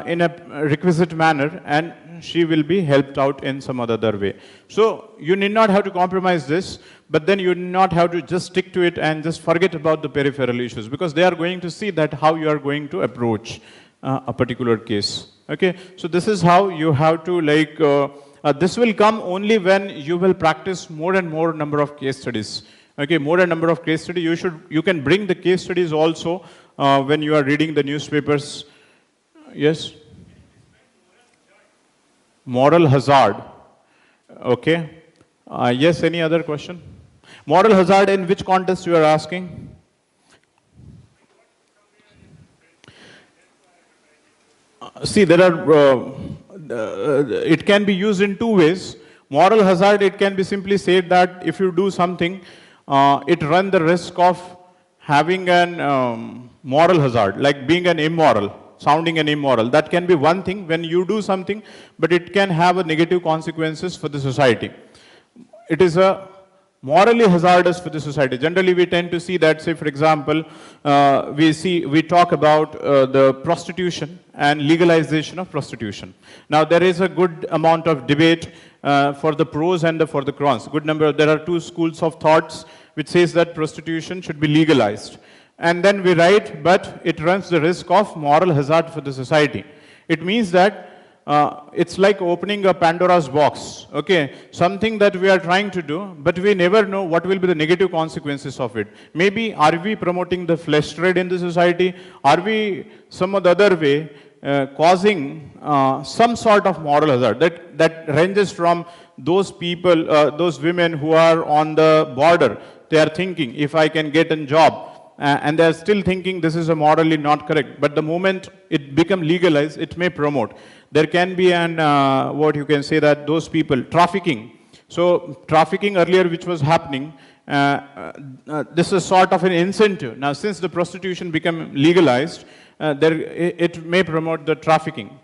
A: in a requisite manner, and she will be helped out in some other way. So you need not have to compromise this, but then you need not have to just stick to it and just forget about the peripheral issues, because they are going to see that how you are going to approach a particular case. Okay, so this is how you have to this will come only when you will practice more and more number of case studies. Okay, more and number of case studies. You can bring the case studies also when you are reading the newspapers. Yes? Moral hazard. Okay. Yes, any other question? Moral hazard, in which context you are asking? See, there are, it can be used in two ways. Moral hazard, it can be simply said that if you do something, it runs the risk of having an moral hazard, like being an immoral, sounding an immoral. That can be one thing when you do something, but it can have a negative consequences for the society. It is a morally hazardous for the society. Generally, we tend to see that, say, for example, we talk about the prostitution and legalization of prostitution. Now, there is a good amount of debate for the pros and for the cons. Good number. There are two schools of thoughts which says that prostitution should be legalized. And then we write, but it runs the risk of moral hazard for the society. It means that it's like opening a Pandora's box, okay? Something that we are trying to do, but we never know what will be the negative consequences of it. Maybe are we promoting the flesh trade in the society? Are we some other way causing some sort of moral hazard that ranges from those people, those women who are on the border? They are thinking, if I can get a job, and they are still thinking this is a morally not correct. But the moment it becomes legalized, it may promote. There can be what you can say that those people, trafficking. So trafficking earlier which was happening, this is sort of an incentive. Now since the prostitution became legalized, it may promote the trafficking.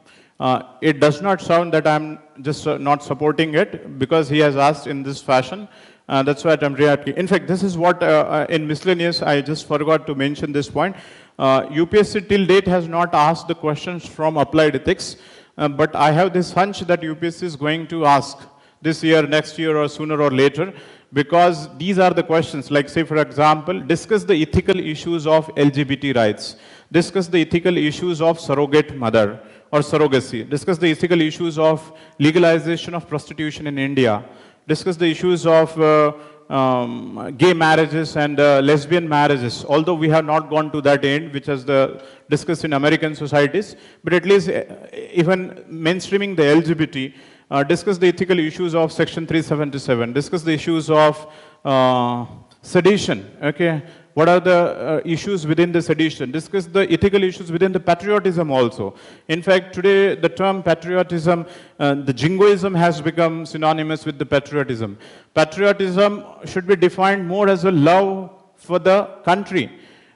A: It does not sound that I'm just not supporting it, because he has asked in this fashion. That's what I'm reacting. In fact, this is what in miscellaneous, I just forgot to mention this point. UPSC till date has not asked the questions from applied ethics, but I have this hunch that UPSC is going to ask this year, next year, or sooner or later, because these are the questions, like say for example, discuss the ethical issues of LGBT rights, discuss the ethical issues of surrogate mother or surrogacy, discuss the ethical issues of legalization of prostitution in India, discuss the issues of gay marriages and lesbian marriages, although we have not gone to that end, which is discussed in American societies, but at least even mainstreaming the LGBT, discuss the ethical issues of Section 377, discuss the issues of sedition, okay? What are the issues within the sedition? Discuss the ethical issues within the patriotism also. In fact, today the term patriotism, the jingoism has become synonymous with the patriotism. Patriotism should be defined more as a love for the country.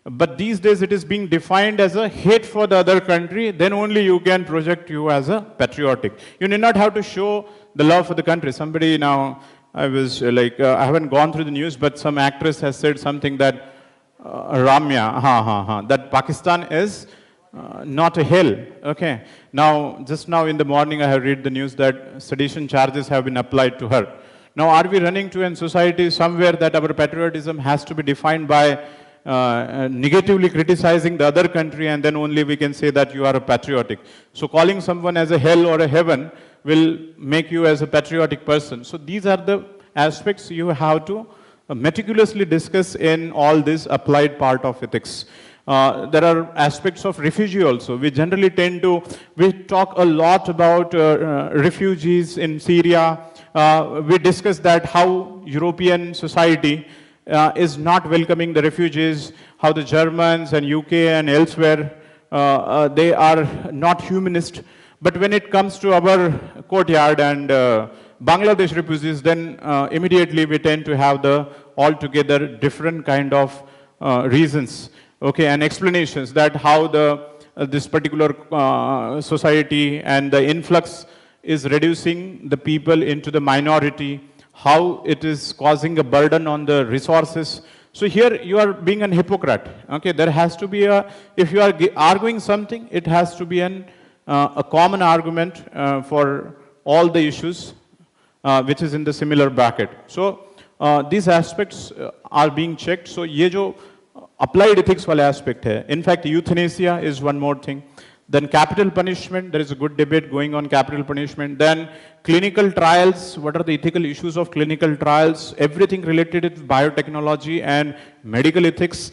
A: But these days it is being defined as a hate for the other country, then only you can project you as a patriotic. You need not have to show the love for the country. Somebody now, I was I haven't gone through the news, but some actress has said something that Ramya, that Pakistan is not a hell. Okay. Now, just now in the morning, I have read the news that sedition charges have been applied to her. Now, are we running to a society somewhere that our patriotism has to be defined by negatively criticizing the other country, and then only we can say that you are a patriotic? So, calling someone as a hell or a heaven will make you as a patriotic person. So, these are the aspects you have to meticulously discuss in all this applied part of ethics. There are aspects of refugee also. We generally we talk a lot about refugees in Syria. We discuss that how European society is not welcoming the refugees, how the Germans and UK and elsewhere, they are not humanist. But when it comes to our courtyard and Bangladesh refugees, then immediately we tend to have the altogether different kind of reasons, okay, and explanations that how the this particular society and the influx is reducing the people into the minority, how it is causing a burden on the resources. So here you are being an hypocrite. Okay, there has to be a, if you are arguing something, it has to be a common argument for all the issues which is in the similar bracket. So these aspects are being checked. So ये जो applied ethics वाले aspect है. In fact, euthanasia is one more thing. Then capital punishment, there is a good debate going on capital punishment. Then clinical trials, what are the ethical issues of clinical trials? Everything related with biotechnology and medical ethics.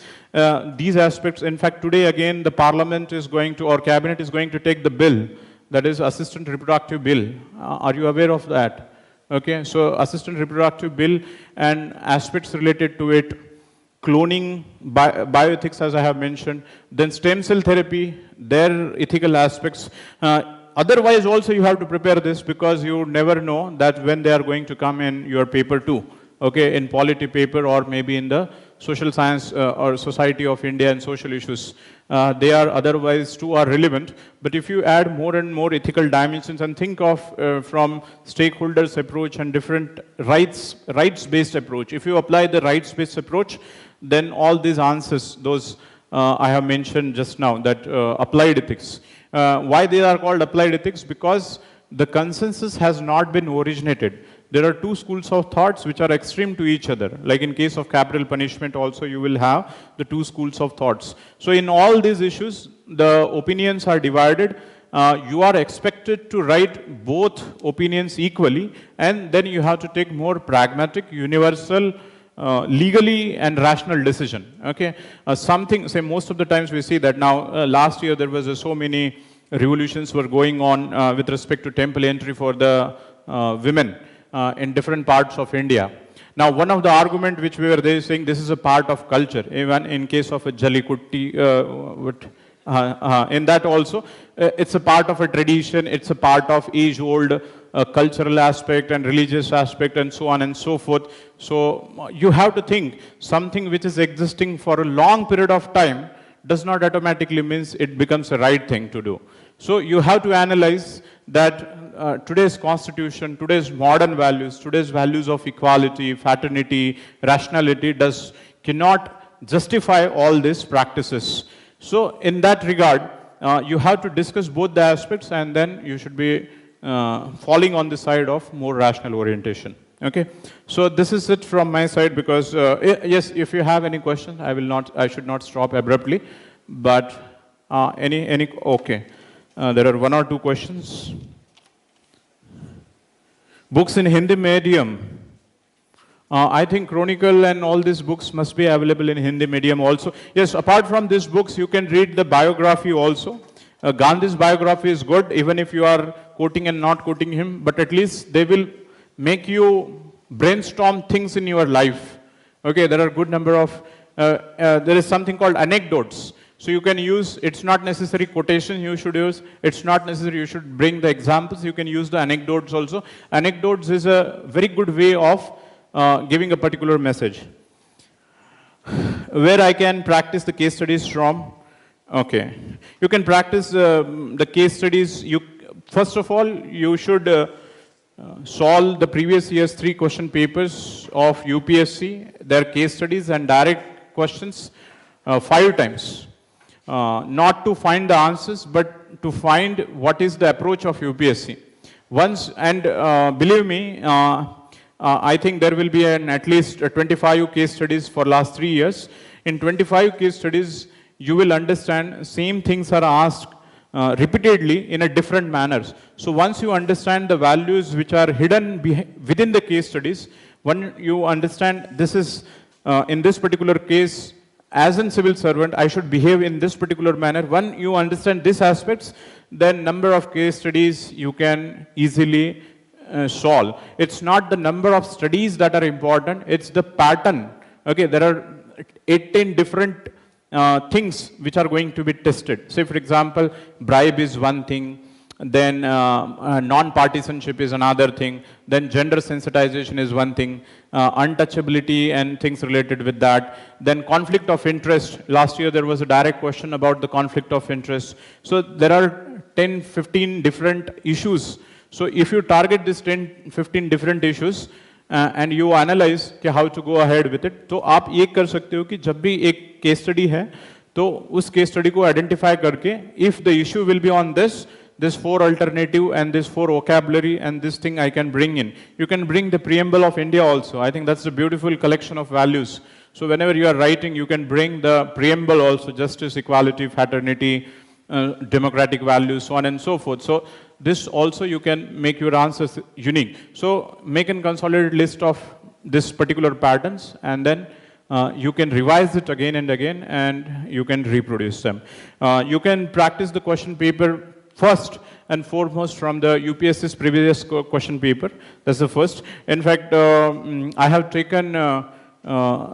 A: These aspects, in fact, today again, the parliament is going to, or cabinet is going to take the bill, that is assistant reproductive bill. Are you aware of that? Okay, so assistant reproductive bill and aspects related to it, cloning, bioethics as I have mentioned, then stem cell therapy, their ethical aspects. Otherwise also you have to prepare this because you never know that when they are going to come in your paper too, okay, in polity paper or maybe in the social science or society of India and social issues. They are otherwise too are relevant, but if you add more and more ethical dimensions and think of from stakeholders approach and different rights-based approach, if you apply the rights-based approach, then all these answers, those I have mentioned just now, that applied ethics. Why they are called applied ethics? Because the consensus has not been originated. There are two schools of thoughts which are extreme to each other. Like in case of capital punishment also you will have the two schools of thoughts. So in all these issues, the opinions are divided. You are expected to write both opinions equally, and then you have to take more pragmatic, universal, legally and rational decision. Okay, something, say most of the times we see that now, last year there was so many revolutions were going on with respect to temple entry for the women in different parts of India. Now one of the argument which we were there saying, this is a part of culture, even in case of a Jalikutti, in that also, it's a part of a tradition, it's a part of age-old cultural aspect and religious aspect and so on and so forth. So you have to think something which is existing for a long period of time does not automatically means it becomes a right thing to do. So you have to analyze that today's constitution, today's modern values, today's values of equality, fraternity, rationality cannot justify all these practices. So in that regard, you have to discuss both the aspects and then you should be falling on the side of more rational orientation. Okay, so this is it from my side because yes, if you have any questions, I should not stop abruptly, but okay, there are one or two questions. Books in Hindi medium. I think Chronicle and all these books must be available in Hindi medium also. Yes, apart from these books, you can read the biography also. Gandhi's biography is good, even if you are quoting and not quoting him, but at least they will make you brainstorm things in your life. Okay, there are a good number of, there is something called anecdotes. So you can use, it's not necessary quotation you should use, it's not necessary you should bring the examples, you can use the anecdotes also. Anecdotes is a very good way of giving a particular message. Where I can practice the case studies from? Okay, you can practice the case studies. First of all, you should solve the previous year's 3 question papers of UPSC, their case studies and direct questions 5 times. Not to find the answers, but to find what is the approach of UPSC. Once, and believe me, I think there will be at least 25 case studies for last 3 years. In 25 case studies, you will understand same things are asked repeatedly in a different manners. So once you understand the values which are hidden within the case studies, when you understand this is, in this particular case, as a civil servant, I should behave in this particular manner. When you understand these aspects, then number of case studies you can easily solve. It's not the number of studies that are important, it's the pattern. Okay, there are 18 different things which are going to be tested. Say for example, bribe is one thing, then non-partisanship is another thing, then gender sensitization is one thing, untouchability and things related with that, then conflict of interest. Last year there was a direct question about the conflict of interest. So there are 10, 15 different issues. So if you target these 10, 15 different issues, and you analyze कि how to go ahead with it, तो आप ये कर सकते हो कि जब भी एक case study है, तो उस case study को identify करके, if the issue will be on this 4 alternative and this 4 vocabulary and this thing I can bring in. You can bring the preamble of India also. I think that's a beautiful collection of values. So whenever you are writing, you can bring the preamble also, justice, equality, fraternity, democratic values, so on and so forth. So this also you can make your answers unique. So make a consolidated list of this particular patterns, and then you can revise it again and again, and you can reproduce them. You can practice the question paper first and foremost from the UPSC's previous question paper. That's the first. In fact, I have taken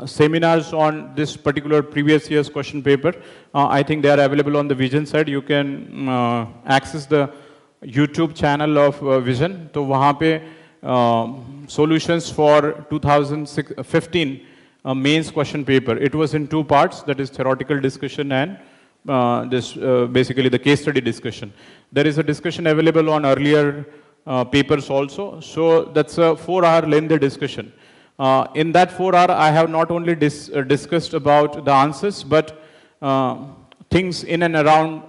A: seminars on this particular previous year's question paper. I think they are available on the Vision side. You can access the YouTube channel of Vision. So वहाँ पे solutions for 2015 mains question paper. It was in 2 parts, that is theoretical discussion and basically the case study discussion. There is a discussion available on earlier papers also. So that's a 4-hour lengthy discussion. In that 4 hour, I have not only discussed about the answers, but things in and around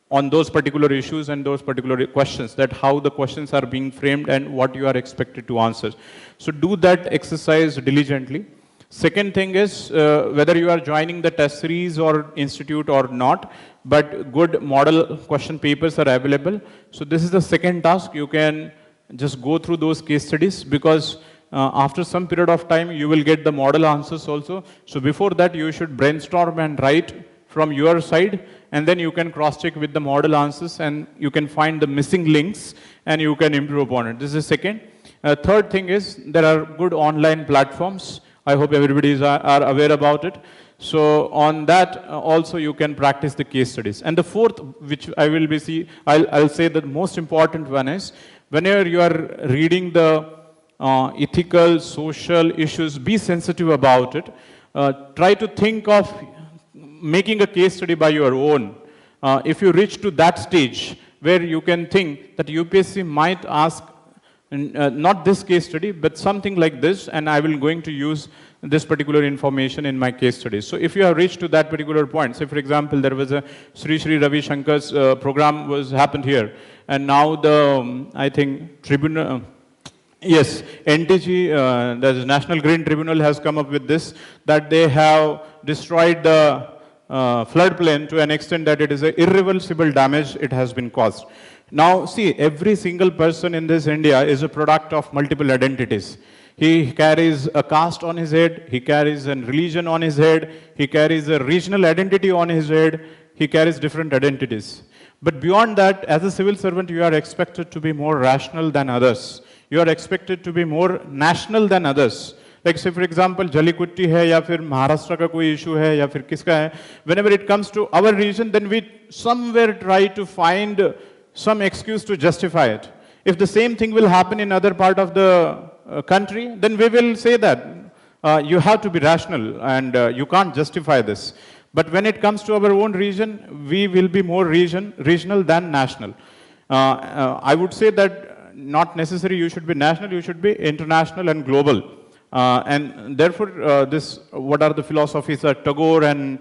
A: on those particular issues and those particular questions, that how the questions are being framed and what you are expected to answer. So do that exercise diligently. Second thing is whether you are joining the test series or institute or not, but good model question papers are available. So this is the second task. You can just go through those case studies, because after some period of time you will get the model answers also. So before that you should brainstorm and write from your side, and then you can cross check with the model answers, and you can find the missing links and you can improve upon it. This is second. Third thing is there are good online platforms. I hope everybody are aware about it. So on that also you can practice the case studies. And the fourth, which I'll say the most important one is, whenever you are reading the ethical, social issues, be sensitive about it. Try to think of making a case study by your own. If you reach to that stage where you can think that UPSC might ask not this case study, but something like this, and I will going to use this particular information in my case studies. So if you have reached to that particular point, say for example, there was a Sri Ravi Shankar's program happened here, and now the, I think, tribunal, yes, NTG, the National Green Tribunal has come up with this, that they have destroyed the floodplain to an extent that it is an irreversible damage it has been caused. Now, see, every single person in this India is a product of multiple identities. He carries a caste on his head, he carries a religion on his head, he carries a regional identity on his head, he carries different identities. But beyond that, as a civil servant, you are expected to be more rational than others. You are expected to be more national than others. Like say for example, Jalikutti hai, ya fir Maharashtra ka koi issue hai, ya fir kiska hai. Whenever it comes to our region, then we somewhere try to find some excuse to justify it. If the same thing will happen in other part of the country, then we will say that you have to be rational and you can't justify this. But when it comes to our own region, we will be more regional than national. I would say that not necessarily you should be national, you should be international and global. And therefore, what are the philosophies of Tagore and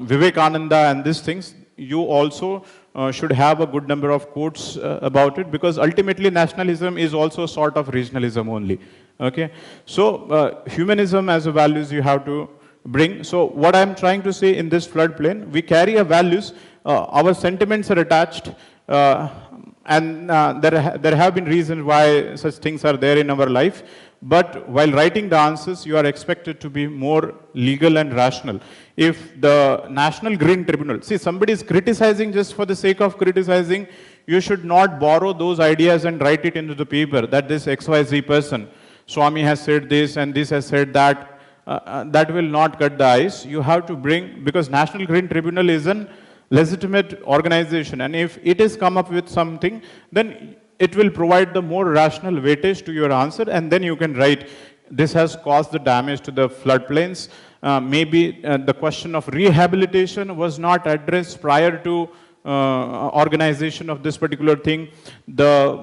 A: Vivekananda and these things, you also should have a good number of quotes about it, because ultimately nationalism is also a sort of regionalism only. Okay, so humanism as a values you have to bring. So what I am trying to say, in this floodplain, we carry a values, our sentiments are attached, and there have been reasons why such things are there in our life. But while writing the answers, you are expected to be more legal and rational. If the National Green Tribunal, see, somebody is criticizing just for the sake of criticizing, you should not borrow those ideas and write it into the paper that this XYZ person, Swami has said this and this has said that. That will not cut the ice. You have to bring, because National Green Tribunal is an legitimate organization, and if it is come up with something, then it will provide the more rational weightage to your answer, and then you can write, this has caused the damage to the floodplains. Maybe the question of rehabilitation was not addressed prior to organization of this particular thing. The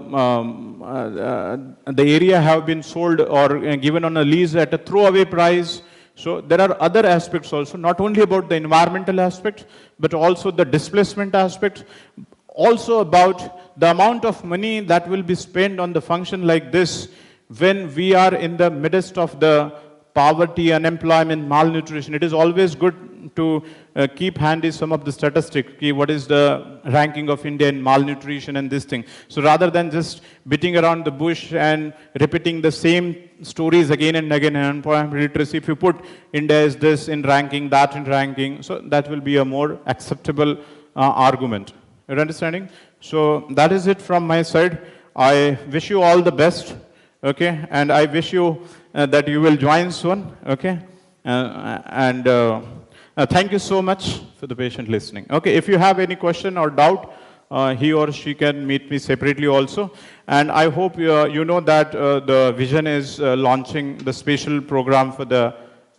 A: area have been sold or given on a lease at a throwaway price. So there are other aspects also, not only about the environmental aspect, but also the displacement aspect, also about the amount of money that will be spent on the function like this when we are in the midst of the poverty, unemployment, malnutrition. It is always good to keep handy some of the statistics. What is the ranking of India in malnutrition and this thing. So rather than just beating around the bush and repeating the same stories again and again in unemployment literacy, if you put India is this in ranking, that in ranking, so that will be a more acceptable argument. You're understanding? So that is it from my side. I wish you all the best. Okay, and I wish you that you will join soon. Okay, thank you so much for the patient listening. Okay, if you have any question or doubt, he or she can meet me separately also. And I hope you know that the Vision is launching the special program for the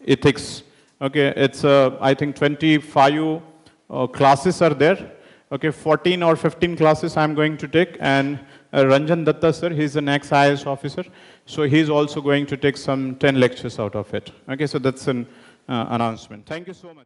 A: ethics. Okay, it's I think 25 classes are there. Okay, 14 or 15 classes I'm going to take, and Ranjan Datta sir, he's an ex-IAS officer, so he's also going to take some 10 lectures out of it. Okay, so that's an announcement. Thank you so much.